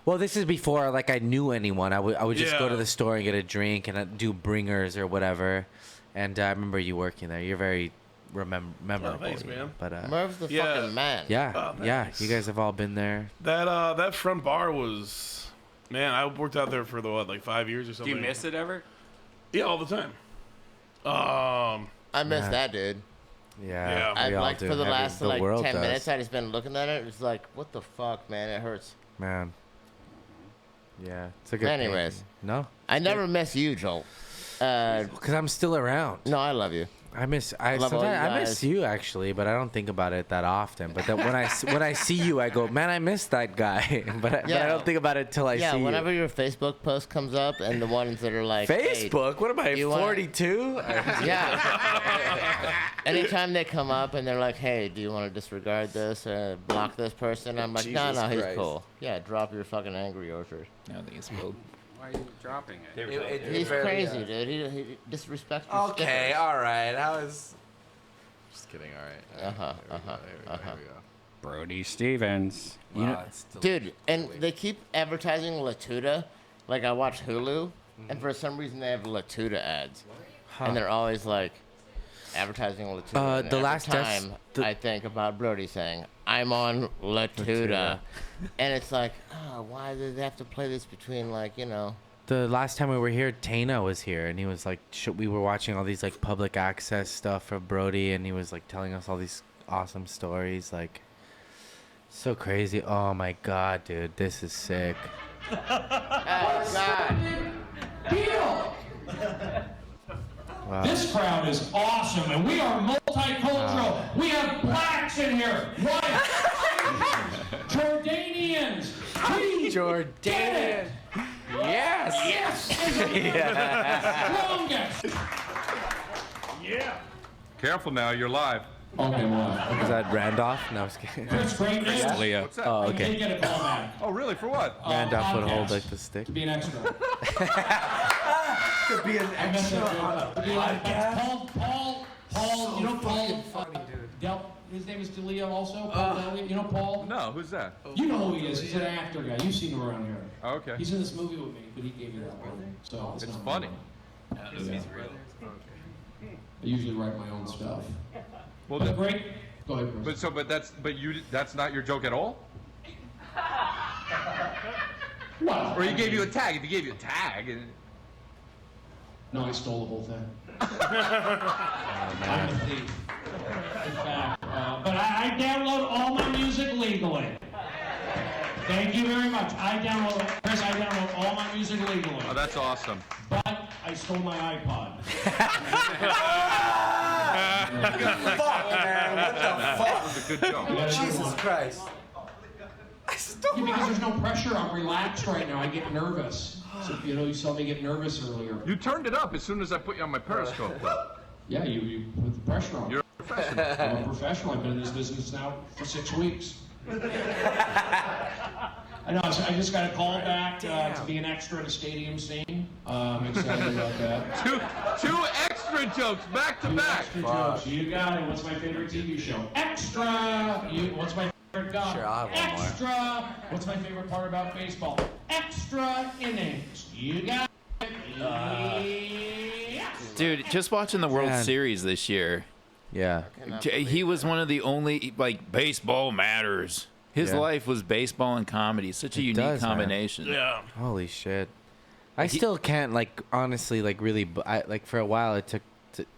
Well, this is before like I knew anyone. I would just go Yeah. to the store and get a drink and I'd do bringers or whatever. And I remember you working there. You're very memorable. thanks, you know. man. But Merv's the fucking man. yeah, Oh, yeah. thanks. You guys have all been there. That front bar was, man. I worked out there for like 5 years or Do something. you miss it ever? Yeah, all the time. I miss Yeah. that, dude. Yeah. I we all like do. for the last the like world 10 does. minutes I just been looking at it. It's like, what the fuck, man? It hurts. Man. Yeah, it's a good. thing. Anyways. No. I never miss you, Joel. Because I'm still around. No, I love you. I miss Love all you I miss guys. you actually, but I don't think about it that often. But then when I see you, I go, man, I miss that guy. but I Yeah. don't think about it till I see you. whenever your Facebook post comes up and the ones that are like hey, Facebook? What am I, you wanna- 42? yeah. Anytime they come up and they're like, hey, do you want to disregard this or block this person? I'm like, no, Jesus he's Christ. cool. Yeah, drop your fucking Angry Orchard. I don't think it's spilled. Why are you dropping it? He's crazy, dude. He disrespects your Okay, stickers. all right. How is? Just kidding. All right. Brody Stevens. You know, Dude, and they keep advertising Latuda. Like, I watch Hulu, and for some reason they have Latuda ads. And they're always like advertising Latuda. And the every last time I think about Brody saying, I'm on Latuda. And it's like, oh, why do they have to play this between, like, you know, the last time we were here, Tana was here, and he was like, we were watching all these like public access stuff from Brody, and he was like telling us all these awesome stories, like so crazy. Oh my god, dude, this is sick. Oh God. Deal. Wow. This crowd is awesome, and we are multicultural. We have blacks in here, white, Jordanians, Jordanian. Yes. Yes. Strongest. Yeah. Careful now, you're live. Okay, well. Is that Randolph? No, I was kidding. Chris, great news. Leah. What's that? Oh, You did okay. get a call back. Oh, really? For what? Randolph would hold podcast. like the stick. To be an extra. To be an extra on a podcast. Paul, you know Paul? funny, dude. His name is DeLeo also. Paul Delia. You know Paul? No, who's that? You know who he is. He's an actor guy. You've seen him around here. Oh, okay. He's in this movie with me, but he gave me that one. So It's not funny. I usually write my own stuff. Well, But great. Go ahead, Chris. that's not your joke at all? Well, Or he gave you a tag. If he gave you a tag. No, I stole the whole thing. Oh, I'm a thief. In fact, but I download all my music legally. Thank you very much. Chris, I download all my music legally. Oh, that's awesome. But I stole my iPod. Fuck, man. What the fuck? That was a good joke. Jesus Christ. Yeah, because there's no pressure. I'm relaxed right now. I get nervous. So, you saw me get nervous earlier. You turned it up as soon as I put you on my Periscope. Yeah, you put the pressure on. You're a professional. I'm a professional. I've been in this business now for 6 weeks. I know. So I just got a call back to be an extra at a stadium scene. I'm excited about that. Two extra jokes back to back. Extra jokes. You got it. What's my favorite TV show? Extra. What's my favorite god? Sure, I'll have one more. Extra. What's my favorite part about baseball? Extra innings. You got it. Yes. Dude, just watching the World Man. Series this year, Yeah. he was one of the only, like, baseball matters. His Yeah. life was baseball and comedy. Such a It unique does, man. combination. Yeah. Holy shit. I still can't, like, honestly, like, really, like, for a while it took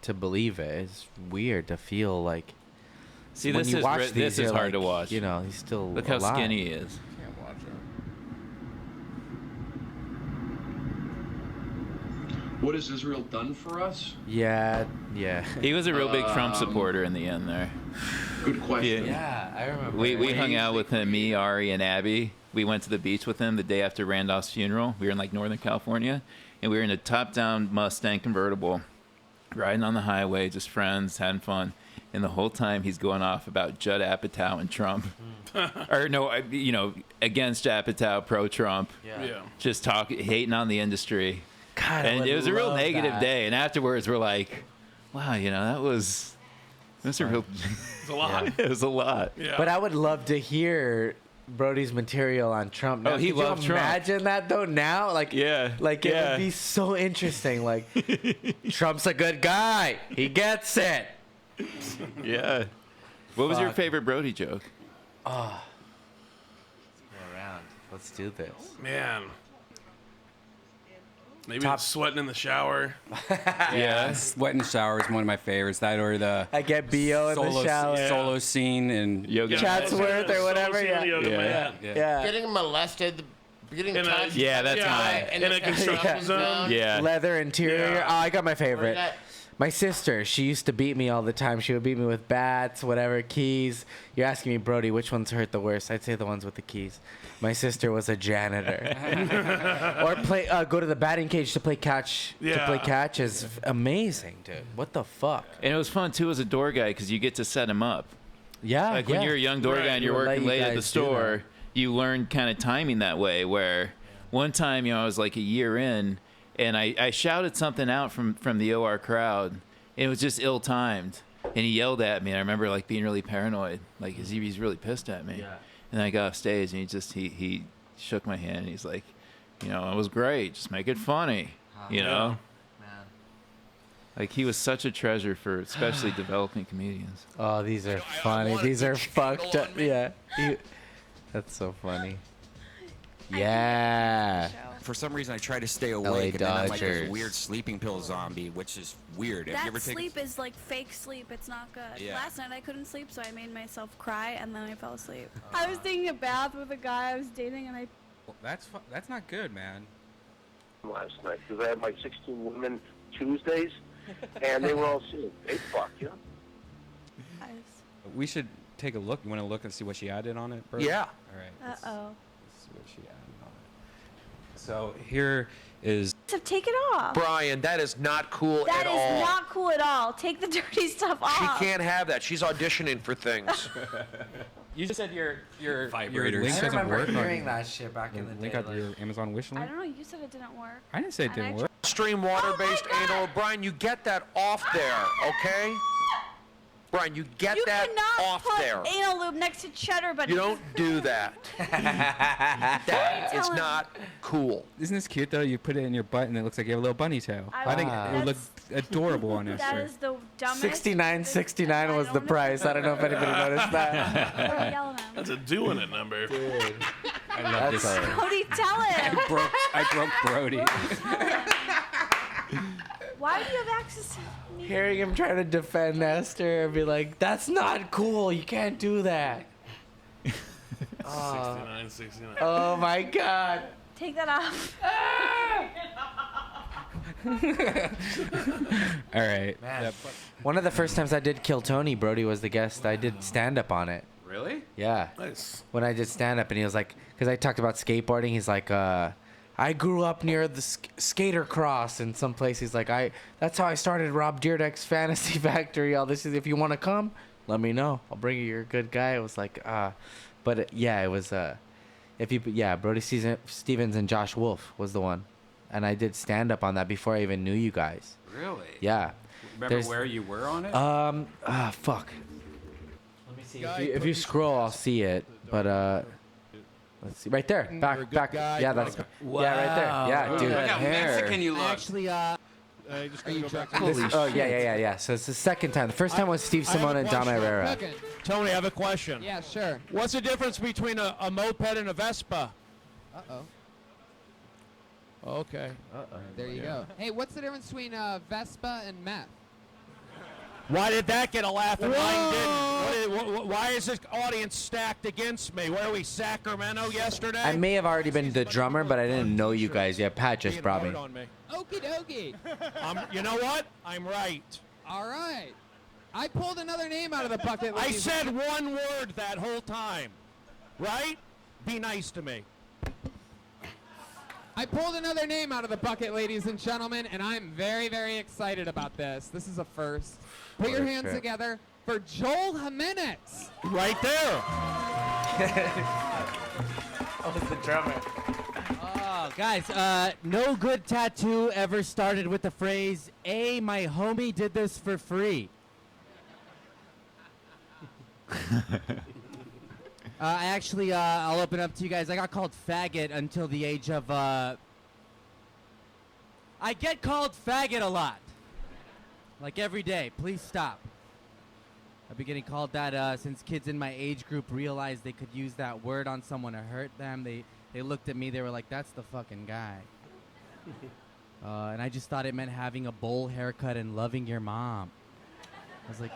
to believe it. It's weird to feel like. See, when this you is watch re- these, this is you're hard to like, watch. You know, he's still Look how alive. skinny he is. Can't watch it. What has Israel done for us? Yeah. He was a real big Trump supporter in the end there. Good question. Yeah, I remember. We hung out with him, me, Ari, and Abby. We went to the beach with him the day after Randolph's funeral. We were in like Northern California, and we were in a top-down Mustang convertible, riding on the highway, just friends, having fun. And the whole time he's going off about Judd Apatow and Trump, or no, against Apatow, pro-Trump. Yeah. Just hating on the industry. God, And it was a real love negative that. day. And afterwards, we're like, wow, that was a real. It's a lot. It was a lot. Yeah. But I would love to hear Brody's material on Trump. Now, Oh, he could you loved Trump. imagine that though now? Like, Yeah. like it Yeah. would be so interesting. Like, Trump's a good guy. He gets it. Yeah. What was your Fuck. favorite Brody joke? Oh. Go around. Let's do this. Man. Maybe Top- sweating in the shower. Yeah. Sweat in the shower is one of my favorites. That or the I get B.O. in the shower. solo scene and Yoga. Chatsworth or whatever. Yeah. Yeah. Getting molested, getting In a- touched. Yeah, that's mine. In a construction zone. Yeah. Leather interior. Yeah. Oh, I got my favorite. that? My sister, she used to beat me all the time. She would beat me with bats, whatever, keys. You're asking me, Brody, which ones hurt the worst? I'd say the ones with the keys. My sister was a janitor. Or go to the batting cage to play catch. To Yeah. play catch is amazing, dude. What the fuck? And it was fun too as a door guy because you get to set him up. Yeah, Like when you're a young door guy and you're We'll let working you late at the guys do store, that. you learn kind of timing that way. Where one time, I was like a year in, and I shouted something out from the OR crowd, and it was just ill-timed. And he yelled at me, and I remember like being really paranoid, like he's really pissed at me. Yeah. And then I got off stage, and he shook my hand, and he's like, it was great. Just make it funny, Man. Like he was such a treasure for especially developing comedians. Oh, these are funny. These are fucked up. Yeah. That's so funny. Yeah. For some reason, I try to stay LA awake, and then I'm like this Dodgers. weird sleeping pill zombie, which is weird. Have you That ever taken? sleep is like fake sleep. It's not good. Yeah. Last night I couldn't sleep, so I made myself cry, and then I fell asleep. I was taking a bath with a guy I was dating, and I. Well, that's not good, man. Last night because I had my 16 women Tuesdays, and they were all saying, "Hey, fuck you." We should take a look. You want to look and see what she added on it, Bert? Yeah. All right. Uh oh. Let's see what she added on it. So here is. So take it off. Brian, that is not cool That at is all. not cool at all. Take the dirty stuff off. She can't have that. She's auditioning for things. You just said your Vibrators. link I doesn't remember work. hearing that shit back in the link day, out your Amazon wish I link. don't know. You said it didn't work. I didn't say it And didn't I work. Stream water-based anal. Brian, you get that off there, okay? Brian, you get You that cannot off put there. anal lube next to cheddar bunnies. You don't do that. That is telling not cool. Isn't this cute though? You put it in your butt and it looks like you have a little bunny tail. I think it would look adorable on That Esther. is the dumbest. $69.69 was the price. I don't know if anybody noticed that. Don't yell at him. That's a doing it number. I love this. Cody, tell him. I broke Brody. Why do you have access to me? Hearing him trying to defend Esther and be like, that's not cool. You can't do that. 69. Oh my God. Take that off. All right. Man. Yep. One of the first times I did Kill Tony, Brody was the guest. I did stand up on it. Really? Yeah. Nice. When I did stand up, and he was like, because I talked about skateboarding, he's like, I grew up near the skater cross in some place. He's like, that's how I started Rob Dyrdek's Fantasy Factory. All this is, if you want to come, let me know. I'll bring you. You're a good guy. It was like, yeah, it was, Brody Stevens and Josh Wolf was the one. And I did stand up on that before I even knew you guys. Really? Yeah. Remember where you were on it? Fuck. Let me see. If you scroll, I'll see it. But let's see. Right there. Back. Yeah, that's. Wow. Yeah, right there. Yeah, dude. Look how Mexican you look. Actually, just gonna go back to Yeah. So it's the second time. The first time was Steve Simone and Dom Herrera. Tony, I have a question. Yeah, sure. What's the difference between a moped and a Vespa? Uh-oh. Okay. There you go. Hey, what's the difference between Vespa and meth? Why did that get a laugh and mine didn't? Why is this audience stacked against me? Where are we, Sacramento yesterday? I may have already been the drummer, but I didn't know you guys yet. Pat just brought me. Okie dokie. You know what? I'm right. All right. I pulled another name out of the bucket. I said one word that whole time. Right? Be nice to me. I pulled another name out of the bucket, ladies and gentlemen, and I'm very, very excited about this. This is a first. Put your hands together for Joel Jimenez. Right there. Oh, it's the drummer. Oh, guys, no good tattoo ever started with the phrase, "Hey, my homie did this for free." I'll open up to you guys. I got called faggot until the age of, I get called faggot a lot. Like every day. Please stop. I've been getting called that since kids in my age group realized they could use that word on someone to hurt them. They looked at me, they were like, that's the fucking guy. And I just thought it meant having a bowl haircut and loving your mom. I was like,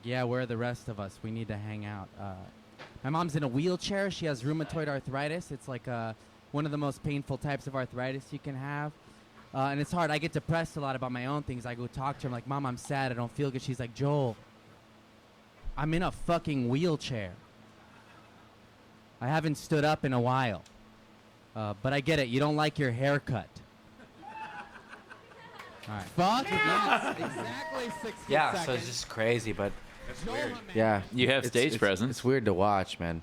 yeah, where are the rest of us? We need to hang out. My mom's in a wheelchair. She has rheumatoid arthritis. It's like one of the most painful types of arthritis you can have. And it's hard. I get depressed a lot about my own things. I go talk to her. I'm like, Mom, I'm sad. I don't feel good. She's like, Joel, I'm in a fucking wheelchair. I haven't stood up in a while. But I get it. You don't like your haircut. All right. Fuck yes. Exactly 60 Yeah, seconds. so it's just crazy, but That's weird. yeah. You have stage presence. It's weird to watch, man.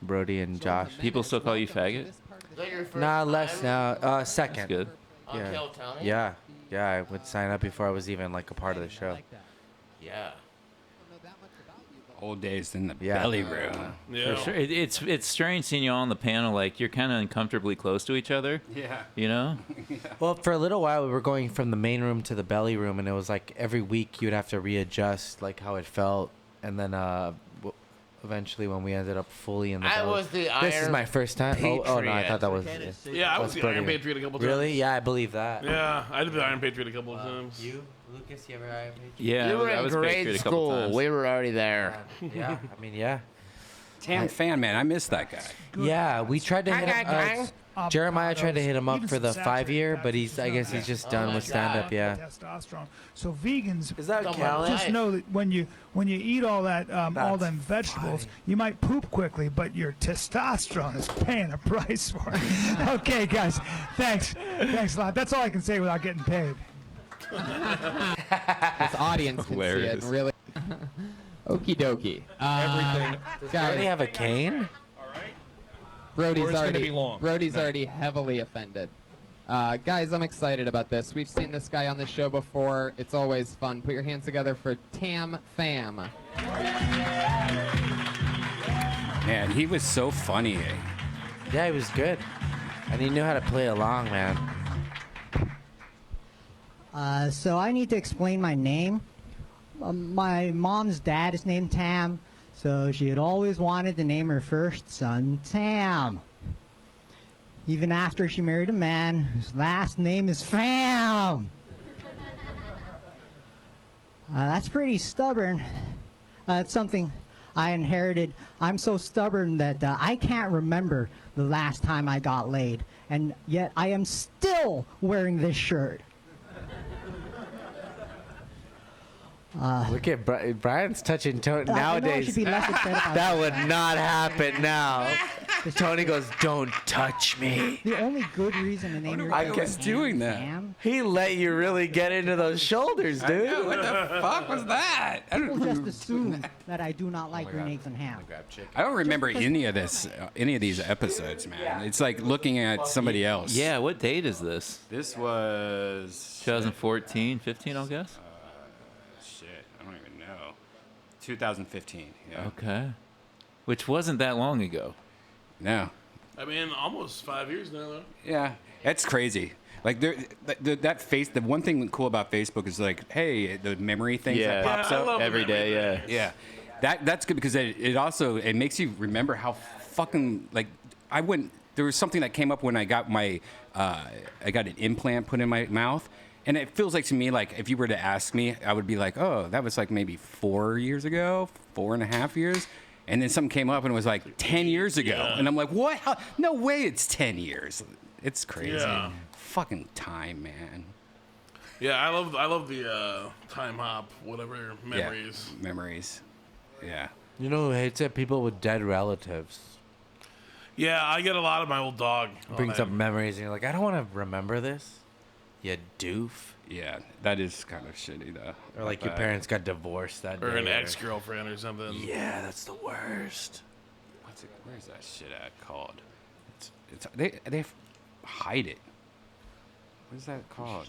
Brody and Josh. People still call you faggot? Is that your first Nah, less time? now. Second. That's good. On Yeah. Kill Tony? Yeah. Yeah, I would sign up before I was even like a part of the show. Yeah. Old days in the Yeah. belly room. For sure. It's strange seeing you all on the panel. Like, you're kind of uncomfortably close to each other. Yeah. You know? Well, for a little while, we were going from the main room to the belly room, and it was like every week you'd have to readjust like how it felt, and then eventually when we ended up fully in the I boat. was the This is Iron my first time. Oh no, I thought that was. Yeah, I was the Brody. Iron Patriot a couple times. Really? Yeah, I believe that. Yeah, I did the Iron Patriot a couple of times. You, Lucas, you ever Iron Patriot? Yeah, You were I in was grade Patriot a couple school. times. We were already there. Yeah, I mean, yeah. Tam fan, man. I miss that guy. Yeah, we tried to hit him. Jeremiah tried to hit him up for the 5-year, but I guess he's just done with stand-up. Yeah. Testosterone. So vegans, Is that Kelly? just know that when you eat all that all them vegetables, you might poop quickly, but your testosterone is paying a price for it. Okay, guys, thanks a lot. That's all I can say without getting paid. This audience can see it, really. Okie dokie. Everything. Does Brody have a cane? Brody's Or it's gonna already be long. Brody's already heavily offended. Guys, I'm excited about this. We've seen this guy on the show before. It's always fun. Put your hands together for Tam Fam. Man, he was so funny. Yeah, he was good, and he knew how to play along, man. So I need to explain my name. My mom's dad is named Tam, so she had always wanted to name her first son Tam. Even after she married a man whose last name is Fam. That's pretty stubborn. It's something I inherited. I'm so stubborn that I can't remember the last time I got laid, and yet I am still wearing this shirt. Look at Brian's touching Tony I know I nowadays. should be less upset about That would not happen now. Tony goes, "Don't touch me." The only good reason to name your I child guess doing that. Sam. He let you really get into those shoulders, dude. What the fuck was that? People just assume that I do not like grenades and ham. I don't remember any of this, any of these episodes, man. It's like looking at somebody else. Yeah, what date is this? This was 2014, 15, I'll guess. Shit, I don't even know. 2015. Yeah. Okay. Which wasn't that long ago. No. I mean, almost 5 years now, though. Yeah, that's crazy. Like the one thing cool about Facebook is like, hey, the memory thing that pops up every day. Yeah. Yeah, that's good because it also makes you remember how fucking like there was something that came up when I got my I got an implant put in my mouth. And it feels like to me, like if you were to ask me, I would be like, oh, that was like maybe 4 years ago, 4.5 years. And then something came up and it was like 10 years ago. Yeah. And I'm like, what? How? No way it's 10 years. It's crazy. Yeah. Fucking time, man. Yeah, I love the time hop, whatever, memories. Yeah, memories. Yeah. You know who hates it? People with dead relatives. Yeah, I get a lot of my old dog. Brings up memories, and you're like, I don't want to remember this. You doof. Yeah, that is kind of shitty, though. Or like your parents got divorced that day. Or an ex-girlfriend or something. Yeah, that's the worst. Where's that shit at called? They hide it. What is that called?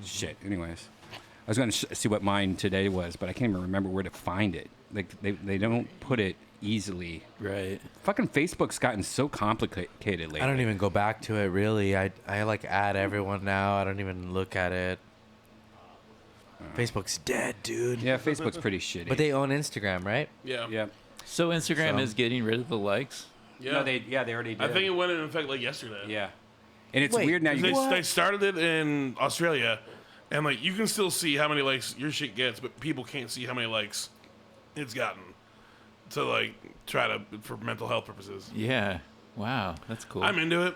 Shit. Anyways, I was going to see what mine today was, but I can't even remember where to find it. Like they don't put it easily. Right. Fucking Facebook's gotten so complicated lately. I don't even go back to it really. I like add everyone now. I don't even look at it. Facebook's dead, dude. Yeah, Facebook's pretty shitty. But they own Instagram, right? Yeah. Yeah. So Instagram is getting rid of the likes? Yeah. No, they already did. I think it went into effect like yesterday. Yeah. And it's weird now. They started it in Australia, and like you can still see how many likes your shit gets, but people can't see how many likes it's gotten. To like try to for mental health purposes. Yeah. Wow, that's cool. I'm into it.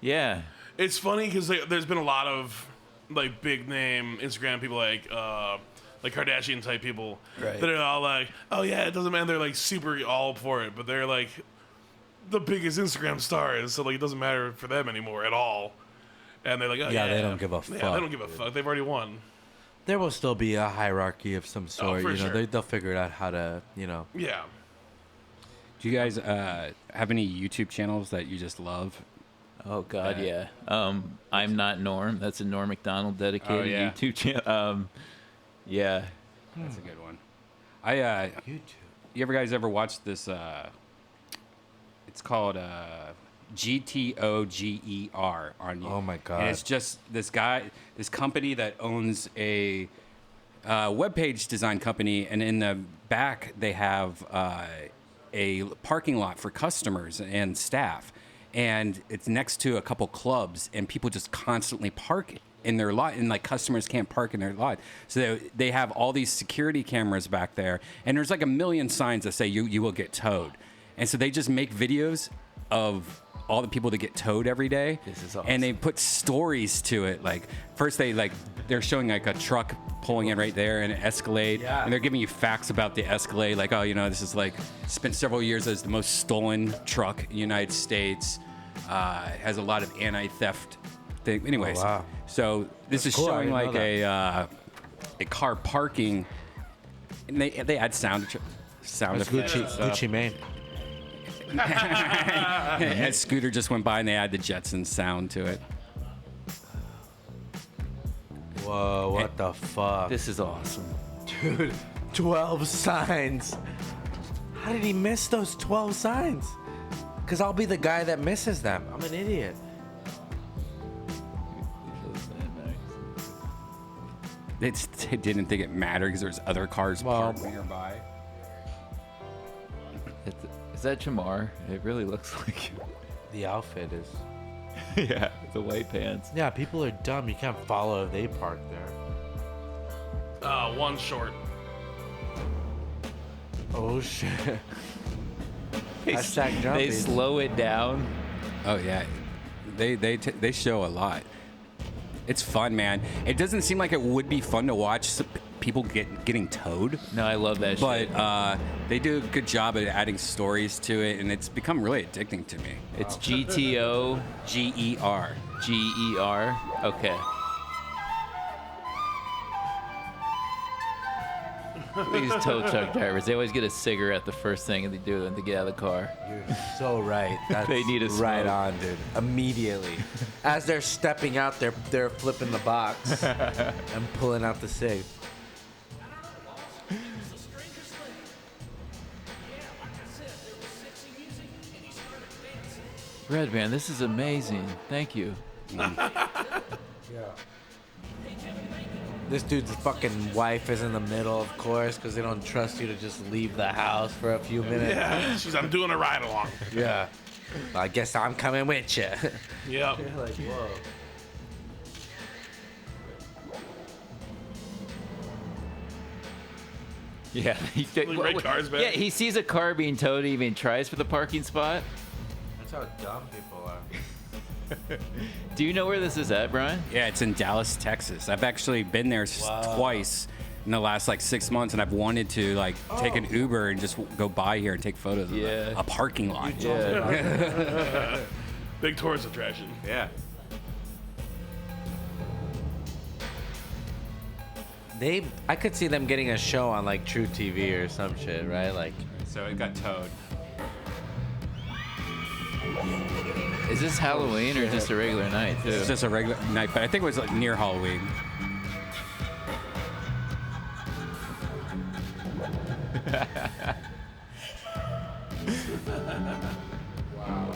Yeah. It's funny because there's been a lot of like big name Instagram people like Kardashian type people that are all like, oh yeah, it doesn't matter. They're like super all for it, but they're like the biggest Instagram stars, so like it doesn't matter for them anymore at all. And they're like, oh, yeah, they don't give a fuck. Yeah, they don't give a fuck. They've already won. There will still be a hierarchy of some sort. for you know, sure. they'll figure out how to, Yeah. Do you guys have any YouTube channels that you just love? Oh God, yeah. I'm Not Norm. That's a Norm Macdonald dedicated yeah. YouTube channel. Yeah. That's a good one. YouTube. You guys ever watched this? It's called GTOGER on YouTube. Oh my God. And it's just this company that owns a web page design company, and in the back they have a parking lot for customers and staff, and it's next to a couple clubs, and people just constantly park in their lot, and like customers can't park in their lot, so they have all these security cameras back there, and there's like a million signs that say you will get towed, and so they just make videos of all the people that get towed every day. This is awesome. And they put stories to it. Like first they're showing like a truck pulling in right there and an Escalade, and they're giving you facts about the Escalade, like, oh, this is like spent several years as the most stolen truck in the United States. Has a lot of anti-theft thing. Anyways, so this is cool. showing I like didn't know a car parking, and they add sound That's effects. Gucci Mane. As Scooter just went by and they add the Jetsons sound to it. Whoa, what the fuck? This is awesome. Dude, 12 signs. How did he miss those 12 signs? Because I'll be the guy that misses them. I'm an idiot. They didn't think it mattered because there's other cars parked nearby. Is that Jamar? It really looks like the outfit is. Yeah, the white pants. Yeah, people are dumb. You can't follow if they park there. One short. Oh shit. They slow it down. Oh yeah, they show a lot. It's fun, man. It doesn't seem like it would be fun to watch people getting towed. No, I love that shit. But they do a good job at adding stories to it, and it's become really addicting to me. It's GTO GER. GER. Okay. These tow truck drivers, they always get a cigarette the first thing they do when they get out of the car. You're so right. That's They need a right smoke. on, dude. Immediately. As they're stepping out, they're flipping the box and pulling out the cig. Redban, this is amazing. Thank you. This dude's fucking wife is in the middle, of course, because they don't trust you to just leave the house for a few minutes. Yeah, I'm doing a ride along. Yeah. I guess I'm coming with you. Yep. You're like, whoa. Yeah. Red cars back. Yeah, he sees a car being towed, he even tries for the parking spot. That's how dumb people are. Do you know where this is at, Brian? Yeah, it's in Dallas, Texas. I've actually been there twice in the last 6 months, and I've wanted to take an Uber and just go by here and take photos of a parking lot. Yeah. Big tourist attraction. Yeah. I could see them getting a show on True TV or some shit, right? So it got towed. Is this Halloween or just a regular night too? It's just a regular night, but I think it was near Halloween. Wow.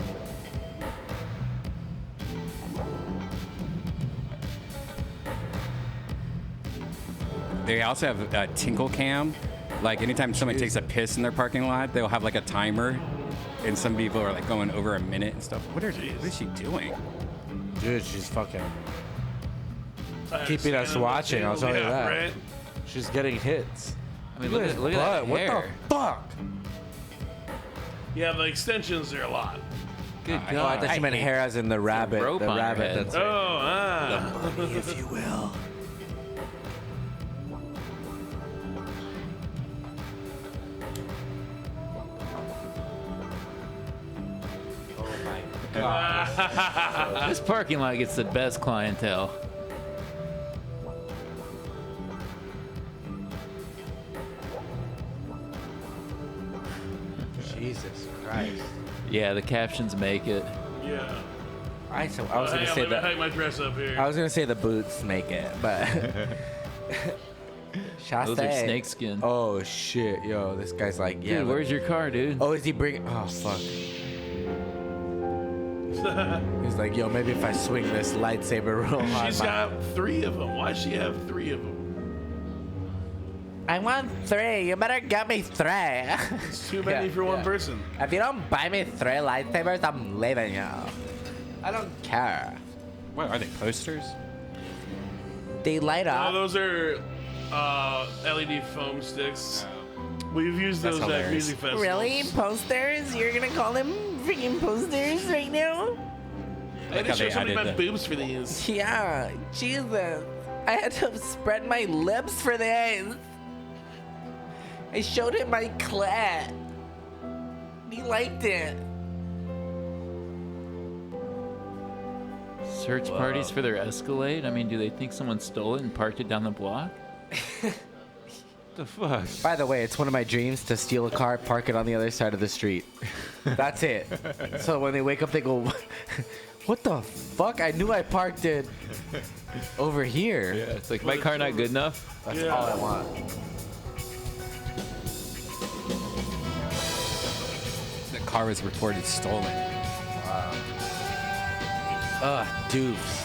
They also have a tinkle cam. Anytime somebody takes a piss in their parking lot, they'll have a timer. And some people are going over a minute and stuff. What is she doing? Dude, she's fucking keeping us watching. I'll tell you that. Right? She's getting hits. I mean, look at that What hair. the fuck? Yeah, the extensions are a lot. Good Oh, I God. thought you meant hair as in the rabbit. rope The on her rabbit. head. That's Oh, the money, if you will. Oh my God. This parking lot gets the best clientele. Jesus Christ. Yeah, the captions make it. Yeah. I was gonna say that. Hang my dress up here. I was gonna say the boots make it, but Those are snakeskin. Oh shit, yo, this guy's like, yeah. Dude, where's your car, dude? Oh, is he bringing? Oh fuck. He's like, yo, maybe if I swing this lightsaber real hard. She's got 3 of them. Why does she have 3 of them? I want 3. You better get me 3. It's too many for one person. If you don't buy me 3 lightsabers, I'm leaving you. I don't care. What are they, posters? They light up. No, those are LED foam sticks. We've used That's those at hilarious. music festivals. Really? Posters? You're gonna call them freaking posters right now? I had to show somebody my boobs for these. Yeah, Jesus. I had to spread my lips for this. I showed him my clit. He liked it. Search parties for their Escalade? I mean, do they think someone stole it and parked it down the block? The fuck? By the way, it's one of my dreams to steal a car, park it on the other side of the street. That's it. So when they wake up, they go, what the fuck? I knew I parked it over here. Yeah, it's like, my car not good enough? That's all I want. The car was reported stolen. Wow. Ugh, doofs.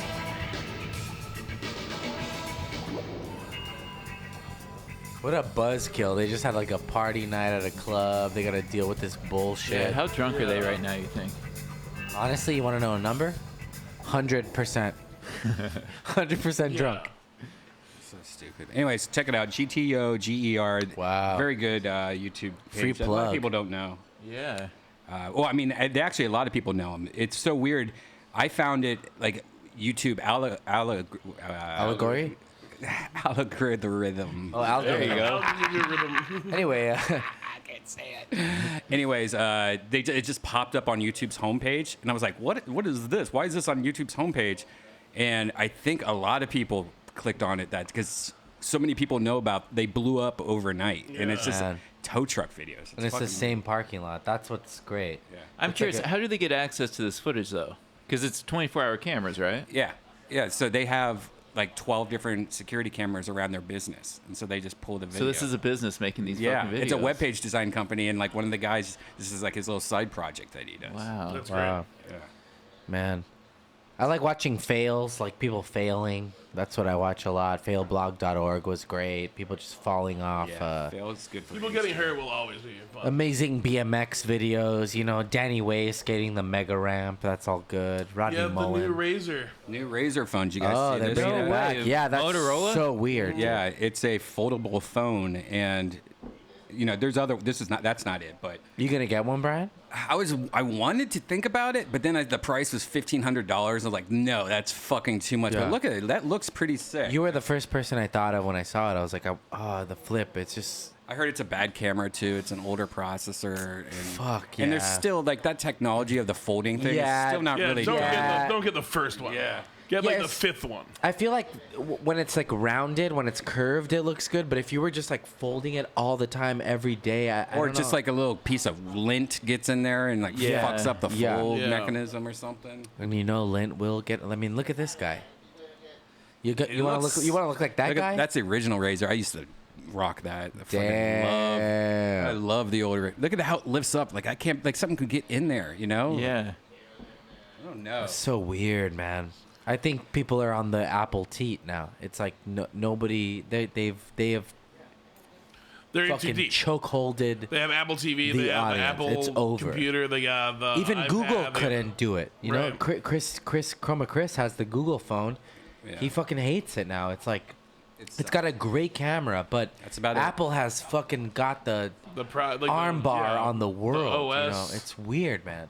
What a buzzkill. They just had like a party night at a club. They gotta deal with this bullshit. Yeah, how drunk are they right now, you think? Honestly, you wanna know a number? 100%. 100% drunk. So stupid. Anyways, check it out. GTOGER. Wow. Very good YouTube page. Free A lot of plug. people don't know. Yeah. Well, I mean, actually, a lot of people know him. It's so weird. I found it like YouTube Allegory? algorithm. Oh, algorithm. There you go. Anyway, I can't say it. Anyways, it just popped up on YouTube's homepage, and I was like, "What is this? Why is this on YouTube's homepage?" And I think a lot of people clicked on it because so many people know about. They blew up overnight, and it's just Man. tow truck videos. and it's the fucking- same parking lot. That's what's great. Yeah. I'm It's curious, like how do they get access to this footage, though? Because it's 24-hour cameras, right? Yeah. So they have like 12 different security cameras around their business, and so they just pull the video. So this is a business making these fucking videos. It's a web page design company, and like one of the guys, this is like his little side project that he does. Wow. That's Wow. Yeah. Man. I like watching fails, like people failing. That's what I watch a lot. Failblog.org was great. People just falling off. Yeah, fail is good for People views. getting hurt will always be fun. Amazing BMX videos. You know, Danny Way skating the mega ramp. That's all good. Rodney Yeah, the Mullen. new Razor. New Razor phones. You guys Oh, see they're this? bringing it back. Yeah, that's Motorola? so weird. Yeah, it's a foldable phone, and you know, there's other. That's not it, but You gonna get one, Brian? I wanted to think about it, but then the price was $1,500. I was like, no, that's fucking too much. Yeah. But look at it. That looks pretty sick. You were the first person I thought of when I saw it. I was like, oh, the flip. It's just. I heard it's a bad camera too. It's an older processor. And, Fuck, And there's yeah. still like that technology of the folding thing. Yeah. Is still not really. Don't get the first one. Yeah. Get like the Yes. fifth one. I feel like when it's like rounded, when it's curved, it looks good. But if you were just like folding it all the time, every day, I Or don't just know. like a little piece of lint gets in there and like Yeah. fucks up the Yeah. fold Yeah. mechanism or something. And you know, lint will get. I mean, look at this guy. You want to looks- look? You want to look like that guy? That's the original Razor. I used to rock that. I Damn. love the older. Look at how it lifts up. Like I can't. Like something could get in there. You know? Yeah. I don't know. It's so weird, man. I think people are on the Apple teat now. It's like nobody. They have They're in too fucking deep. chokeholded. They have Apple TV. The They have the audience. Apple It's over. computer. They got the Even iPad, Google they- couldn't do it. You know, Right. Chris Chroma Chris has the Google phone. Yeah. He fucking hates it now. It's like it's got a great camera, but That's about it. Apple has fucking got the arm bar on the world. OS. You know, it's weird, man.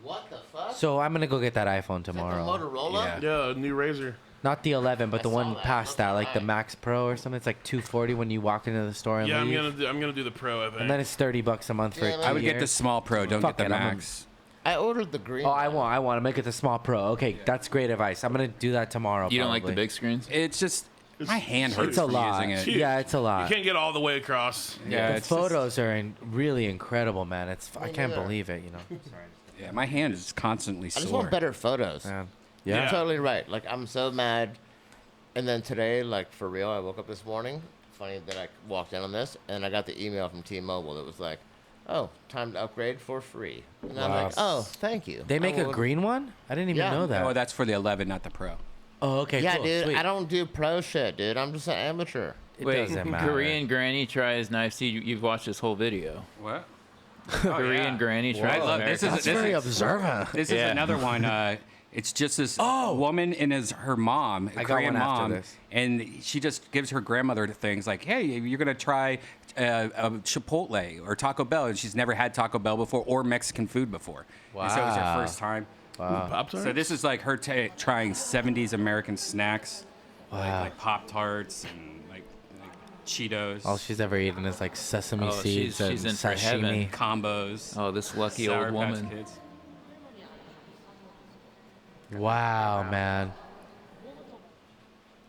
What the fuck? So I'm gonna go get that iPhone tomorrow. Motorola? Yeah, new Razor. Not the 11, but the one past that, like the Max Pro or something. It's like $240 when you walk into the store and Yeah, leave. I'm gonna do the Pro. I think. And then it's $30 a month for Yeah, 2 I would get the years. small Pro. Don't Fuck get the it, I'm a- Max. I ordered the green. Oh, I want to make it the small Pro. Okay, that's great advice. I'm gonna do that tomorrow. You don't like the probably. big screens? It's just my hand hurts It's a from lot. using it. Huge. Yeah, it's a lot. You can't get all the way across. Yeah, The it's photos are really incredible, man. I can't neither. believe it. You know. Just, yeah, my hand is constantly I sore. just want better photos. Yeah. You're Yeah. totally right. Like, I'm so mad. And then today, like, for real, I woke up this morning. Funny that I walked in on this, and I got the email from T-Mobile that was like, oh, time to upgrade for free. And I'm Wow. like, oh, thank you. They make I a will- green one? I didn't even Yeah. know that. Oh, that's for the 11, not the Pro. Oh, okay. Yeah, cool. dude, Sweet. I don't do pro shit, dude. I'm just an amateur. Wait, doesn't matter. Korean granny tries knife seed. You've watched this whole video. What? Korean granny tries. I love this. This is Yeah. another one. It's just this woman and her mom, I got Korean one after mom, this. and she just gives her grandmother things like, "Hey, you're gonna try a Chipotle or Taco Bell," and she's never had Taco Bell before or Mexican food before. And so it was her Wow. first time. Wow. Pop-Tarts? So this is like her trying 70s American snacks, Wow. like Pop Tarts and like Cheetos. All she's ever eaten is like sesame Oh, seeds she's and in for heaven. sashimi. Combos. Oh, this lucky Sour old Patch woman. Kids. Wow, man.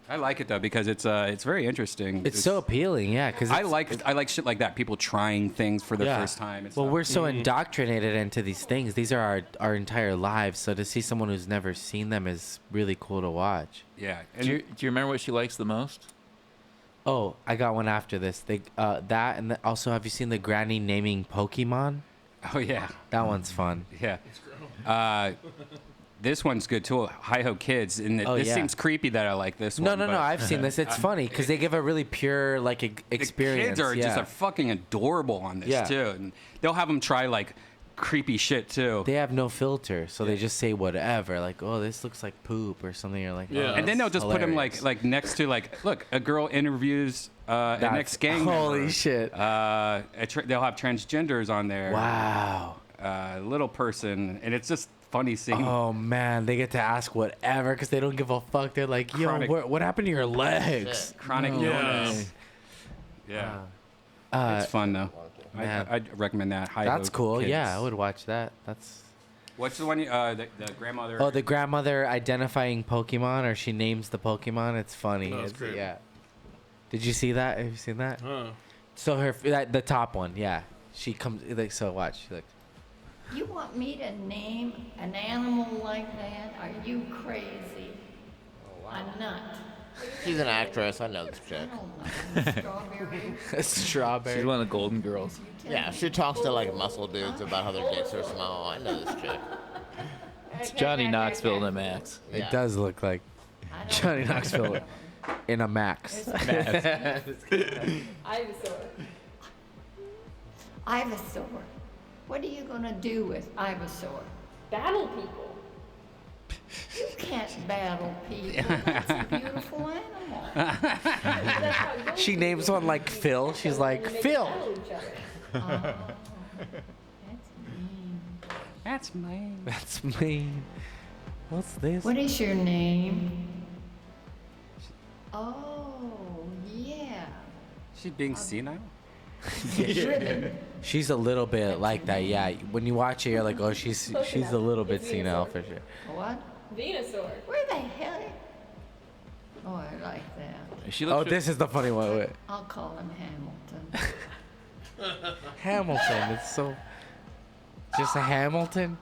I like it though because it's very interesting. It's so appealing, yeah. Because I like shit like that. People trying things for the first time. And Well, stuff. we're so indoctrinated into these things. These are our entire lives. So to see someone who's never seen them is really cool to watch. Yeah. Do you remember what she likes the most? Oh, I got one after this. They that and also have you seen the granny naming Pokemon? Oh yeah, that one's fun. Yeah. This one's good too. Hi Ho Kids, and Oh, this yeah. seems creepy that I like this No, one. no, no. but- I've seen this. It's funny because they give a really pure like experience. The kids are yeah. just fucking adorable on this Yeah. too, and they'll have them try like creepy shit too. They have no filter, so they just say whatever. Like, oh, this looks like poop or something. You're like, oh, And then they'll just put them hilarious. like next to like, look, a girl interviews an That's- ex-gang holy member. shit. They'll have transgenders on there. Wow. Little person, and it's just funny seeing. Oh man, they get to ask whatever because they don't give a fuck. They're like, yo, Chronic- what happened to your legs? Chronic No illness. way. Yeah. It's fun though. man. I'd recommend that. Hi That's Ho cool. Kids. Yeah, I would watch that. That's. What's the one? The grandmother. Oh, the grandmother identifying Pokemon, or she names the Pokemon. It's funny. Oh, that's It's- great. Yeah. Did you see that? Have you seen that? Huh. So the top one, yeah. She comes like so. Watch. She like. You want me to name an animal like that? Are you crazy? A nut. She's an actress. I know this chick. Strawberry. Strawberry. She's one of the Golden Girls. Yeah, she talks to like muscle dudes about how their dicks are small. I know this chick. It's Johnny Knoxville and Max. It does look like Johnny Knoxville in a Max. Ivysaur. Ivysaur. What are you going to do with Ivysaur? Battle people. You can't battle people. It's a beautiful animal. She names one like Phil. She's like Phil. That's mean. That's mean. What's this? What is your name? Oh, yeah. She's being senile. Driven. She's a little bit like that, yeah. When you watch it, you're like, oh, she's a little bit senile for sure. What? Venusaur. Where the hell? Oh, I like that. She Oh, this is the funny one. Wait. I'll call him Hamilton. Hamilton. It's so. Just a Hamilton.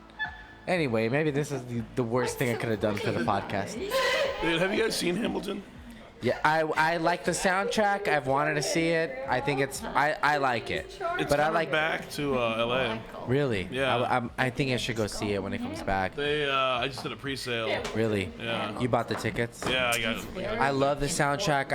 Anyway, maybe this is the worst thing I could have done for the podcast. Dude, have you guys seen Hamilton? Yeah, I like the soundtrack. I've wanted to see it. I think I like it. It's But I coming like. back to LA. Really? Yeah. I think I should go see it when it comes back. They I just did a pre-sale. Really? Yeah. You bought the tickets? Yeah, I got it. I love the soundtrack.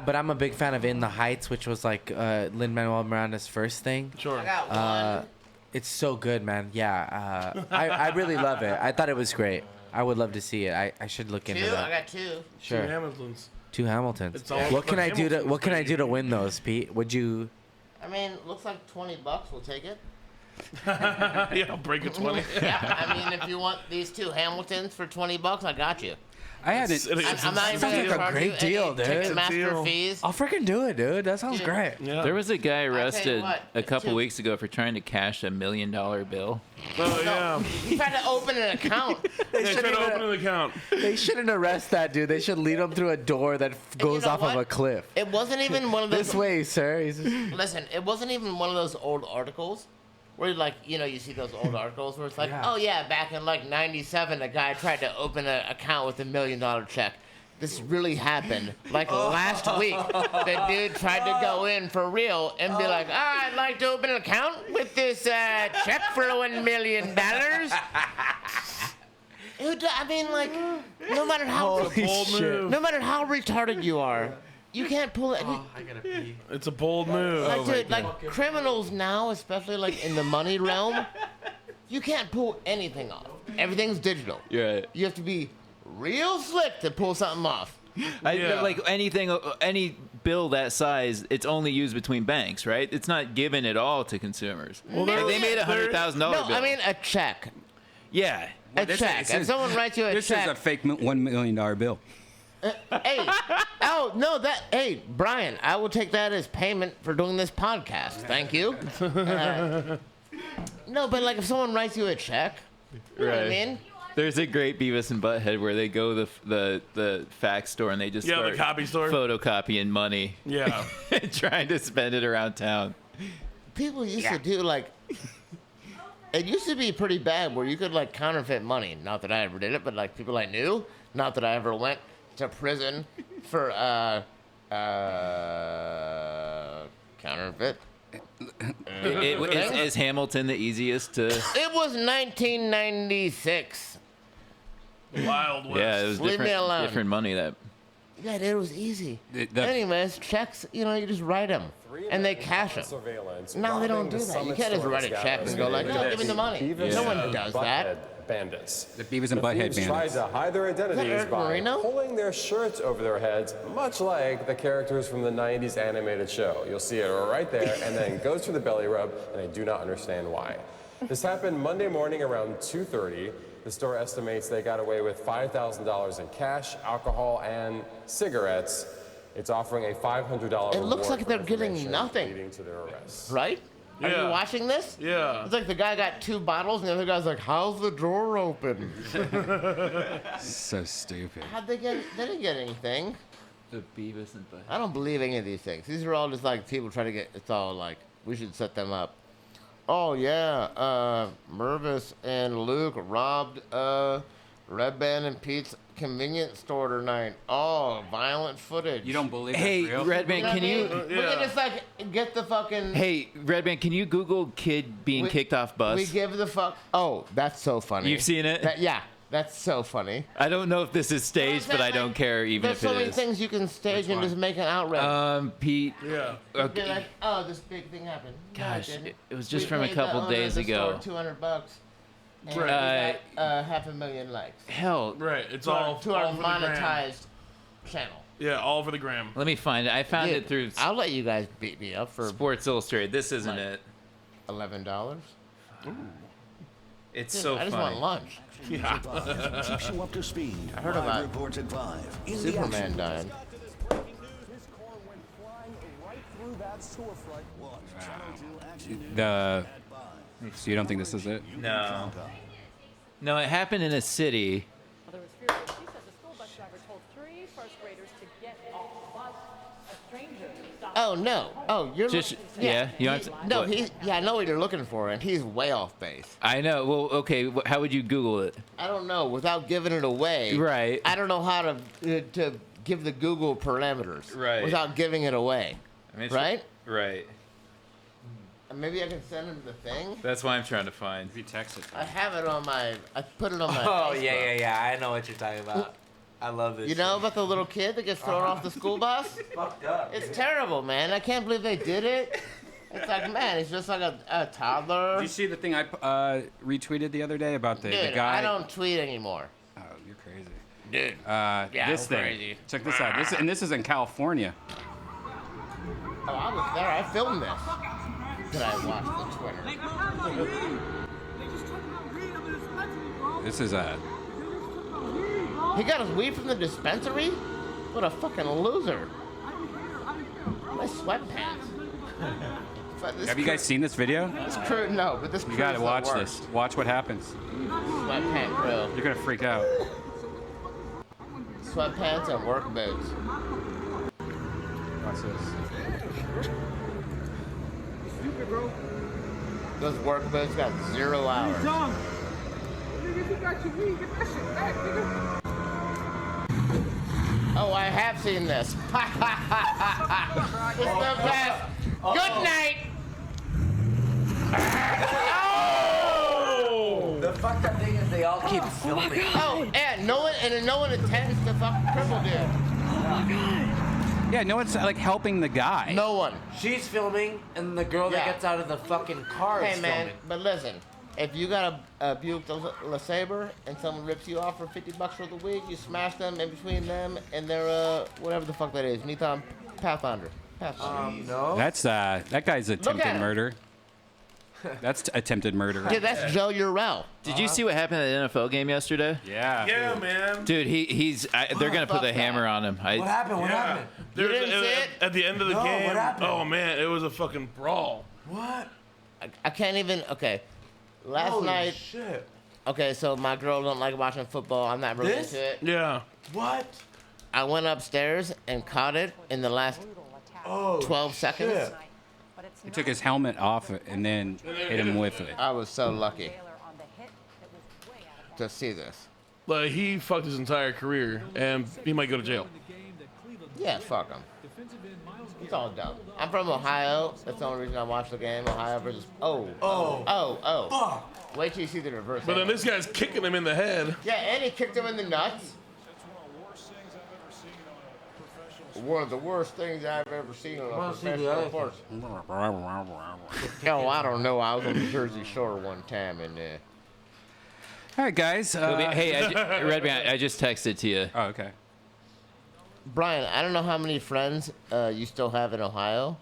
But I'm a big fan of In the Heights, which was like Lin-Manuel Miranda's first thing. Sure. I got one. It's so good, man. Yeah. I really love it. I thought it was great. I would love to see it. I should look into Two? that. I got two. Sure. Two Hamiltons. Two Hamiltons. It's all What can about I do to Hamilton's What can I do to win those, Pete? Would you? I mean, looks like $20. We'll take it. Yeah, I'll break a 20. Yeah, I mean, if you want these two Hamiltons for $20, I got you. I had it. I'm not even Sounds like gonna a charge great you deal, any dude. Ticketmaster fees. I'll freaking do it, dude. That sounds Dude. great. Yeah. There was a guy you arrested what, a couple two- weeks ago for trying to cash $1 million bill. Oh, yeah. He tried to open an account. They tried to open an account. They shouldn't arrest that dude. They should lead him through a door that goes know off of what? a cliff. It wasn't even one of those. This way, sir. He's just- Listen, it wasn't even one of those old articles where, like, you see those old articles where it's like, Yeah. oh yeah, back in like '97, a guy tried to open an account with $1 million check. This really happened. Like last week, the dude tried to go in for real and be like, I'd like to open an account with this check for $1 million. I mean, like, no matter how Holy shit. no matter how retarded you are, You can't pull it. I gotta pee. It's a bold move. Like, dude, like criminals now, especially like in the money realm, you can't pull anything off. Everything's digital. Yeah. You have to be real slick to pull something off. Like anything, any bill that size, it's only used between banks, right? It's not given at all to consumers. Well, like they made $100,000 No, bill. I mean a check. Yeah. A check. If someone writes you a this check. is a fake $1 million bill. Hey, oh no, hey, Brian, I will take that as payment for doing this podcast. Thank you. No, but like if someone writes you a check, you know what I mean? There's a great Beavis and Butthead where they go the fax store and they just start the copy store, photocopying money. Yeah. Trying to spend it around town. People used to do like. It used to be pretty bad where you could like counterfeit money. Not that I ever did it, but like people I knew. Not that I ever went to prison for counterfeit. Is Hamilton the easiest to? It was 1996. Wild West. Yeah, it was Leave me alone. different money that. Yeah, dude, it was easy. Anyways, checks, you just write them. And they cash them. No, they don't do that. You can't just write a check and go like, no, give me the money. No one does that. Bandits. The Beavis and Butthead Thieves tried bandits. to hide their identities by Marino? pulling their shirts over their heads, much like the characters from the 90s animated show. You'll see it right there, and then goes for the belly rub, and I do not understand why. This happened Monday morning around 2:30. The store estimates they got away with $5,000 in cash, alcohol, and cigarettes. It's offering a $500 reward. It looks like for they're getting information nothing. leading to their arrest. Right? Are Yeah. you watching this? Yeah. It's like the guy got 2 bottles, and the other guy's like, how's the drawer open? So stupid. How'd they get? They didn't get anything. The Beavis and Butthead. I don't believe any of these things. These are all just like people trying to get. It's all like we should set them up. Oh yeah, Mirvis and Luke robbed redban and Pete's convenience store tonight. Oh, violent footage. You don't believe Hey, that's real? Redman, can you? We can just like get the fucking. Hey, Redman, can you Google kid being kicked off bus? We give the fuck. Oh, that's so funny. You've seen it? Yeah, that's so funny. I don't know if this is staged, but I don't care even There's if so it many is. things you can stage and just make an outrage. Pete. Yeah. You'd be Okay. like, oh, this big thing happened. No, Gosh, didn't. it was just We from a paid couple the owner of days the ago. store $200. And Right. we got 500,000 likes. Hell. Right. It's To our- all to our all for the gram. monetized channel. Yeah, all for the gram. Let me find it. I found Dude, it through I'll let you guys beat me up for Sports Illustrated. This isn't it. $11. It's Dude, so I just funny. want lunch. Yeah. Keeps you up to speed. I heard Live about reports at 5. In the Superman action dying. So you don't think this is it? No. No, it happened in a city. Oh no! Oh, you're Just- yeah, you want to- no, what? I know what you're looking for, and he's way off base. I know. Well, okay. How would you Google it? I don't know. Without giving it away, Right. I don't know how to give the Google parameters. Right. Without giving it away. I mean, it's- Right? Right. Maybe I can send him the thing. That's why I'm trying to find. If you text it. I have it on my. I put it on my. Oh Facebook. yeah. I know what you're talking about. I love this. You know about the little kid that gets thrown off the school bus? Fucked up. It's terrible, man. I can't believe they did it. It's like, man, it's just like a toddler. Did you see the thing I retweeted the other day about the Dude, guy? I don't tweet anymore. Oh, you're crazy. Dude. This I'm thing. crazy. Check this out. This is in California. Oh, I was there. I filmed this. Did I watch the Twitter? This is He got his weed from the dispensary? What a fucking loser. My sweatpants. Have you guys seen this video? This crew, no, but this crew You gotta is the watch worst. this. Watch what happens. Sweatpant crew. You're gonna freak out. Sweatpants and work boots. Watch this. Those work boots got 0 hours. Oh, I have seen this. It's the best. Good night. Oh! The fucked up thing is they all keep filming. Oh, and no one attends the fucking cripple dude. Yeah, no one's like helping the guy. No one. She's filming, and the girl that Yeah. gets out of the fucking car is Hey man, filming. but listen, if you got a Buick LeSabre and someone rips you off for $50 for the wig, you smash them in between them and their whatever the fuck that is, Nissan Pathfinder. No. That's that guy's attempted him. murder. That's attempted murder. Yeah, that's Joe Urell. Did you see what happened at the NFL game yesterday? Yeah. Yeah, man. Dude, they're gonna put the hammer on him. What happened? What happened? There's didn't see it? at the end of the No, game. what happened? Oh man, it was a fucking brawl. What? I can't even. Okay, last Holy night. shit. Okay, so my girl don't like watching football. I'm not really This? into it. Yeah. What? I went upstairs and caught it in the last 12 seconds. shit. He took his helmet off and then hit him with it. I was so lucky to see this. Like he fucked his entire career, and he might go to jail. Yeah, fuck him. It's all dumb. I'm from Ohio. That's the only reason I watch the game. Ohio versus. Wait till you see the reverse. But then angle. this guy's kicking him in the head. Yeah, and he kicked him in the nuts. One of the worst things I've ever seen on a professional sports. Oh, I don't know. I was on the Jersey Shore one time, and All right, guys. Hey, Redban, I just texted to you. Oh, okay. Brian, I don't know how many friends you still have in Ohio,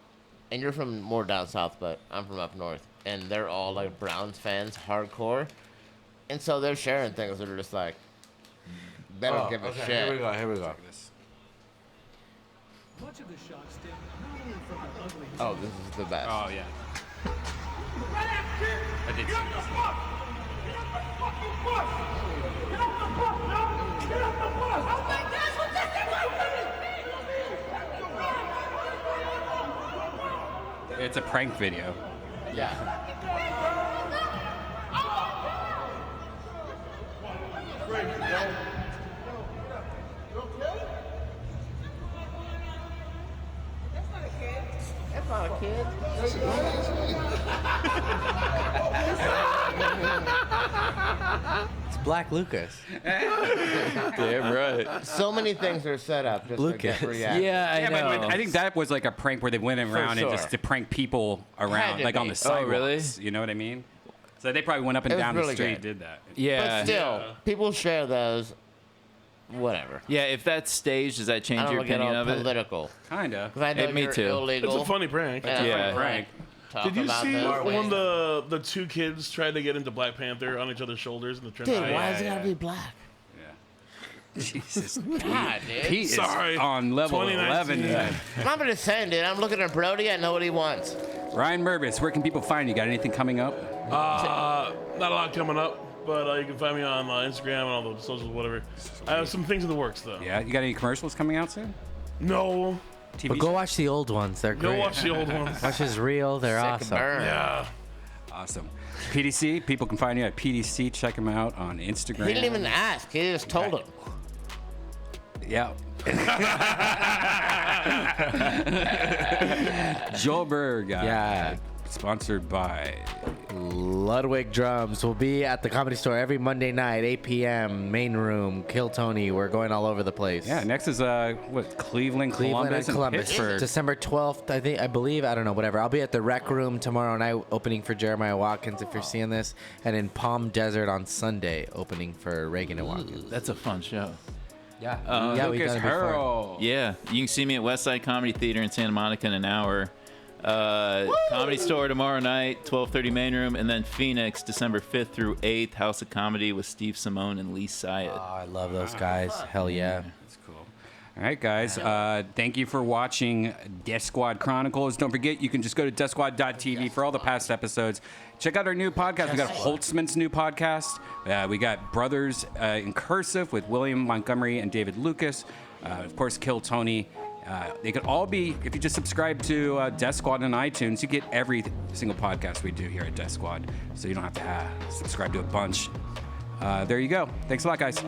and you're from more down south, but I'm from up north, and they're all like Browns fans, hardcore, and so they're sharing things that are just like they don't give a shit. Here we go. Oh, this is the best. Oh yeah. I did see this. It's a prank video. Yeah. That's not a kid. It's Black Lucas. Damn right. So many things are set up just to get reaction. Yeah, I know. But I think that was like a prank where they went around and sure. just to prank people around, to like on be. the sidewalks. really? You know what I mean? So they probably went up and It was down the really street, good. did that. Yeah. But still, people share those. Whatever. Yeah, if that's staged, does that I change don't your get opinion all of it? political. Kinda. 'Cause I know Me you're too. illegal. It's a funny prank. Yeah. Prank. Talk Did you about see this. when the two kids tried to get into Black Panther on each other's shoulders in the trench? Dude, why is it gotta be black? Jesus. God, dude. Pete Sorry. is on level 2019. 11. I'm just saying, dude. I'm looking at Brody. I know what he wants. Ryan Mirvis, where can people find you? Got anything coming up? Not a lot coming up, but you can find me on Instagram and all the socials, whatever. I have some things in the works, though. Yeah, you got any commercials coming out soon? No. But go watch the old ones. They're Go great. watch the old ones. Watch his reel. They're Sick awesome. burn. Yeah. Awesome. PeteeC, people can find you at PeteeC. Check him out on Instagram. He didn't even ask. He just told him. Yeah. Joelberg. Yeah. Sponsored by Ludwig Drums will be at the Comedy Store every Monday night, 8 p.m. Main room. Kill Tony. We're going all over the place. Yeah, next is Cleveland, Cleveland, Columbus, and Columbus. Pittsburgh. December 12th, I believe. I don't know, whatever. I'll be at the Rec Room tomorrow night, opening for Jeremiah Watkins, if you're seeing this, and in Palm Desert on Sunday, opening for Reagan and Watkins. That's a fun show. Yeah. Yeah, we've Lucas done it before. Hirl. Yeah, you can see me at Westside Comedy Theater in Santa Monica in an hour. Comedy Store tomorrow night, 12:30 main room, and then Phoenix, December 5th through 8th, House of Comedy with Steve Simone and Lee Syed. Oh, I love those guys. Hell yeah. That's cool. All right, guys. Thank you for watching Deathsquad Chronicles. Don't forget, you can just go to deathsquad.tv for all the past episodes. Check out our new podcast. We got Holtzman's new podcast. We got Brothers in Cursive with William Montgomery and David Lucas. Of course, Kill Tony. They could all be, if you just subscribe to Death Squad on iTunes, you get every single podcast we do here at Death Squad. So you don't have to subscribe to a bunch. There you go. Thanks a lot, guys.